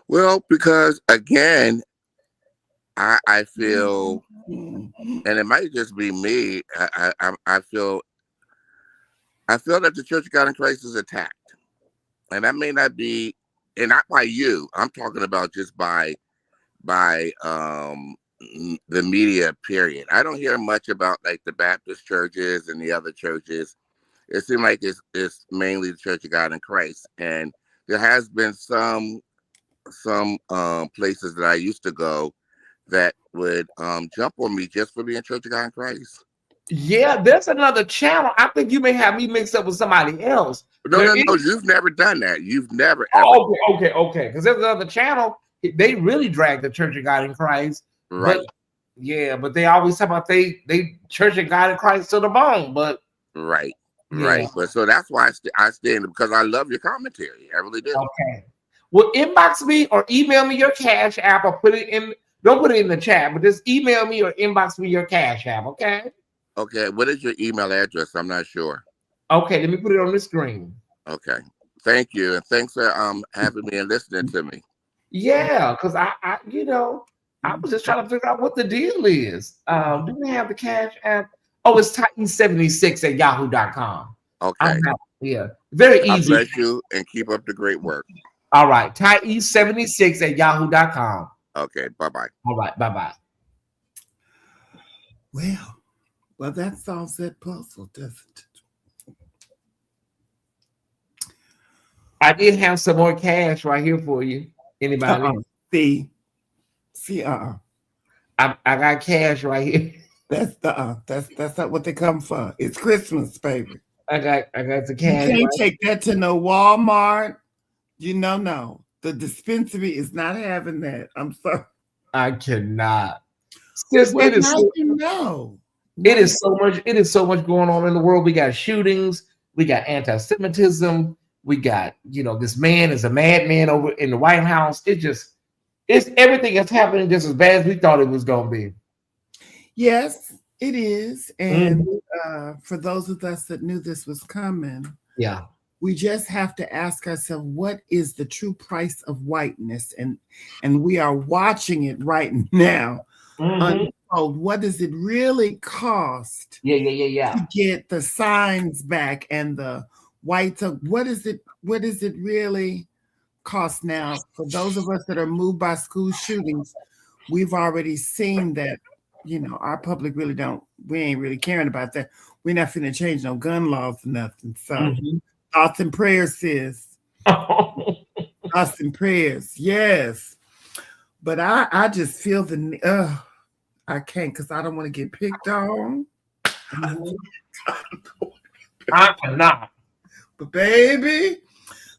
Well, because again, I feel, and it might just be me. I feel that the Church of God in Christ is attacked, and that may not be, and not by you. I'm talking about just by the media. Period. I don't hear much about like the Baptist churches and the other churches. It seems like it's mainly the Church of God in Christ, and there has been some places that I used to go that would jump on me just for being Church of God in Christ. Yeah, there's another channel. I think you may have me mixed up with somebody else. No, you've never done that. You've never ever. Okay. Because there's another channel. They really drag the Church of God in Christ. Right. But they always talk about they Church of God in Christ to the bone. But right. But so that's why I stand, because I love your commentary. I really do. Okay. Well, inbox me or email me your Cash App or put it in. Don't put it in the chat, but just email me or inbox me your Cash App. Okay. Okay. What is your email address? I'm not sure. Okay. Let me put it on the screen. Okay. Thank you, and thanks for having me and listening to me. Yeah, because I was just trying to figure out what the deal is. Do we have the Cash App? Oh, it's Tyesse76@yahoo.com. Okay. Yeah, very easy. God bless you and keep up the great work. All right, Tyesse76@yahoo.com. Okay, bye-bye. All right, bye-bye. Well, that solves that puzzle, doesn't it? I did have some more cash right here for you. Anybody? I got cash right here. That's not what they come for. It's Christmas, baby. I got the You candy. can't Right? take that to no Walmart. No. The dispensary is not having that. I'm sorry. I cannot. Sis, Well, now you know. It is so much. It is so much going on in the world. We got shootings. We got anti-Semitism. We got this man is a madman over in the White House. It's everything that's happening just as bad as we thought it was going to be. Yes, it is. And Mhm. for those of us that knew this was coming, Yeah. we just have to ask ourselves, what is the true price of whiteness? And we are watching it right now Mhm. unfold. What does it really cost Yeah. to get the signs back and the whites up? What is it really cost now? For those of us that are moved by school shootings, we've already seen that, our public really we ain't really caring about that. We're not finna change no gun laws or nothing. So Mhm. thoughts and prayers, sis. Thoughts and prayers, yes. But I just feel I can't, because I don't want to get picked on. I cannot. But baby,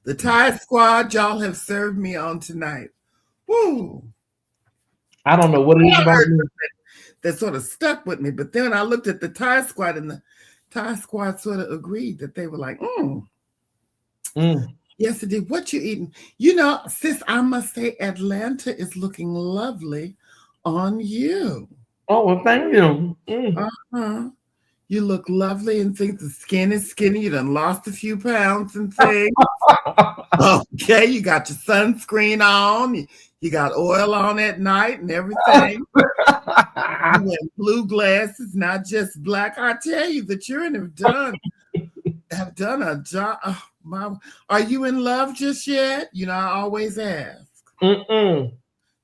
the Tyesse squad, y'all have served me on tonight. Woo! I don't know what it is about me. That sort of stuck with me. But then I looked at the Tyesse squad, and the Tyesse squad sort of agreed that they were like, yes, it did. What you eating? Sis, I must say Atlanta is looking lovely on you. Oh, well, thank you. Uh-huh. You look lovely and think the skin is skinny. You done lost a few pounds and things. Okay, you got your sunscreen on. You got oil on at night and everything. You wear blue glasses, not just black. I tell you, the children have done a job. Oh, are you in love just yet? I always ask.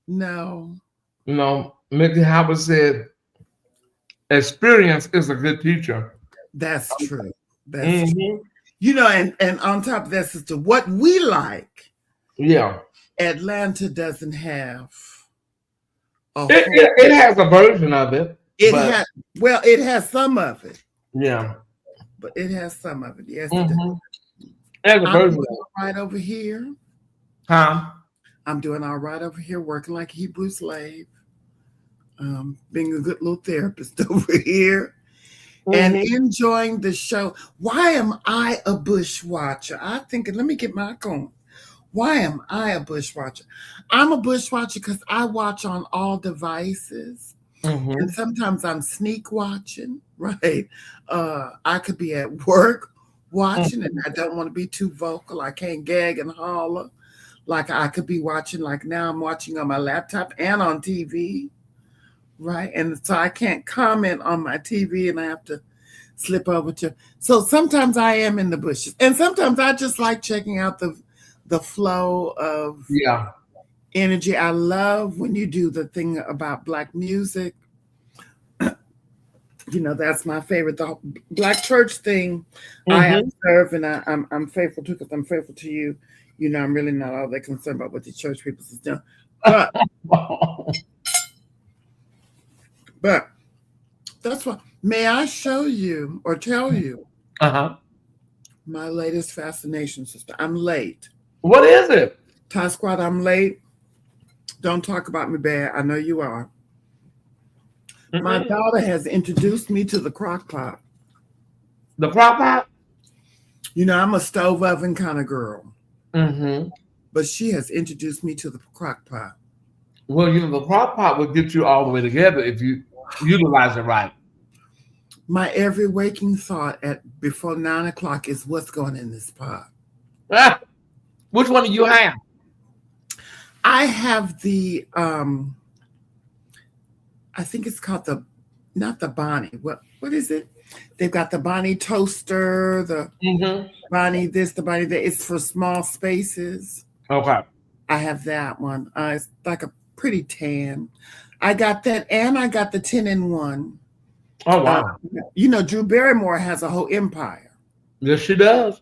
No. Mickey Howard said, experience is a good teacher. That's true. That's true. And on top of that, sister, what we like, Atlanta doesn't have. It has a version of it. It has some of it. Yeah. But it has some of it. Yes, it does. There's a I'm version doing all right over here. Huh? I'm doing all right over here, working like a Hebrew slave. Being a good little therapist over here. And enjoying the show. Why am I a bushwatcher? I'm thinking, let me get my going. Why am I a bushwatcher? I'm a bushwatcher because I watch on all devices. And sometimes I'm sneak watching, right? I could be at work watching, and I don't want to be too vocal. I can't gag and holler. Like I could be watching, like now I'm watching on my laptop and on TV. Right. And so I can't comment on my TV, and I have to slip over to. So sometimes I am in the bushes, and sometimes I just like checking out the flow of energy. I love when you do the thing about Black music. That's my favorite. The Black church thing I observe, and I'm faithful to, because I'm faithful to you. I'm really not all that concerned about what the church people is doing. But that's why. May I show you or tell you my latest fascination, sister? I'm late. What is it? Tyesse Squad, I'm late. Don't talk about me bad. I know you are. My daughter has introduced me to the crock pot. The crock pot? I'm a stove oven kind of girl. But she has introduced me to the crock pot. Well, the crock pot will get you all the way together if you utilize it right. My every waking thought before 9 o'clock is what's going in this pot. Which one do you have? I have the I think it's called not the Bonnie. What is it? They've got the Bonnie toaster, the Bonnie this, the Bonnie that. It's for small spaces. Okay. I have that one. It's like a pretty tan. I got that, and I got the 10-in-1. Oh, wow. Drew Barrymore has a whole empire. Yes, she does.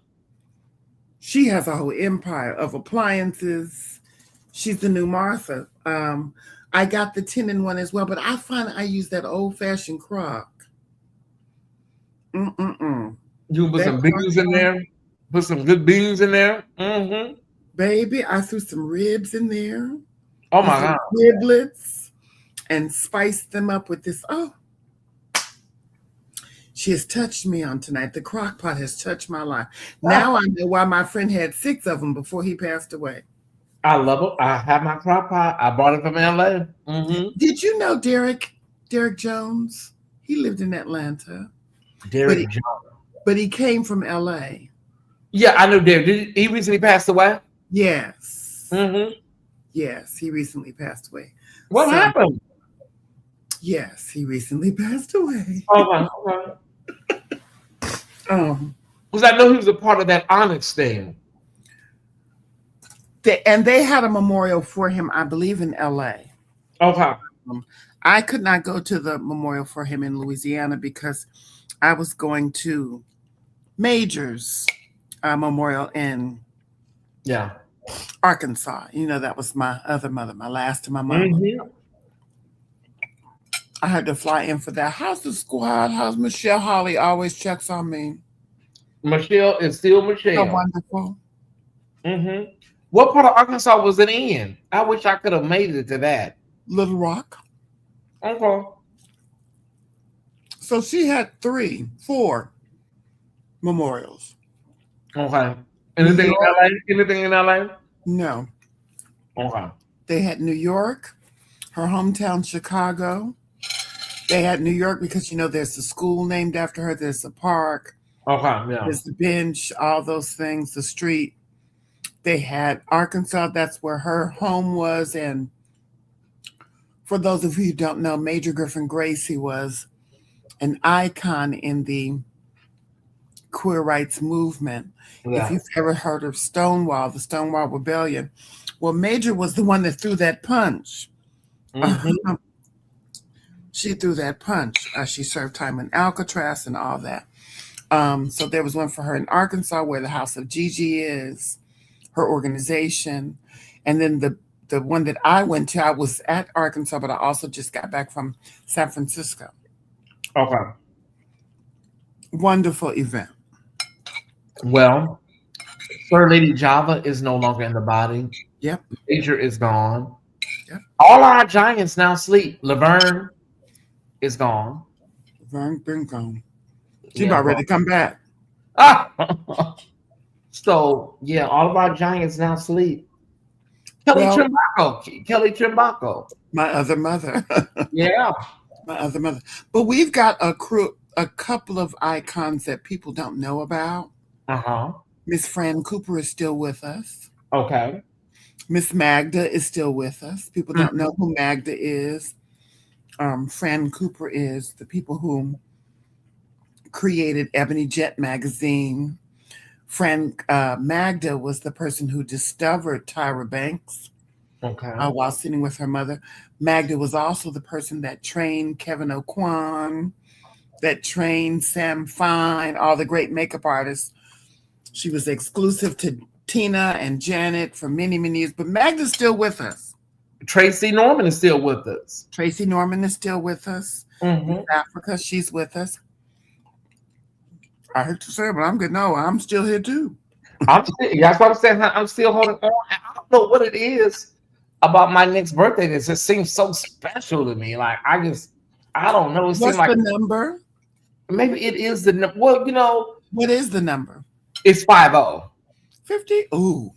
She has a whole empire of appliances. She's the new Martha. I got the 10-in-1 as well, but I find I use that old-fashioned crock. You can put some beans in there. Put some good beans in there. Mm-hmm. Baby, I threw some ribs in there. Oh my God. Giblets and spiced them up with this. Oh, she has touched me on tonight. The crock pot has touched my life. Now I know why my friend had 6 of them before he passed away. I love it. I have my crock pot. I bought it from LA. Mm-hmm. Did you know Derek Jones? He lived in Atlanta. Derek Jones. But he came from LA. Yeah, I know Derek. Did he recently passed away? Yes. Mm-hmm. Yes, he recently passed away. What happened? Yes, he recently passed away. Okay. Because I know he was a part of that Onyx thing. They had a memorial for him, I believe, in LA. Okay. I could not go to the memorial for him in Louisiana because I was going to Major's memorial in Arkansas. You know, that was my other mother, my last of my mama. Mm-hmm. I had to fly in for that. How's the squad? How's Michelle Holly always checks on me? Michelle is still Michelle. So wonderful. Mm-hmm. What part of Arkansas was it in? I wish I could have made it to that. Little Rock. Okay. So she had 4 memorials. Okay. Anything in LA? Anything in LA? No. Okay. They had New York, her hometown, Chicago. They had New York because, you know, there's a school named after her. There's a park. Okay, yeah. There's the bench, all those things, the street. They had Arkansas. That's where her home was. And for those of you who don't know, Major Griffin Gracie was an icon in the queer rights movement. Yeah. If you've ever heard of Stonewall, the Stonewall Rebellion, well, Major was the one that threw that punch. Mm-hmm. She threw that punch. She served time in Alcatraz and all that. So there was one for her in Arkansas where the House of Gigi is, her organization. And then the one that I went to, I was at Arkansas, but I also just got back from San Francisco. Okay. Wonderful event. Well, Sir Lady Java is no longer in the body. Yep. Major is gone. Yep. All our giants now sleep. Laverne is gone. Laverne been gone. She about ready to come back. So yeah, all of our giants now sleep. Kelly Trimbaco. My other mother. Yeah. My other mother. But we've got a couple of icons that people don't know about. Uh-huh. Miss Fran Cooper is still with us. Okay. Miss Magda is still with us. People don't know who Magda is. Fran Cooper is the people who created Ebony Jet magazine. Magda was the person who discovered Tyra Banks while sitting with her mother. Magda was also the person that trained Kevin O'Quan, that trained Sam Fine, all the great makeup artists. She was exclusive to Tina and Janet for many, many years, but Magda's still with us. Tracy Norman is still with us. Tracy Norman is still with us. In Africa, she's with us. I hate to say it, but I'm good. No, I'm still here too. That's what I'm saying. I'm still holding on. I don't know what it is about my next birthday that just seems so special to me. Like I don't know. It What's like the number? Maybe it is the number. Well, you know, what is the number? It's 50. 50. Ooh.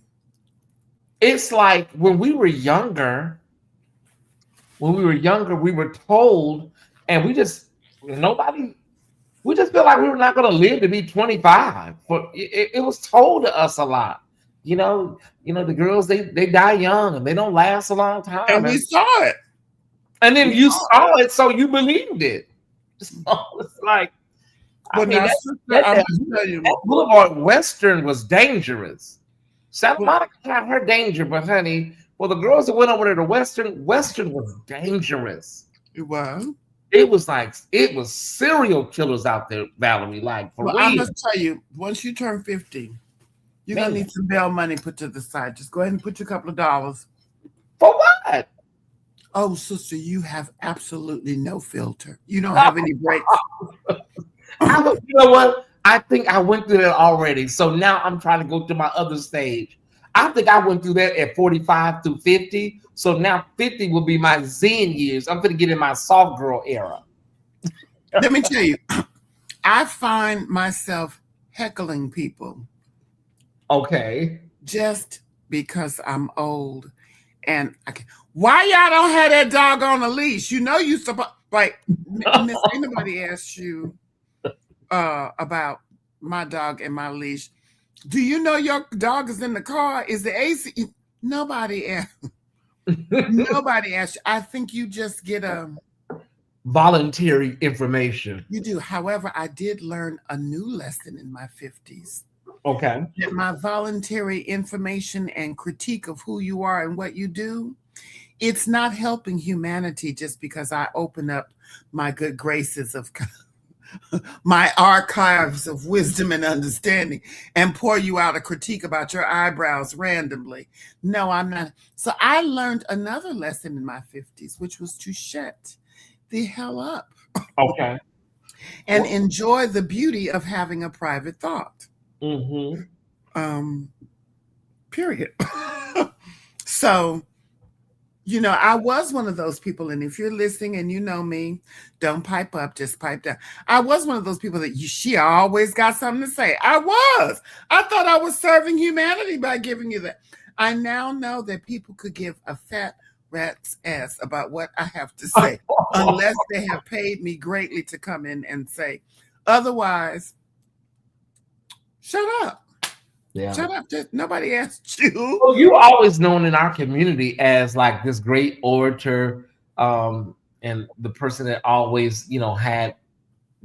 It's like when we were younger. We were told, and we just feel like we were not going to live to be 25. But it was told to us a lot. You know, the girls they die young and they don't last a long time. And we saw it. And then you saw it, so you believed it. So it's like, that Boulevard Western was dangerous. Santa Monica had her danger, but honey, well, the girls that went over to the Western was dangerous. It was. It was serial killers out there, Valerie. Like for real. I must tell you, once you turn 50, you're gonna need some bail money put to the side. Just go ahead and put you a couple of dollars. For what? Oh, sister, you have absolutely no filter. You don't have any breaks. You know what? I think I went through that already. So now I'm trying to go to my other stage. I think I went through that at 45 through 50. So now 50 will be my Zen years. I'm going to get in my soft girl era. Let me tell you, I find myself heckling people. Okay. Just because I'm old. And why y'all don't have that dog on a leash? You know you supposed, like, Miss, anybody asked you about my dog and my leash. Do you know your dog is in the car? Is the AC? Nobody asked. Nobody asked you. I think you just get a voluntary information. You do. However, I did learn a new lesson in my 50s. Okay. That my voluntary information and critique of who you are and what you do, it's not helping humanity just because I open up my good graces of my archives of wisdom and understanding and pour you out a critique about your eyebrows randomly. No, I'm not. So I learned another lesson in my 50s, which was to shut the hell up. Okay. And enjoy the beauty of having a private thought. Period. So, you know, I was one of those people, and if you're listening and you know me, don't pipe up, just pipe down. I was one of those people that she always got something to say. I thought I was serving humanity by giving you that. I now know that people could give a fat rat's ass about what I have to say, unless they have paid me greatly to come in and say. Otherwise, shut up. Yeah. Shut up. Just, nobody asked you. Well, you're always known in our community as like this great orator, and the person that always, you know, had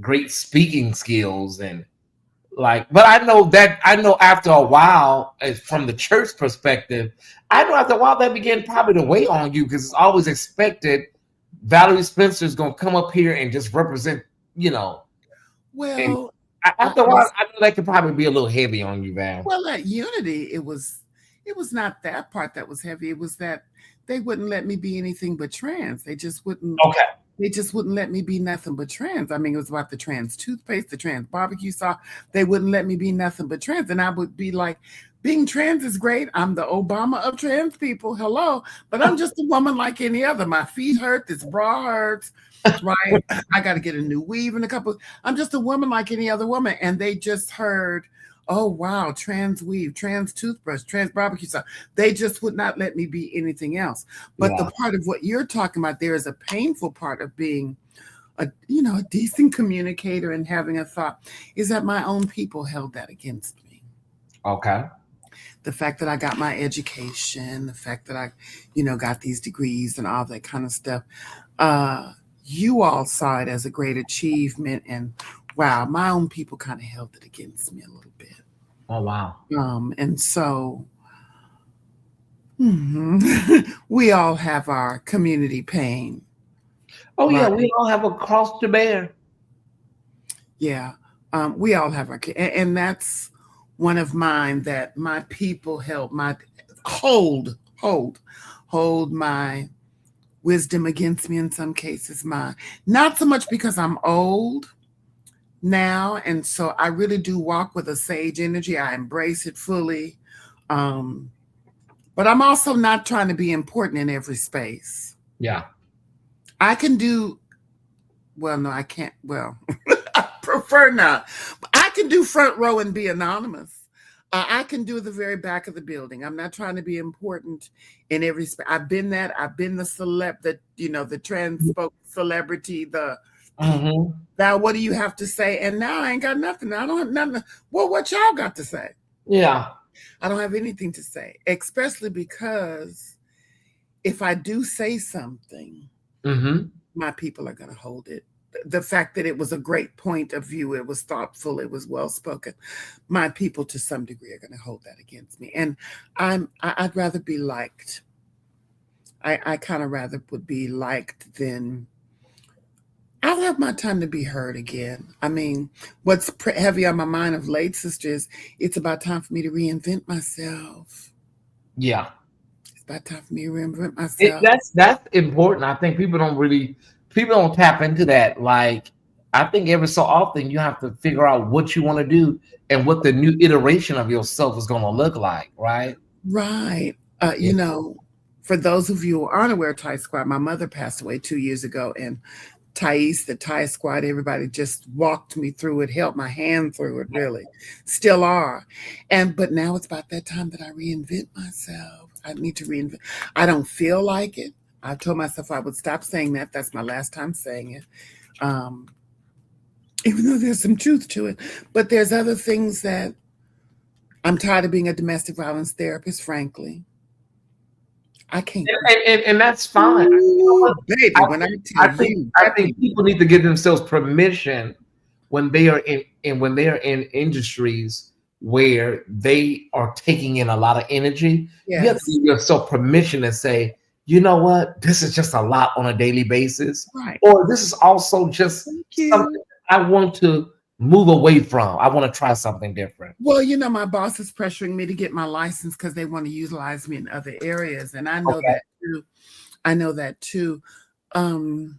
great speaking skills and like. But I know after a while, from the church perspective, I know after a while that began probably to weigh on you because it's always expected. Valerie Spencer is going to come up here and just represent, you know. Well, after a while, I know that could probably be a little heavy on you, Val. Well, at Unity, it was not that part that was heavy. It was that they wouldn't let me be anything but trans. They just wouldn't. Okay. They just wouldn't let me be nothing but trans. I mean, it was about the trans toothpaste, the trans barbecue sauce. They wouldn't let me be nothing but trans. And I would be like, being trans is great. I'm the Obama of trans people. Hello. But I'm just a woman like any other. My feet hurt. This bra hurts. Right. I got to get a new weave in a couple. I'm just a woman like any other woman. And they just heard, oh, wow, trans weave, trans toothbrush, trans barbecue sauce. They just would not let me be anything else. But the part of what you're talking about, there is a painful part of being a decent communicator and having a thought, is that my own people held that against me. Okay. The fact that I got my education, the fact that I, got these degrees and all that kind of stuff. You all saw it as a great achievement, and wow, my own people kind of held it against me a little bit. Oh, wow. And so we all have our community pain. Oh, right? Yeah, we all have a cross to bear. Yeah, we all have our, and that's one of mine that my people help hold my wisdom against me in some cases. Not so much because I'm old now, and so I really do walk with a sage energy. I embrace it fully, but I'm also not trying to be important in every space. Yeah, I can do well. No, I can't. Well, I prefer not. But I can do front row and be anonymous. I can do the very back of the building. I'm not trying to be important in every space. I've been that. I've been the celeb, the trans spoke celebrity, now what do you have to say? And now I ain't got nothing. I don't have nothing. Well, what y'all got to say? Yeah. I don't have anything to say, especially because if I do say something, my people are going to hold it. The fact that it was a great point of view, it was thoughtful, it was well spoken. My people, to some degree, are going to hold that against me, and I'd rather be liked. I kind of rather would be liked than. I'll have my time to be heard again. I mean, what's heavy on my mind of late sisters? It's about time for me to reinvent myself. Yeah, it's about time for me to reinvent myself. That's important. I think people don't tap into that. Like, I think every so often you have to figure out what you want to do and what the new iteration of yourself is going to look like, right? Right. Yeah. You know, for those of you who aren't aware of Tyesse Squad, my mother passed away 2 years ago, and Tyesse, the Tyesse Squad, everybody just walked me through it, held my hand through it, really. Still are. But now it's about that time that I reinvent myself. I need to reinvent. I don't feel like it. I told myself I would stop saying that. That's my last time saying it. Even though there's some truth to it. But there's other things that I'm tired of being a domestic violence therapist, frankly. I can't. And that's fine. You know what? Baby, when I tell you, I think people need to give themselves permission when they are when they are in industries where they are taking in a lot of energy. You have to Yes. give yourself permission to say, you know what, this is just a lot on a daily basis, Right. or this is also just you. something I want to move away from. I want to try something different. Well, you know, my boss is pressuring me to get my license because they want to utilize me in other areas, and I know Okay. that too. I know that too. The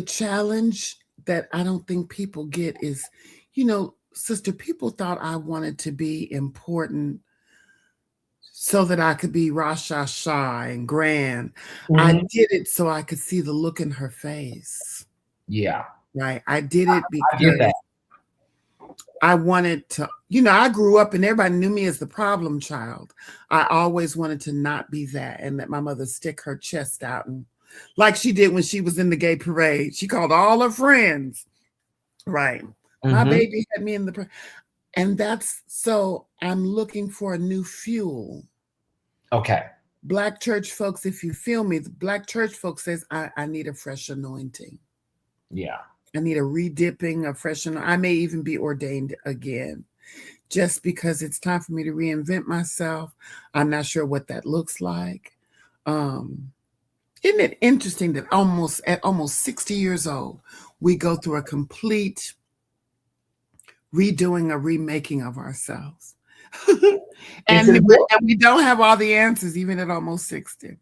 challenge that I don't think people get is, you know, sister, people thought I wanted to be important so that I could be Rasha Shah and grand. I Mhm. did it so I could see the look in her face. Yeah. Right. I did it I get that. because I wanted to, you know, I grew up and everybody knew me as the problem child. I always wanted to not be that and let my mother stick her chest out, and like she did when she was in the gay parade. She called all her friends. Right. My Mhm. baby had me in the and that's so I'm looking for a new fuel. Okay. Black church folks, if you feel me, the black church folks says I need a fresh anointing. Yeah. I need a redipping, a fresh anointing. I may even be ordained again, just because it's time for me to reinvent myself. I'm not sure what that looks like. Isn't it interesting that at almost 60 years old, we go through a complete redoing, a remaking of ourselves. and we don't have all the answers, even at almost 60.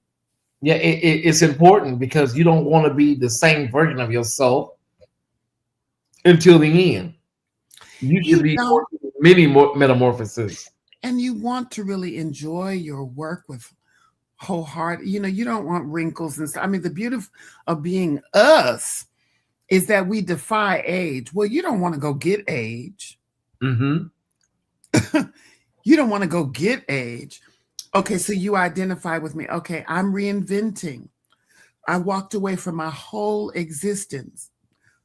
Yeah, it's important because you don't want to be the same version of yourself until the end. You should be many more metamorphoses. And you want to really enjoy your work with wholehearted. You know, you don't want wrinkles and stuff. I mean, the beauty of being us is that we defy age. Well, you don't want to go get age. Mm-hmm. You don't want to go get age. Okay, so you identify with me. Okay, I'm reinventing. I walked away from my whole existence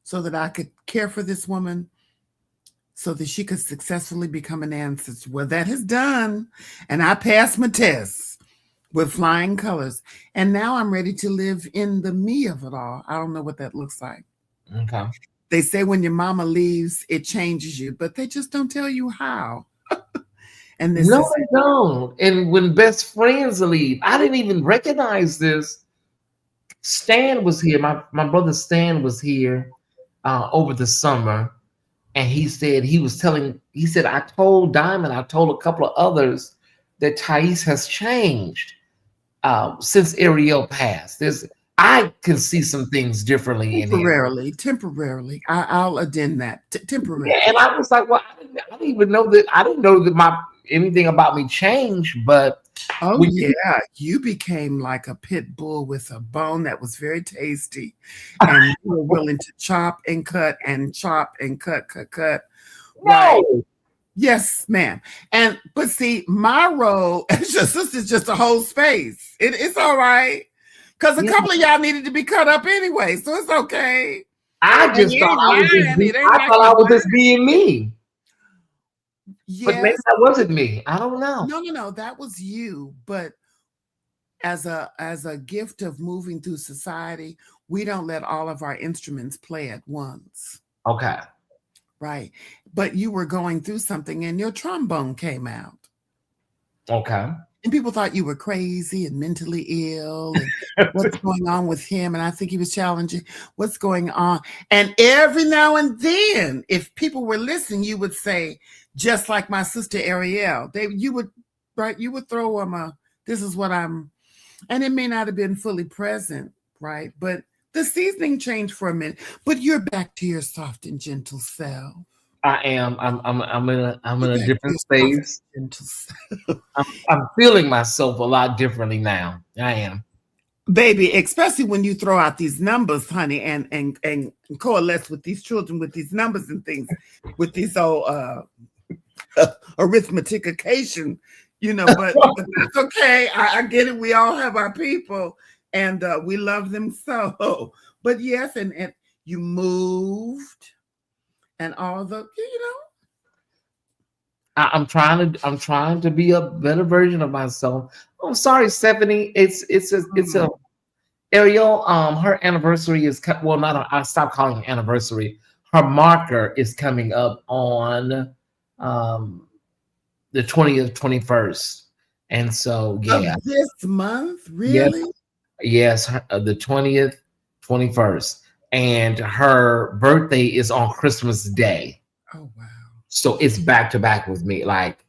so that I could care for this woman, so that she could successfully become an ancestor. Well, that is done. And I passed my tests with flying colors. And now I'm ready to live in the me of it all. I don't know what that looks like. Okay. They say when your mama leaves, it changes you, but they just don't tell you how. And this No, is they don't. And when best friends leave, I didn't even recognize this. Stan was here. My brother Stan was here over the summer, and he said I told Diamond, I told a couple of others that Tyesse has changed since Ariel passed. I can see some things differently in him. temporarily. I'll addend that. Temporarily. Yeah, and I was like, well, I didn't even know that. I didn't know that anything about me changed. But yeah, you became like a pit bull with a bone that was very tasty, and you were willing to chop and cut and chop and cut. Right? Yes, ma'am. But see, my role as your sister is just a whole space. It's all right. Because a couple of y'all needed to be cut up anyway, so it's okay. I just thought I was just being me. Yes. But maybe that wasn't me. I don't know. No, that was you. But as a gift of moving through society, we don't let all of our instruments play at once. Okay. Right. But you were going through something and your trombone came out. Okay. And people thought you were crazy and mentally ill and what's going on with him. And I think he was challenging what's going on. And every now and then, if people were listening, you would say, just like my sister Ariel, you would throw them this is what I'm, and it may not have been fully present, right? But The seasoning changed for a minute, but you're back to your soft and gentle self. I am. I'm in a You're back to different your soft space. and gentle self. I'm feeling myself a lot differently now. I am. Baby, especially when you throw out these numbers, honey, and coalesce with these children with these numbers and things, with these old arithmetication, but that's okay. I get it. We all have our people, and we love them so. But yes, and you moved, and all the I'm trying to be a better version of myself. I'm sorry, Stephanie. It's a Ariel. Her anniversary is well, not. I stopped calling it anniversary. Her marker is coming up on the 20th, 21st, and so yeah, of this month, yes, really? yes, the 20th, 21st, and her birthday is on Christmas Day. Oh wow. So it's back to back with me. Like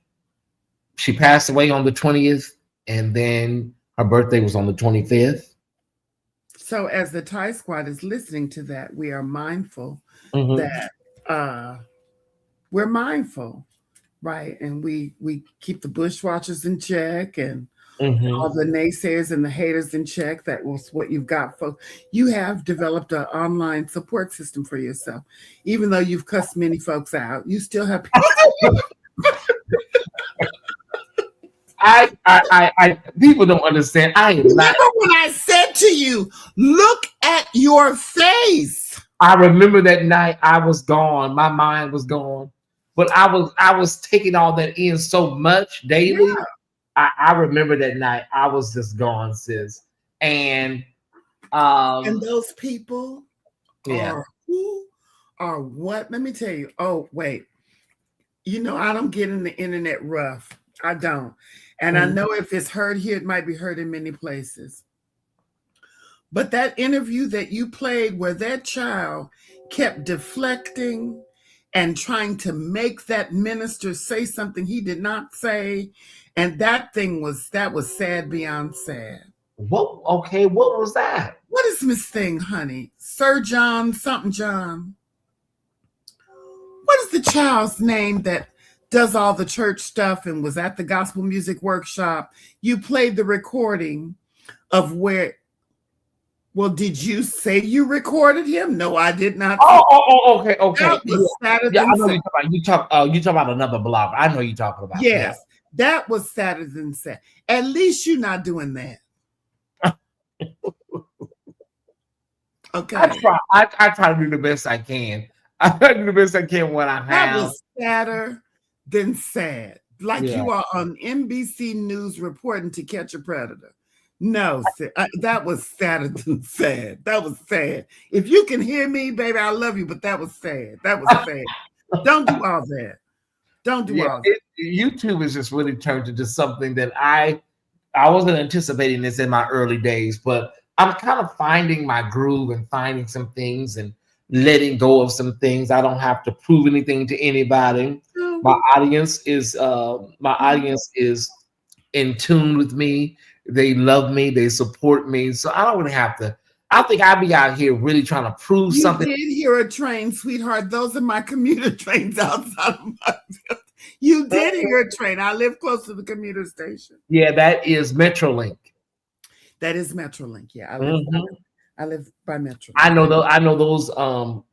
she passed away on the 20th, and then her birthday was on the 25th. So as the Thai Squad is listening to that, we are mindful Mhm. that we're mindful, right? And we keep the bushwatchers in check and all the naysayers and the haters in check. That was what you've got, folks. You have developed an online support system for yourself. Even though you've cussed many folks out, you still have people. I people don't understand. I am not. Remember when I said to you, look at your face. I remember that night I was gone. My mind was gone. But I was taking all that in so much daily. Yeah. I remember that night I was just gone, sis. And those people yeah. are who are what? Let me tell you. Oh, wait. I don't get in the internet rough. I don't. And I know if it's heard here, it might be heard in many places. But that interview that you played where that child kept deflecting and trying to make that minister say something he did not say, and that was sad beyond sad. What was that? What is Miss Thing, honey? Sir John, something John. What is the child's name that does all the church stuff and was at the gospel music workshop? You played the recording of where. Well, did you say you recorded him? No, I did not. Okay. That was sadder Yeah, than I know sad. you talk about another blogger. I know you're talking about. Yes, that was sadder than sad. At least you're not doing that. Okay. I try to do the best I can. I try to do the best I can when I have. That was sadder than sad. Like you are on NBC News reporting To Catch a Predator. No, that was sadder than sad. That was sad. If you can hear me, baby, I love you, but that was sad. That was sad. Don't do all that. Don't do all that. YouTube has just really turned into something that I wasn't anticipating this in my early days, but I'm kind of finding my groove and finding some things and letting go of some things. I don't have to prove anything to anybody. My audience is in tune with me. They love me. They support me. So I don't really have to. I think I'd be out here really trying to prove something. You did hear a train, sweetheart. Those are my commuter trains outside of my building. You did hear a train. I live close to the commuter station. Yeah, that is Metrolink. That is Metrolink. Yeah, I live by Metrolink. I know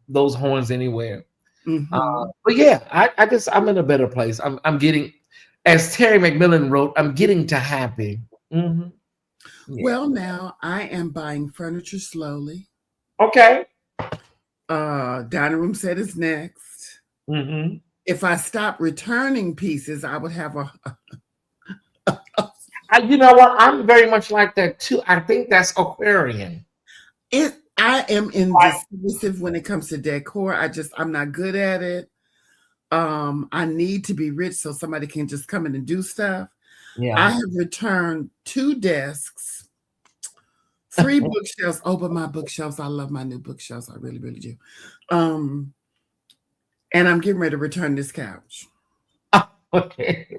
those horns anywhere. But yeah, I'm in a better place. I'm getting, as Terry McMillan wrote, I'm getting to happy. Yeah. Well, now I am buying furniture slowly. Okay. Dining room set is next. If I stop returning pieces, I would have you know what? I'm very much like that too. I think that's Aquarian. I am indecisive when it comes to decor. I'm not good at it. I need to be rich so somebody can just come in and do stuff. Yeah. I have returned 2 desks, 3 bookshelves. Oh, but my bookshelves, I love my new bookshelves. I really, really do. And I'm getting ready to return this couch. Okay.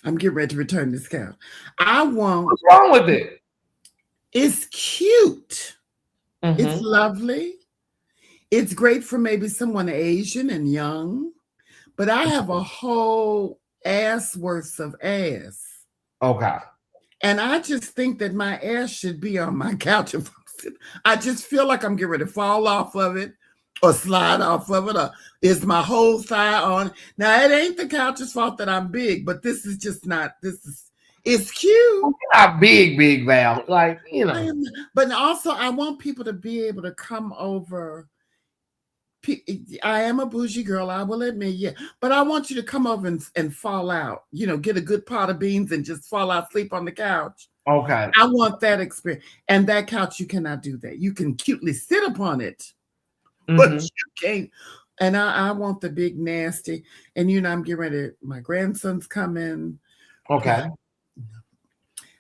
I'm getting ready to return this couch. What's wrong with it? It's cute. It's Mm-hmm. lovely. It's great for maybe someone Asian and young, but I have a whole ass worth of ass. Okay. And I just think that my ass should be on my couch. I just feel like I'm getting ready to fall off of it or slide off of it, or is my whole thigh on? Now, it ain't the couch's fault that I'm big, but this is just not, it's cute. Not big, Val. Like, But also, I want people to be able to come over. I am a bougie girl, I will admit, yeah. But I want you to come over and fall out, get a good pot of beans and just fall out, sleep on the couch. Okay. I want that experience. And that couch, you cannot do that. You can cutely sit upon it, but you can't. And I want the big nasty. And I'm getting ready. My grandson's coming. Okay.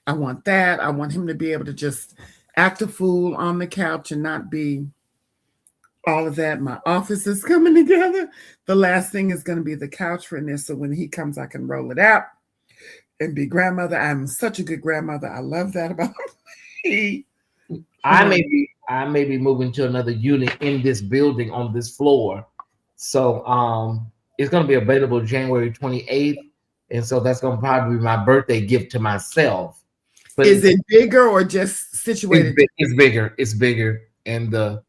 I want that. I want him to be able to just act a fool on the couch and not be all of that. My office is coming together. The last thing is going to be the couch for Nissa. When he comes, I can roll it out and be grandmother. I'm such a good grandmother. I love that about me. I may be moving to another unit in this building on this floor. So it's going to be available January 28th. And so that's going to probably be my birthday gift to myself. But is it bigger or just situated? It's bigger. It's bigger. And the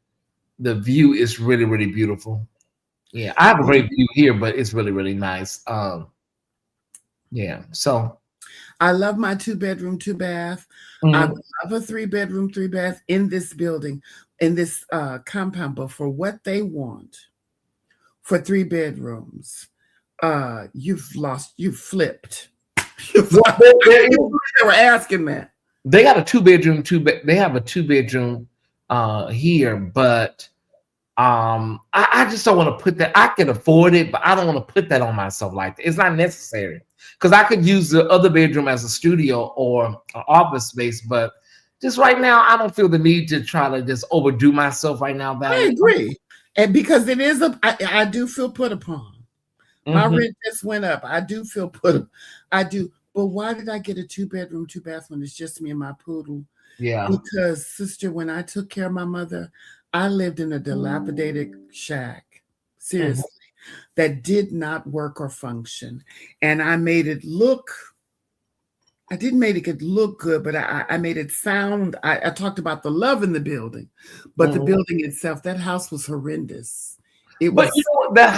view is really, really beautiful. Yeah, I have a great view here, but it's really, really nice. Yeah, so I love my 2-bedroom, 2-bath. I would love a 3-bedroom, 3-bath in this building, in this compound. But for what they want for 3 bedrooms, you've flipped. They were asking that. They got a 2-bedroom, they have a 2-bedroom here, but I just don't want to put that. I can afford it, but I don't want to put that on myself like that. It's not necessary, because I could use the other bedroom as a studio or an office space. But just right now, I don't feel the need to try to just overdo myself right now. I agree, and because it is I do feel put upon. My rent just went up. I do feel put. I do. But why did I get a 2-bedroom, 2-bath when it's just me and my poodle? Yeah. Because, sister, when I took care of my mother, I lived in a dilapidated shack. Seriously. That did not work or function. And I made it look, I didn't make it look good, but I made it sound, I talked about the love in the building, but the building itself, that house was horrendous. But you know, that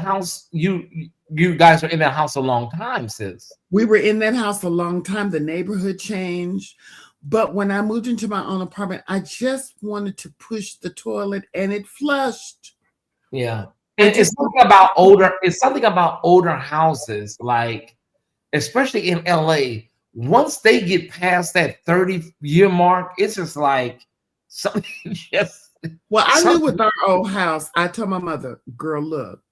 house, you guys are in that house a long time, sis. We were in that house a long time. The neighborhood changed. But when I moved into my own apartment, I just wanted to push the toilet and it flushed. Yeah. It's something about older houses, like especially in LA. Once they get past that 30-year mark, it's just like something just. Well, I knew with our old house, I told my mother, girl, look,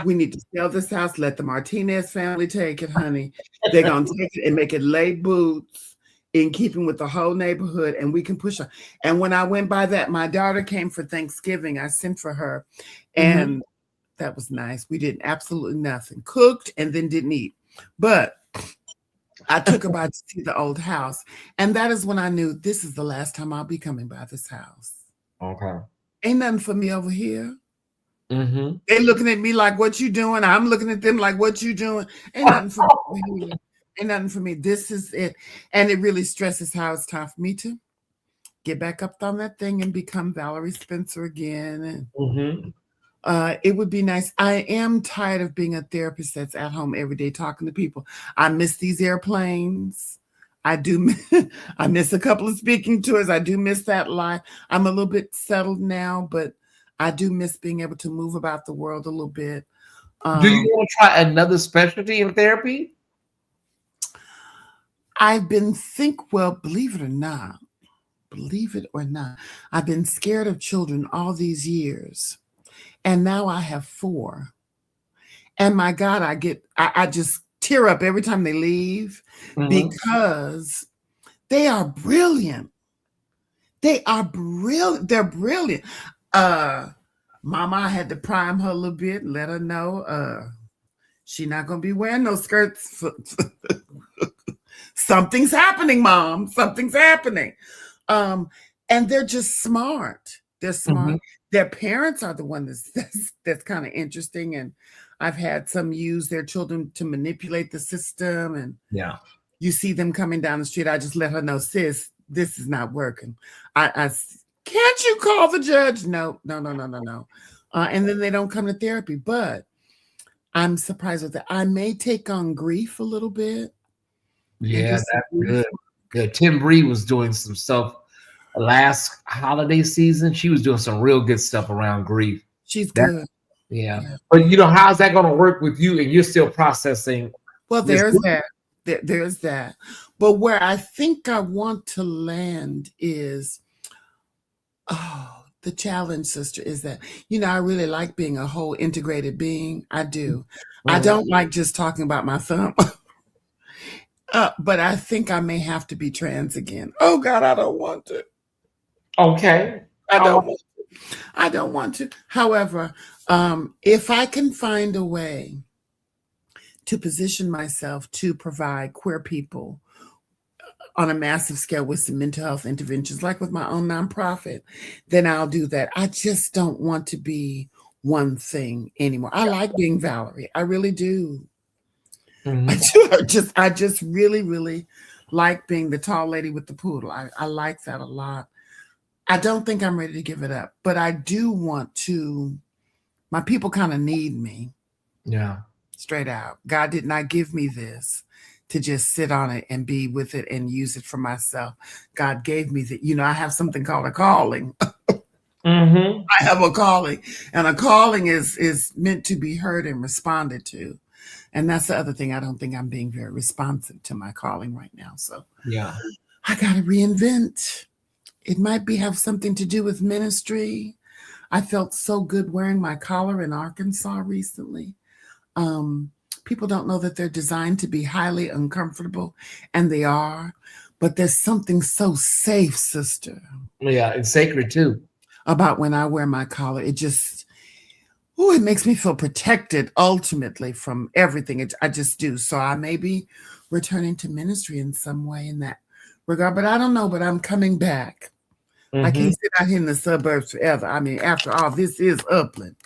we need to sell this house. Let the Martinez family take it, honey. They're going to take it and make it lay boots in keeping with the whole neighborhood, and we can push her. And when I went by that, my daughter came for Thanksgiving. I sent for her, and that was nice. We did absolutely nothing. Cooked and then didn't eat. But I took her by to see the old house, and that is when I knew this is the last time I'll be coming by this house. Okay. Ain't nothing for me over here. Mm-hmm. They looking at me like, what you doing? I'm looking at them like, what you doing? Ain't nothing for me over here. Ain't nothing for me. This is it. And it really stresses how it's time for me to get back up on that thing and become Valerie Spencer again. And it would be nice. I am tired of being a therapist that's at home every day talking to people. I miss these airplanes. I do. I miss a couple of speaking tours. I do miss that life. I'm a little bit settled now, but I do miss being able to move about the world a little bit. Do you want to try another specialty in therapy? I've been believe it or not, I've been scared of children all these years. And now I have 4. And my God, I just tear up every time they leave because they are brilliant. They are brilliant. They're brilliant. Mama, I had to prime her a little bit and let her know she's not going to be wearing no skirts. Something's happening, Mom. Something's happening. and they're just smart. They're smart. Their parents are the one that's kind of interesting. And I've had some use their children to manipulate the system. And Yeah. you see them coming down the street. I just let her know, sis, this is not working. Can't you call the judge? No. And then they don't come to therapy. But I'm surprised with that. I may take on grief a little bit. Yeah, that's good. Yeah, Tim Bree was doing some stuff last holiday season. She was doing some real good stuff around grief. She's good. Yeah. But how's that going to work with you? And you're still processing. Well, there's that. There's that. But where I think I want to land is, the challenge, sister, is that, I really like being a whole integrated being. I do. I don't like just talking about my thumb. But I think I may have to be trans again. Oh, God, I don't want to. Okay. I don't want to. However, if I can find a way to position myself to provide queer people on a massive scale with some mental health interventions, like with my own nonprofit, then I'll do that. I just don't want to be one thing anymore. I like being Valerie. I really do. I just really, really like being the tall lady with the poodle. I like that a lot. I don't think I'm ready to give it up, but I do want to. My people kind of need me. Yeah. Straight out. God did not give me this to just sit on it and be with it and use it for myself. God gave me I have something called a calling. I have a calling, and a calling is meant to be heard and responded to. And that's the other thing. I don't think I'm being very responsive to my calling right now. So yeah, I got to reinvent. It might have something to do with ministry. I felt so good wearing my collar in Arkansas recently. People don't know that they're designed to be highly uncomfortable, and they are. But there's something so safe, sister. Yeah, it's sacred too. About when I wear my collar. It just, it makes me feel protected ultimately from everything. I just do. So I may be returning to ministry in some way in that regard, but I don't know, but I'm coming back. I can't sit out here in the suburbs forever. I mean, after all, this is Upland.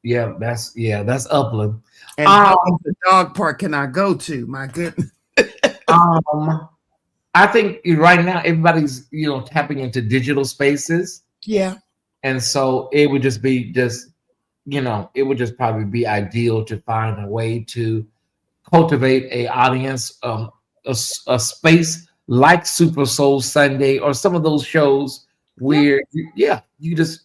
Yeah, that's Upland. And how the dog park can I go to? My goodness. I think right now everybody's tapping into digital spaces. Yeah. And so it would just be it would just probably be ideal to find a way to cultivate a audience, a space like Super Soul Sunday or some of those shows where you just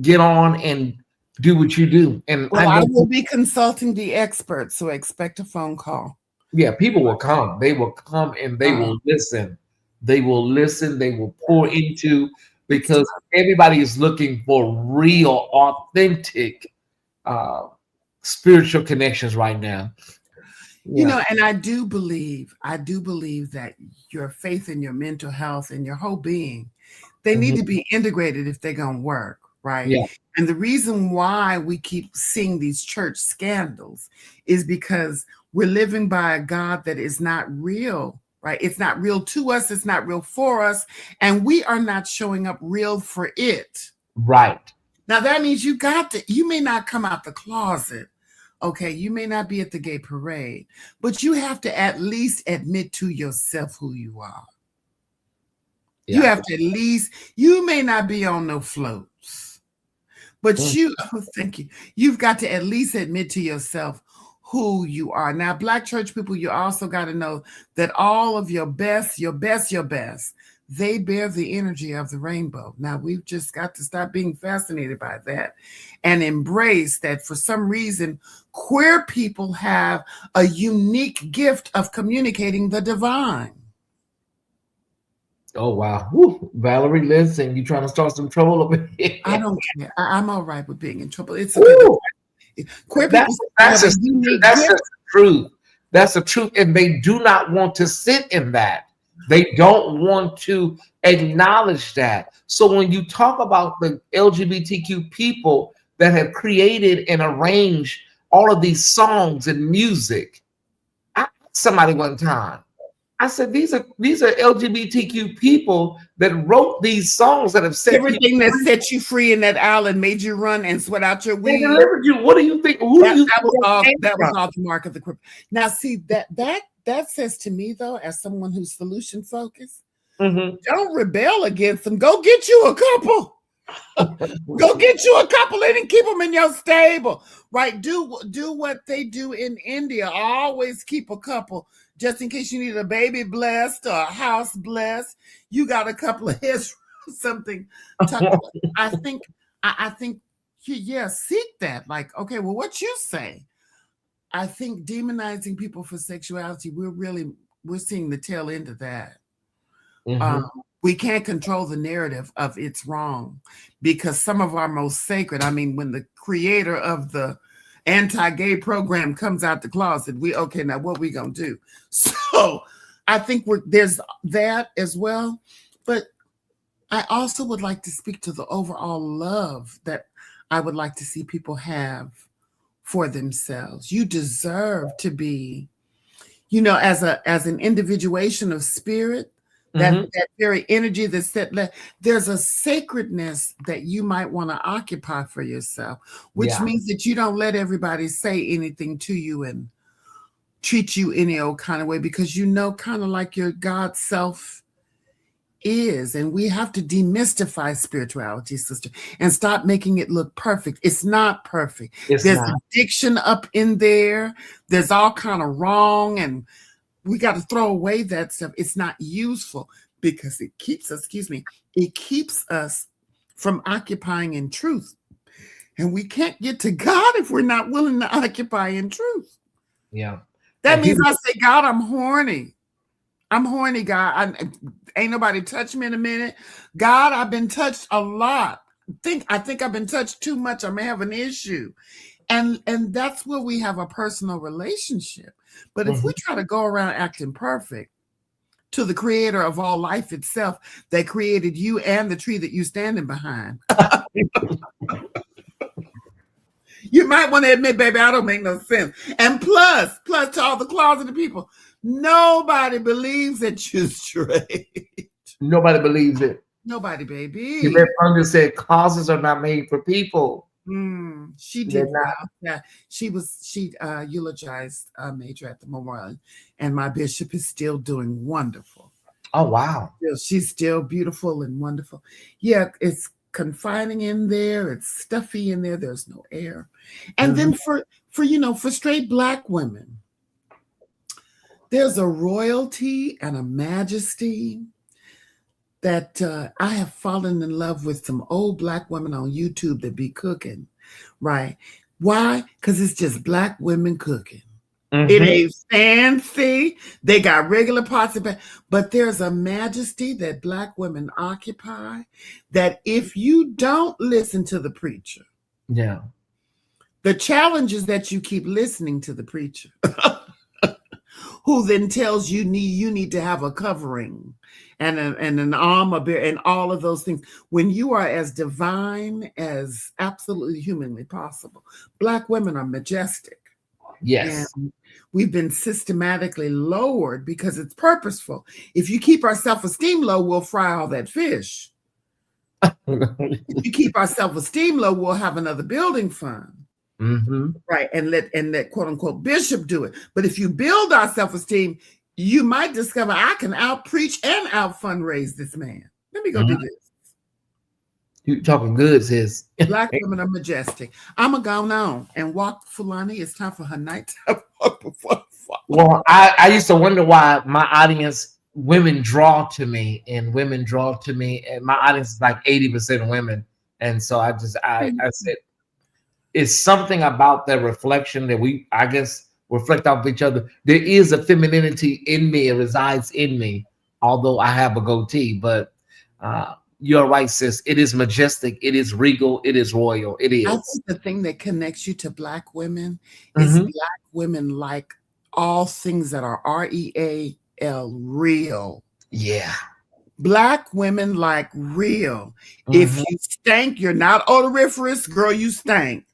get on and do what you do. And I will be consulting the experts, so expect a phone call. Yeah, people will come. They will come and they will listen. They will listen. They will pour into, because everybody is looking for real, authentic spiritual connections right now. And I do believe that your faith and your mental health and your whole being, they need to be integrated if they're going to work, right? Yeah. And the reason why we keep seeing these church scandals is because we're living by a God that is not real, right? It's not real to us. It's not real for us. And we are not showing up real for it. Right. Now, that means you may not come out the closet. Okay, you may not be at the gay parade, but you have to at least admit to yourself who you are. Yeah. You have to you may not be on no floats, but thank you. You've got to at least admit to yourself who you are. Now, Black church people, you also got to know that all of your best, they bear the energy of the rainbow. Now, we've just got to stop being fascinated by that and embrace that for some reason, queer people have a unique gift of communicating the divine. Oh, wow. Woo. Valerie, listen, you trying to start some trouble over here? I don't care. I'm all right with being in trouble. It's okay. Queer people that's the truth. That's the truth. And they do not want to sit in that. They don't want to acknowledge that. So when you talk about the LGBTQ people that have created and arranged all of these songs and music, I asked somebody one time, I said, these are LGBTQ people that wrote these songs that have set everything that set you free in that island made you run and sweat out your They weed. delivered you. What do you think? Who do you think that was all the mark of the crib. Now, see that says to me though, as someone who's solution focused, don't rebel against them. Go get you a couple. Go get you a couple and keep them in your stable. Right? Do what they do in India. Always keep a couple. Just in case you need a baby blessed or a house blessed, you got a couple of heads, something. I think, yeah, seek that. Like, okay, well, what you say? I think demonizing people for sexuality, we're seeing the tail end of that. We can't control the narrative of it's wrong because some of our most sacred, I mean, when the creator of the anti-gay program comes out the closet, now what we gonna do? So I think there's that as well. But I also would like to speak to the overall love that I would like to see people have for themselves. You deserve to be, as an individuation of spirit, that very energy that's there's a sacredness that you might want to occupy for yourself, which means that you don't let everybody say anything to you and treat you any old kind of way, because kind of like your God self is. And we have to demystify spirituality, sister, and stop making it look perfect. It's not perfect. There's addiction up in there. There's all kind of wrong, and we got to throw away that stuff. It's not useful because it keeps us from occupying in truth. And we can't get to God if we're not willing to occupy in truth. Yeah. That means I say, God, I'm horny. I'm horny, God. Ain't nobody touched me in a minute. God, I've been touched a lot. I think I've been touched too much. I may have an issue. And that's where we have a personal relationship. But if we try to go around acting perfect to the creator of all life itself that created you and the tree that you're standing behind, you might want to admit, baby, I don't make no sense. And plus to all the closeted people, nobody believes that you're straight. Nobody believes it. Nobody, baby. Yvette Thunder said causes are not made for people. She did well. Yeah, she eulogized Major at the memorial, and my bishop is still doing wonderful. Oh wow! She's still beautiful and wonderful. Yeah, it's confining in there. It's stuffy in there. There's no air. And then for straight Black women, there's a royalty and a majesty that I have fallen in love with some old Black women on YouTube that be cooking, right? Why? Because it's just Black women cooking. It ain't fancy. They got regular pots of, but there's a majesty that Black women occupy that if you don't listen to the preacher, the challenge is that you keep listening to the preacher, who then tells you need to have a covering and an armor bearer and all of those things. When you are as divine as absolutely humanly possible, Black women are majestic. Yes. And we've been systematically lowered because it's purposeful. If you keep our self-esteem low, we'll fry all that fish. If you keep our self-esteem low, we'll have another building fund. Right. And let quote unquote bishop do it. But if you build our self-esteem, you might discover I can out preach and out fundraise this man. Let me go do this. You talking good, sis. Black women are majestic. I'm going to go on and walk Fulani. It's time for her nighttime walk before. Well, I used to wonder why my audience, women draw to me, and my audience is like 80% women. And so I said, it's something about that reflection that we, I guess, reflect off each other. There is a femininity in me, it resides in me, although I have a goatee. But you're right, sis. It is majestic. It is regal. It is royal. It is. I think the thing that connects you to Black women is Black women like all things that are REAL, real. Yeah. Black women like real. If you stank, you're not odoriferous, girl, you stank.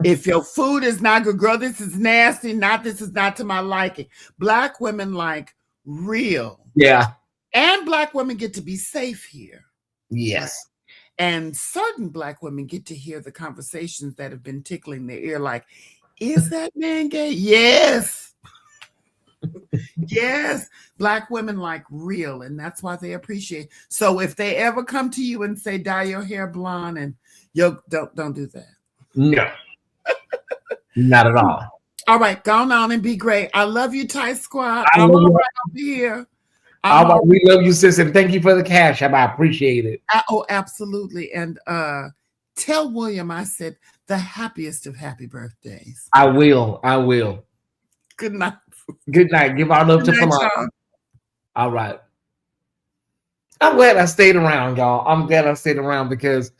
If your food is not good, girl, this is nasty. This is not to my liking. Black women like real. Yeah. And Black women get to be safe here. Yes. And certain Black women get to hear the conversations that have been tickling their ear, like, is that man gay? Yes. Yes. Black women like real, and that's why they appreciate. So if they ever come to you and say, dye your hair blonde, and you don't do that. No. Not at all. All right, go on and be great. I love you, Tyesse Squad. I I'm love all you. right over here. All right, we love you, sis, and thank you for the cash. I appreciate it. Oh, absolutely. And tell William I said the happiest of happy birthdays. I will. Good night. Good night. Give our love to Philomena. All right. I'm glad I stayed around, y'all. I'm glad I stayed around because,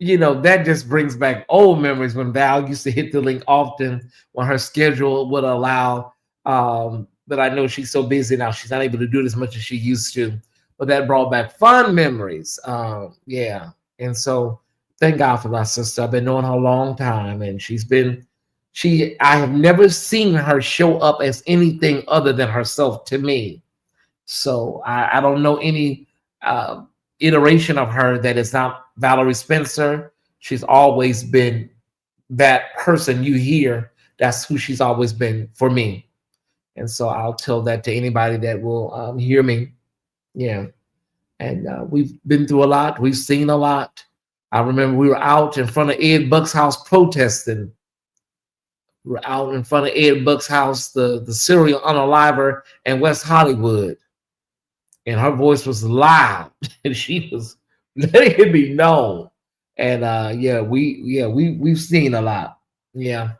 that just brings back old memories when Val used to hit the link often when her schedule would allow. But I know she's so busy now, she's not able to do it as much as she used to. But that brought back fun memories. Yeah. And so thank God for my sister. I've been knowing her a long time, and I have never seen her show up as anything other than herself to me. So I don't know any iteration of her that is not Valerie Spencer. She's always been that person you hear. That's who she's always been for me. And so I'll tell that to anybody that will hear me. Yeah. And we've been through a lot. We've seen a lot. I remember we were out in front of Ed Buck's house protesting. We were out in front of Ed Buck's house, the serial unaliver in West Hollywood. And her voice was loud, and she was letting it be known. And we've seen a lot. Yeah.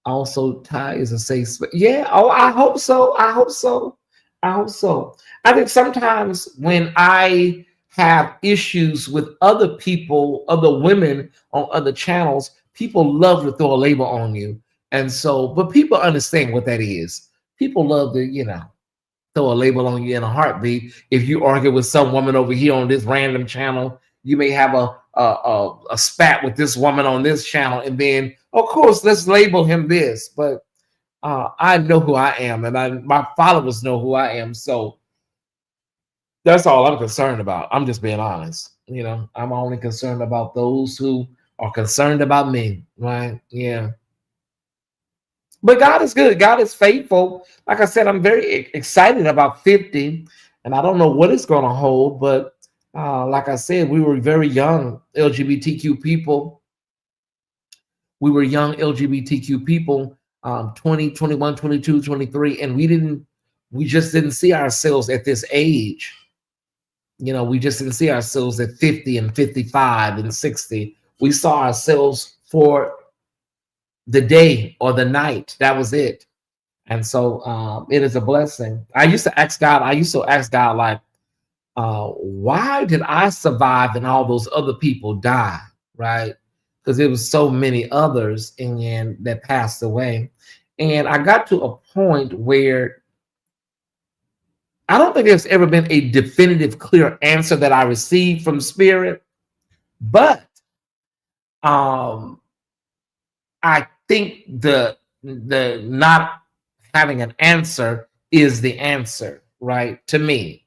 Also, Ty is a safe space. Yeah. Oh, I hope so. I think sometimes when I have issues with other people, other women on other channels, people love to throw a label on you. And so, but people understand what that is. People love to, throw a label on you in a heartbeat. If you argue with some woman over here on this random channel, you may have a spat with this woman on this channel, and then, of course, let's label him this. But I know who I am, and my followers know who I am. So that's all I'm concerned about. I'm just being honest. I'm only concerned about those who are concerned about me, right? Yeah. But God is good. God is faithful. Like I said, I'm very excited about 50, and I don't know what it's going to hold. But like I said, we were very young LGBTQ people. We were young LGBTQ people, 20, 21, 22, 23, and we just didn't see ourselves at this age. We just didn't see ourselves at 50 and 55 and 60. We saw ourselves for the day or the night. That was it. And so it is a blessing. I used to ask God, like, why did I survive and all those other people die? Right? Because there was so many others and that passed away. And I got to a point where I don't think there's ever been a definitive, clear answer that I received from Spirit. But I think the not having an answer is the answer, right? To me,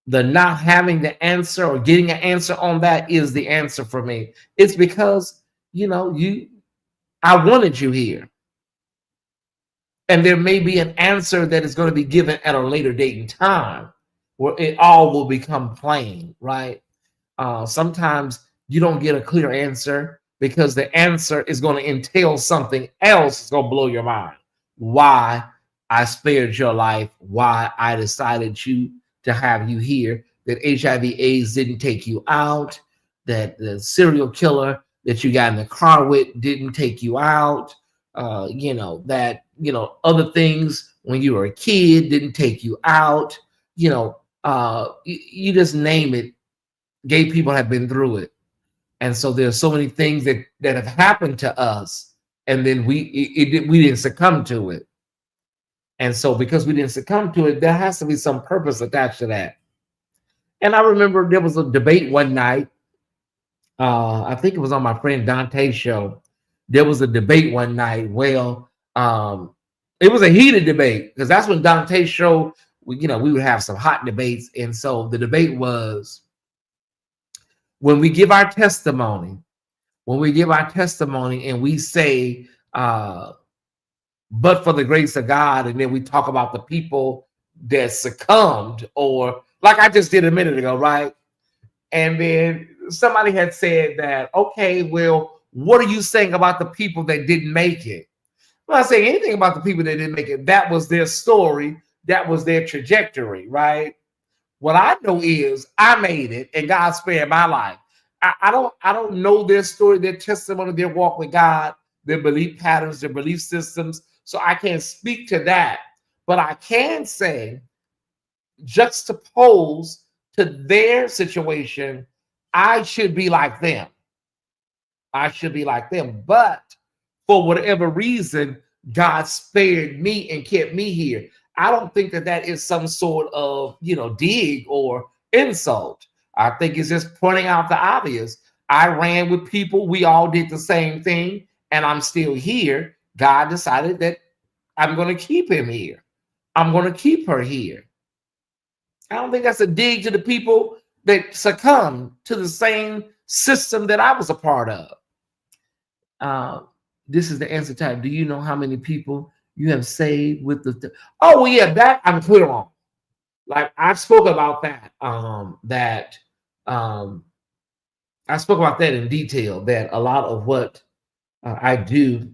the not having the answer or getting an answer on that is the answer for me. It's because, I wanted you here. And there may be an answer that is going to be given at a later date and time where it all will become plain, right? Sometimes you don't get a clear answer because the answer is going to entail something else that's going to blow your mind. Why I spared your life, why I decided to have you here, that HIV/AIDS didn't take you out, that the serial killer that you got in the car with didn't take you out, that, other things when you were a kid didn't take you out, you just name it. Gay people have been through it. And so there's so many things that have happened to us, and then we didn't succumb to it. And so because we didn't succumb to it, there has to be some purpose attached to that. And I remember there was a debate one night. I think it was on my friend Dante's show. There was a debate one night. Well, It was a heated debate because that's when Dante's show, we would have some hot debates. And so the debate was when we give our testimony, and we say, but for the grace of God, and then we talk about the people that succumbed, or like I just did a minute ago, right? And then somebody had said that, okay, well, what are you saying about the people that didn't make it? I'm not saying anything about the people that didn't make it. That was their story. That was their trajectory, right? What I know is I made it and God spared my life. I don't know their story, their testimony, their walk with God, their belief patterns, their belief systems. So I can't speak to that. But I can say, juxtaposed to their situation, I should be like them. I should be like them. But for whatever reason, God spared me and kept me here. I don't think that that is some sort of, dig or insult. I think it's just pointing out the obvious. I ran with people. We all did the same thing, and I'm still here. God decided that I'm going to keep him here. I'm going to keep her here. I don't think that's a dig to the people that succumbed to the same system that I was a part of. This is the answer type. Do you know how many people you have saved with the? Oh, well, yeah, that I'm clear on. Like I spoke about that. I spoke about that in detail. That a lot of what I do,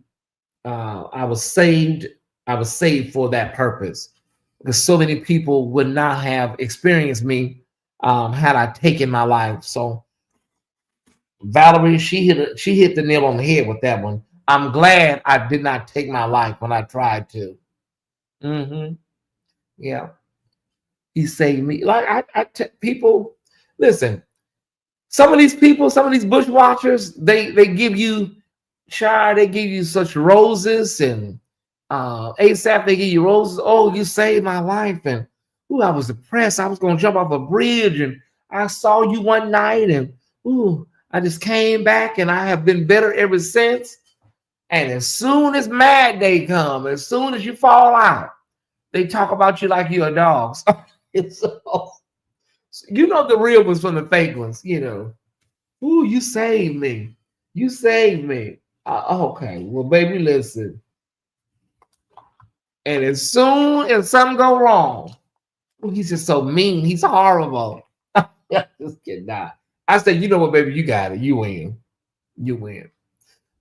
I was saved. I was saved for that purpose, because so many people would not have experienced me had I taken my life. So Valerie, she hit the nail on the head with that one. I'm glad I did not take my life when I tried to. Yeah, he saved me. Like people, listen. Some of these people, some of these bushwatchers, they give you, they give you such roses, and ASAP they give you roses. Oh, you saved my life, and I was depressed. I was gonna jump off a bridge, and I saw you one night, and I just came back, and I have been better ever since. And as soon as Mad Day come, as soon as you fall out, they talk about you like you're a dog. So, the real ones from the fake ones. You saved me. You saved me. Okay, well, baby, listen. And as soon as something go wrong, he's just so mean. He's horrible. Just kidding. Nah. I said, you know what, baby, you got it. You win. You win.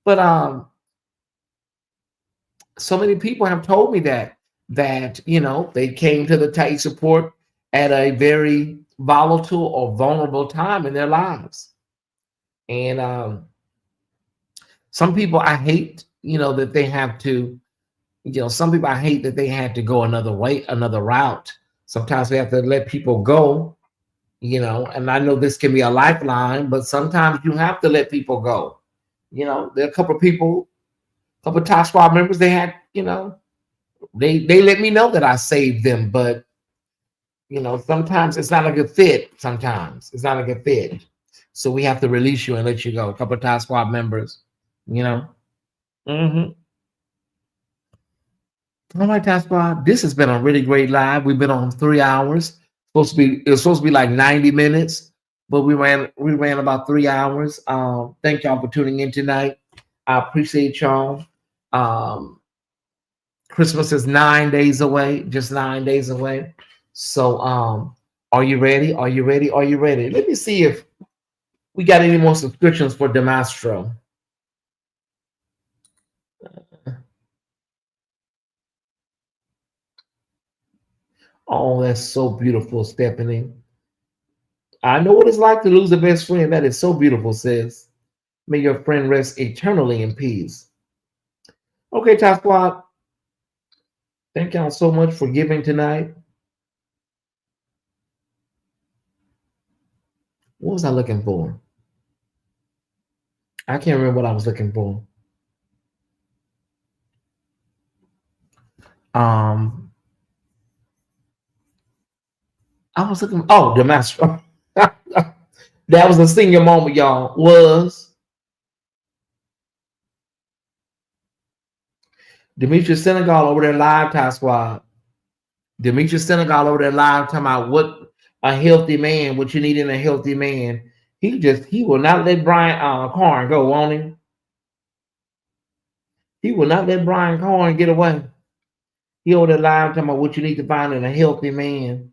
But so many people have told me that they came to the Tyesse Report at a very volatile or vulnerable time in their lives. And some people I hate, that they have to, some people I hate that they had to go another way, another route. Sometimes we have to let people go, and I know this can be a lifeline, but sometimes you have to let people go. There are a couple of people, a couple of top squad members, they had, they let me know that I saved them, but sometimes it's not a good fit. Sometimes it's not a good fit. So we have to release you and let you go. A couple of top squad members, Mm-hmm. All right, Top Squad. This has been a really great live. We've been on 3 hours. It was supposed to be like 90 minutes, but we ran about 3 hours. Thank y'all for tuning in tonight. I appreciate y'all. Christmas is 9 days away, just 9 days away. So are you ready? Are you ready? Are you ready? Let me see if we got any more subscriptions for Demastro. Oh, that's so beautiful, Stephanie. I know what it's like to lose a best friend. That is so beautiful, sis. May your friend rest eternally in peace. Okay, Top Squad. Thank y'all so much for giving tonight. What was I looking for? I can't remember what I was looking for. I was looking. Oh, the master. That was a senior moment, y'all. Demetrius Senegal over there live, Tie Squad. Demetrius Senegal over there live talking about what a healthy man, what you need in a healthy man. He will not let Brian Corn go, won't he? He will not let Brian Corn get away. He over there live talking about what you need to find in a healthy man.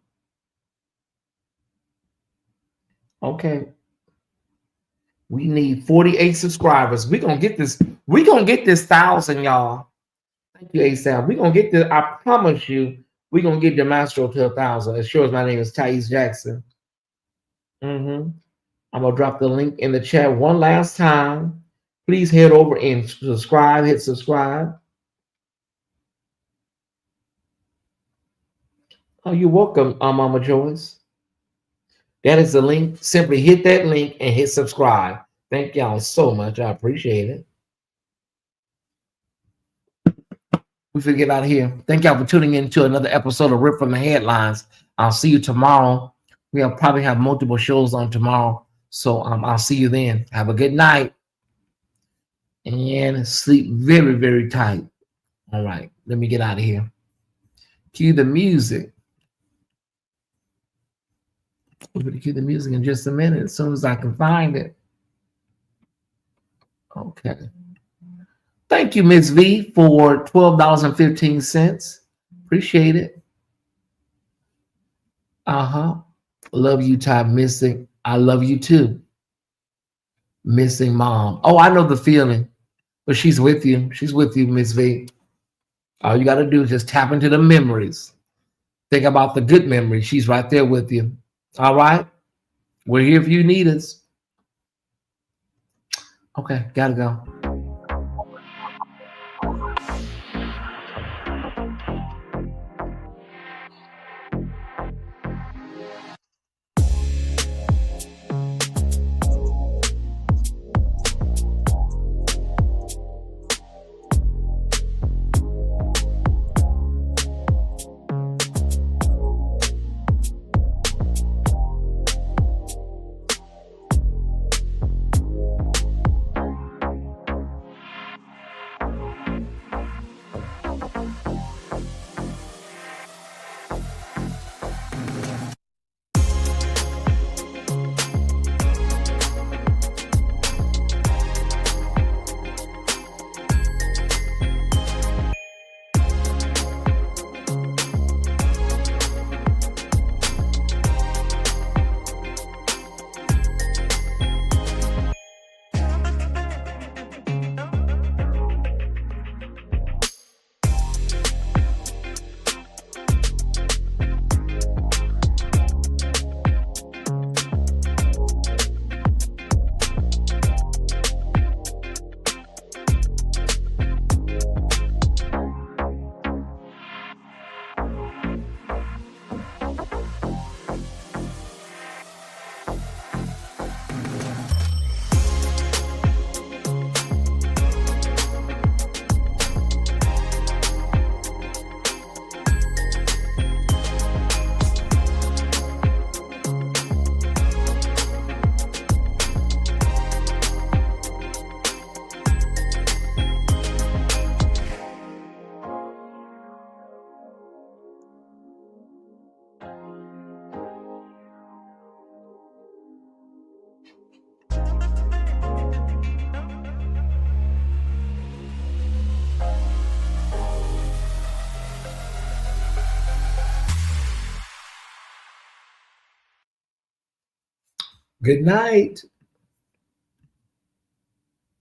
Okay. We need 48 subscribers. We're gonna get this. We're gonna get this 1,000, y'all. Thank you, ASAP. We're gonna get this. I promise you, we're gonna get Demastro to 1,000. As sure as my name is Tyesse Jackson. I'm gonna drop the link in the chat one last time. Please head over and subscribe. Hit subscribe. Oh, you're welcome, Mama Joyce. That is the link. Simply hit that link and hit subscribe. Thank y'all so much. I appreciate it. We finna get out of here. Thank y'all for tuning in to another episode of Rip from the Headlines. I'll see you tomorrow. We'll probably have multiple shows on tomorrow. So I'll see you then. Have a good night. And sleep very, very tight. All right. Let me get out of here. Cue the music. We're going to cue the music in just a minute as soon as I can find it. Okay. Thank you, Ms. V, for $12.15. Appreciate it. Love you, Ty. Missing. I love you too. Missing mom. Oh, I know the feeling. But she's with you. She's with you, Ms. V. All you got to do is just tap into the memories. Think about the good memories. She's right there with you. All right? We're here if you need us. Okay, gotta go. Good night.